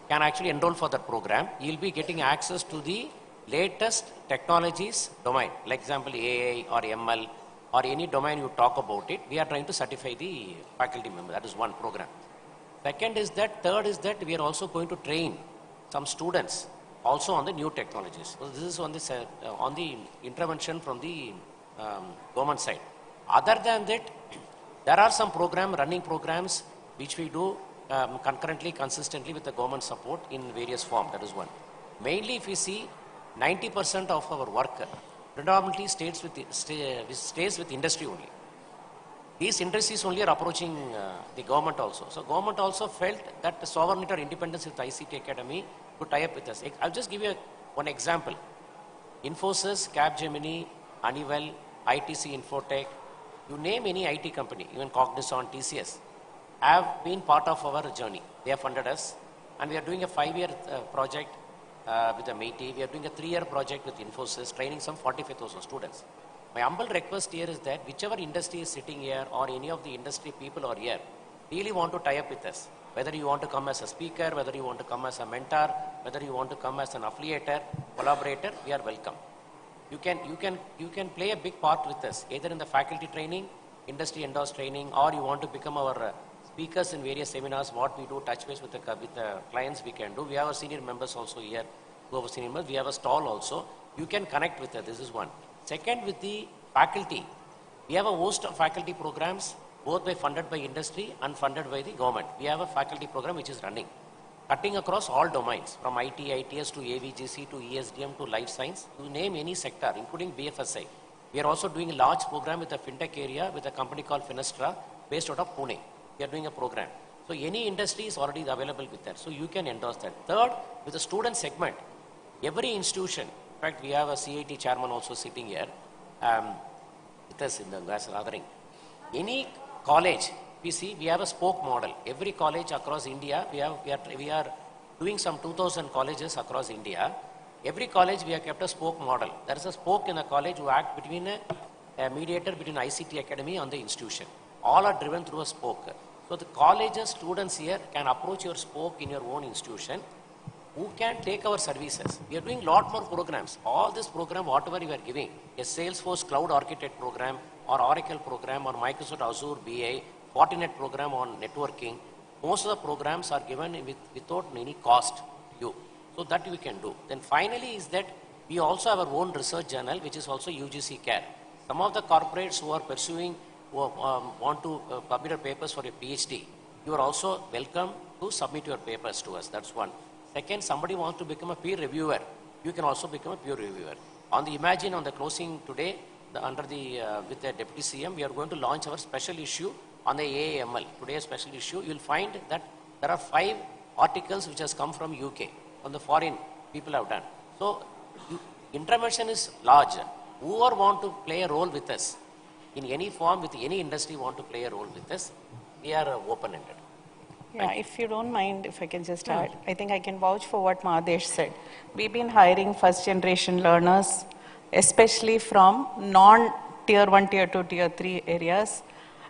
can actually enroll for that program. You'll be getting access to the latest technologies domain, like example AI or ML or any domain you talk about it. We are trying to certify the faculty member. That is one program. Third is that we are also going to train some students also on the new technologies. So this is on the intervention from the government side. Other than that, there are some running programs which we do concurrently, consistently with the government support in various forms. That is one. Mainly, if we see, 90% of our work predominantly stays with industry only. These industries only are approaching the government also. So government also felt that the sovereignty or independence with ICT Academy to tie up with us. I'll just give you one example. Infosys, Capgemini, Honeywell, ITC Infotech, you name any IT company, even Cognizant, TCS, have been part of our journey. They have funded us, and we are doing a 5-year project with the MeitY. We are doing a 3-year project with Infosys, training some 45,000 students. My humble request here is that whichever industry is sitting here or any of the industry people are here, really want to tie up with us. Whether you want to come as a speaker, whether you want to come as a mentor, whether you want to come as an affiliator, collaborator, we are welcome. you can play a big part with us, either in the faculty training, industry endorsed training, or you want to become our speakers in various seminars, what we do, touch base with the clients we can do. We have our senior members also here, who have senior members. We have a stall also. You can connect with us, this is one. Second, with the faculty, we have a host of faculty programs, both funded by industry and funded by the government. We have a faculty program which is running, cutting across all domains, from IT, ITS to AVGC to ESDM to life science, to name any sector, including BFSI. We are also doing a large program with the fintech area with a company called Finestra, based out of Pune. We are doing a program. So any industry is already available with that. So you can endorse that. Third, with the student segment, every institution, in fact, we have a CIT chairman also sitting here with us in the gathering. Any college, we have a spoke model. Every college across India, we are doing some 2,000 colleges across India. Every college we have kept a spoke model. There is a spoke in a college who act between a mediator between ICT academy and the institution. All are driven through a spoke. So the colleges, students here can approach your spoke in your own institution, who can take our services. We are doing a lot more programs. All this program, whatever we are giving, a Salesforce Cloud Architect program, or Oracle program, or Microsoft Azure BI, Fortinet program on networking, most of the programs are given without any cost to you. So that we can do. Then finally is that we also have our own research journal, which is also UGC CARE. Some of the corporates who are pursuing, who want to publish papers for a PhD, you are also welcome to submit your papers to us. That's one. Second, somebody wants to become a peer reviewer, you can also become a peer reviewer. On the Umagine, on the closing today, with the Deputy CM, we are going to launch our special issue on the AAML. Today's special issue, you will find that there are 5 articles which has come from UK, on the foreign people have done. So, intervention is large. Whoever want to play a role with us, in any form, with any industry want to play a role with us, we are open-ended. Yeah, if you don't mind, if I can just add, I think I can vouch for what Mahadesh said. We've been hiring first generation learners, especially from non-tier 1, tier 2, tier 3 areas,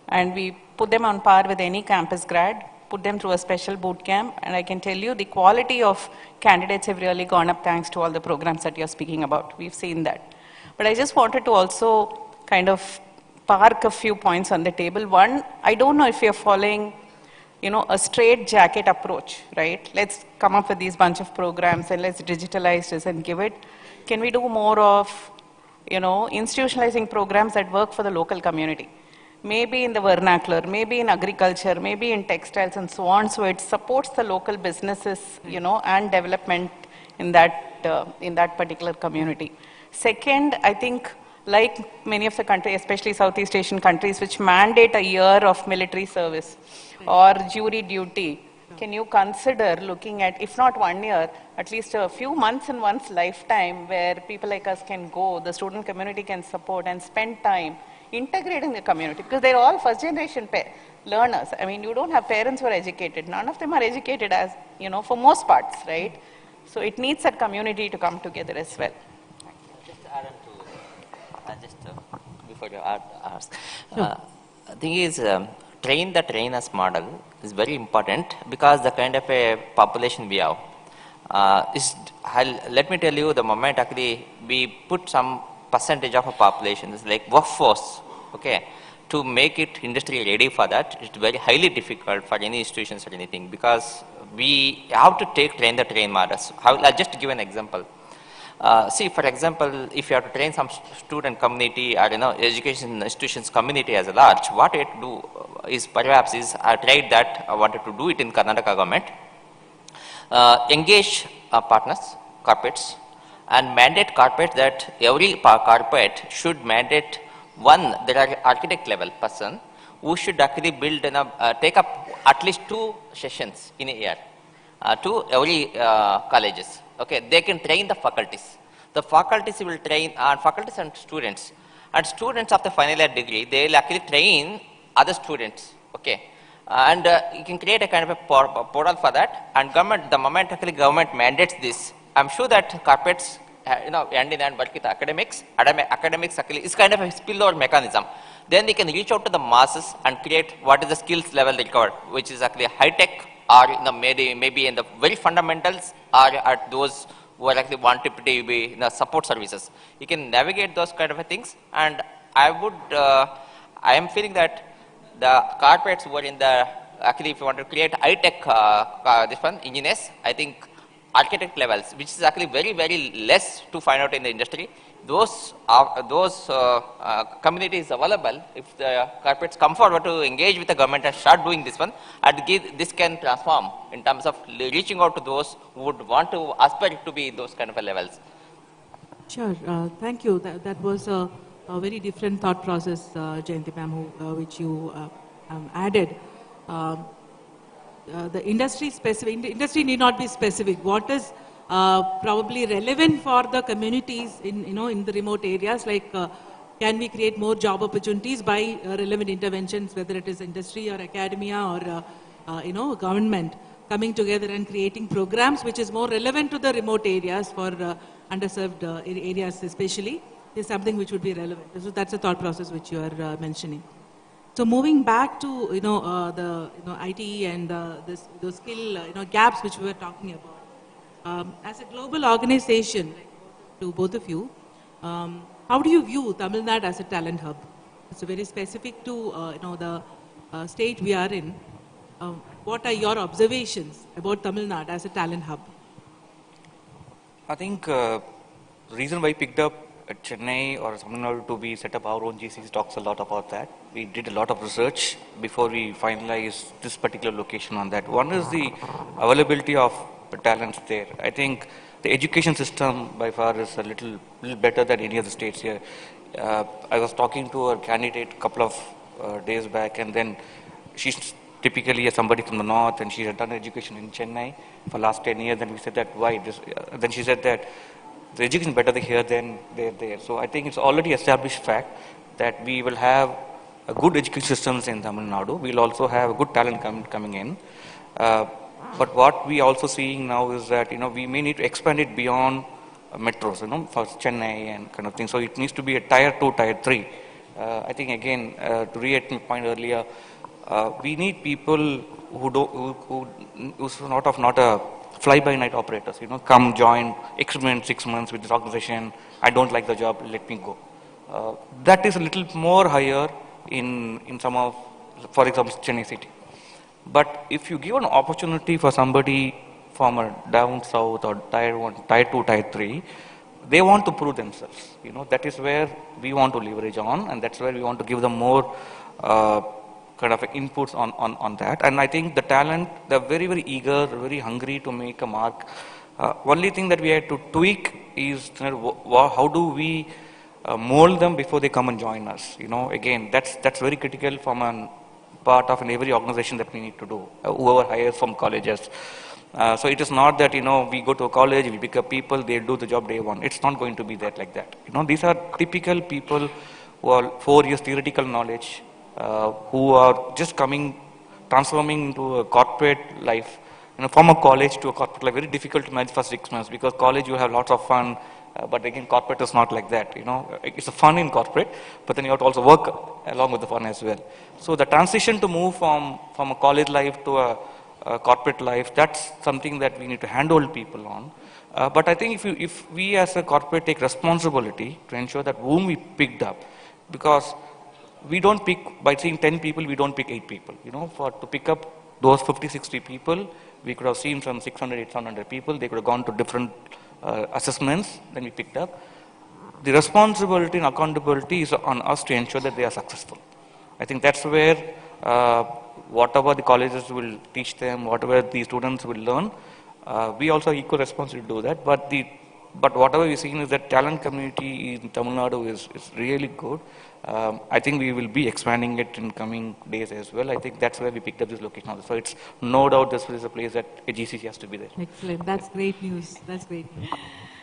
and we put them on par with any campus grad, put them through a special boot camp, and I can tell you the quality of candidates have really gone up thanks to all the programs that you're speaking about. We've seen that. But I just wanted to also kind of park a few points on the table. One, I don't know if you're following, a straight jacket approach, right? Let's come up with these bunch of programs and let's digitalize this and give it. Can we do more of, institutionalizing programs that work for the local community? Maybe in the vernacular, maybe in agriculture, maybe in textiles and so on. So it supports the local businesses, and development in that particular community. Second, I think like many of the countries, especially Southeast Asian countries, which mandate a year of military service or jury duty, can you consider looking at, if not 1 year, at least a few months in one's lifetime where people like us can go, the student community can support and spend time integrating the community, because they're all first generation learners. I mean, you don't have parents who are educated. None of them are educated as, for most parts, right? So it needs that community to come together as well. Just add on to, before you ask, the thing is, train the trainers model is very important, because the kind of a population we have. Let me tell you, the moment actually we put some percentage of a population, is like workforce, okay, to make it industry ready for that, it's very highly difficult for any institutions or anything, because we have to train the train models. I'll just give an example. See, for example, if you have to train some student community or education institutions community as a large, what you have to do is perhaps I tried that, I wanted to do it in Karnataka government, engage partners, corporates, and mandate corporate that every corporate should mandate there are architect level person who should actually build take up at least 2 sessions in a year to every colleges. Okay, they can train the faculties. The faculties will train faculties and students of the final year degree. They will actually train other students. Okay, and you can create a kind of a portal for that. And government, the moment actually government mandates this, I'm sure that corporates, hand in hand work with academics. Academics actually is kind of a spillover mechanism. Then they can reach out to the masses and create what is the skills level required, which is actually high tech, or maybe in the very fundamentals, or at those who are actually wanting to be in the support services. You can navigate those kind of things, and I am feeling that the corporates who are in the, actually if you want to create high-tech, this one, engineers, I think architect levels, which is actually very, very less to find out in the industry. Those communities available, if the corporates come forward to engage with the government and start doing this one, and this can transform in terms of reaching out to those who would want to aspire to be those kind of levels. Sure, thank you. That was a very different thought process, Jayanti ma'am, which you added. The industry industry need not be specific. What is probably relevant for the communities in the remote areas, like can we create more job opportunities by relevant interventions, whether it is industry or academia or government coming together and creating programs which is more relevant to the remote areas for underserved areas especially, is something which would be relevant. So that's a thought process which you are mentioning. So moving back to the IT and the skill gaps which we were talking about. As a global organization, to both of you, how do you view Tamil Nadu as a talent hub? It's very specific to the state we are in. What are your observations about Tamil Nadu as a talent hub? I think the reason why I picked up Chennai or Tamil Nadu to be set up our own GCs talks a lot about that. We did a lot of research before we finalized this particular location on that. One is the availability of the talents there. I think the education system by far is a little better than any of the states here. I was talking to a candidate a couple of days back, and then she's typically somebody from the north, and she had done education in Chennai for last 10 years. And we said that why? Then she said that the education is better here than there. So I think it's already established fact that we will have a good education systems in Tamil Nadu. We'll also have a good talent coming in. But what we also seeing now is that we may need to expand it beyond metros, for Chennai and kind of thing. So it needs to be a tier 2, tier 3. I think again, to reiterate my point earlier, we need people who's not a fly-by-night operators, come join, experiment 6 months with this organization, I don't like the job, let me go. That is a little more higher in some of, for example, Chennai city. But if you give an opportunity for somebody from a down south or tier 1, tier 2, tier 3, they want to prove themselves. That is where we want to leverage on, and that's where we want to give them more kind of inputs on that. And I think the talent, they're very, very eager, very hungry to make a mark. Only thing that we had to tweak is how do we mold them before they come and join us. Again, that's very critical from a part of every organization that we need to do, whoever hires from colleges. So it is not that, we go to a college, we pick up people, they do the job day one. It's not going to be that like that. These are typical people who are 4 years theoretical knowledge, who are just transforming into a corporate life, from a college to a corporate life. Very difficult to manage for 6 months, because college you have lots of fun, but again corporate is not like that. It's a fun in corporate, but then you have to also work along with the fun as well. So the transition to move from a college life to a corporate life, that's something that we need to handhold people on. But I think if we as a corporate take responsibility to ensure that whom we picked up, because we don't pick, by seeing 10 people, we don't pick 8 people. To pick up those 50, 60 people, we could have seen some 600, 800 people. They could have gone to different assessments, then we picked up. The responsibility and accountability is on us to ensure that they are successful. I think that's where whatever the colleges will teach them, whatever the students will learn, we also have equal responsibility to do that. But whatever we've seen is that talent community in Tamil Nadu is really good. I think we will be expanding it in coming days as well. I think that's where we picked up this location also. So it's no doubt this is a place that a GCC has to be there. Excellent. That's great news. That's great news.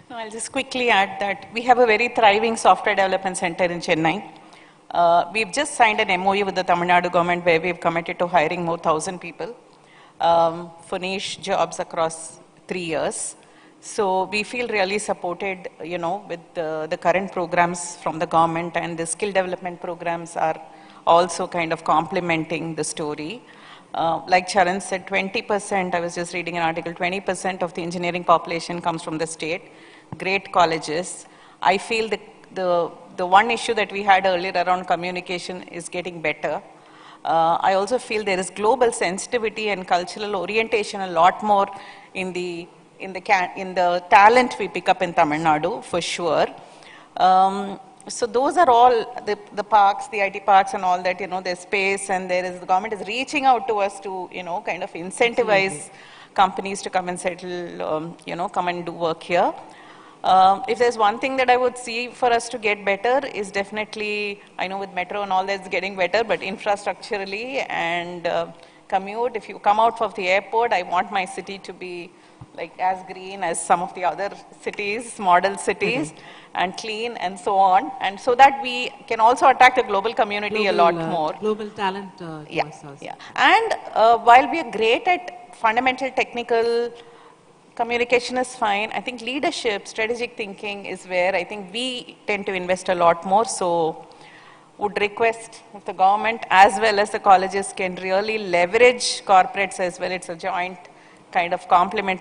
No, I'll just quickly add that we have a very thriving software development center in Chennai. We've just signed an MOU with the Tamil Nadu government where we've committed to hiring more 1,000 people for niche jobs across 3 years. So we feel really supported, with the current programs from the government, and the skill development programs are also kind of complementing the story. Like Charan said, 20%, I was just reading an article, 20% of the engineering population comes from the state. Great colleges. I feel the one issue that we had earlier around communication is getting better. I also feel there is global sensitivity and cultural orientation a lot more in the talent we pick up in Tamil Nadu, for sure. So those are all the parks, the IT parks and all that, there's space, and the government is reaching out to us to, kind of incentivize companies to come and settle, come and do work here. If there's one thing that I would see for us to get better is definitely, I know with metro and all that's getting better, but infrastructurally and commute, if you come out of the airport, I want my city to be like as green as some of the other cities, model cities, and clean and so on. And so that we can also attract the global community a lot more. Global talent Yeah. And while we are great at fundamental technical communication is fine. I think leadership, strategic thinking is where I think we tend to invest a lot more. So would request if the government as well as the colleges can really leverage corporates as well. It's a joint kind of complement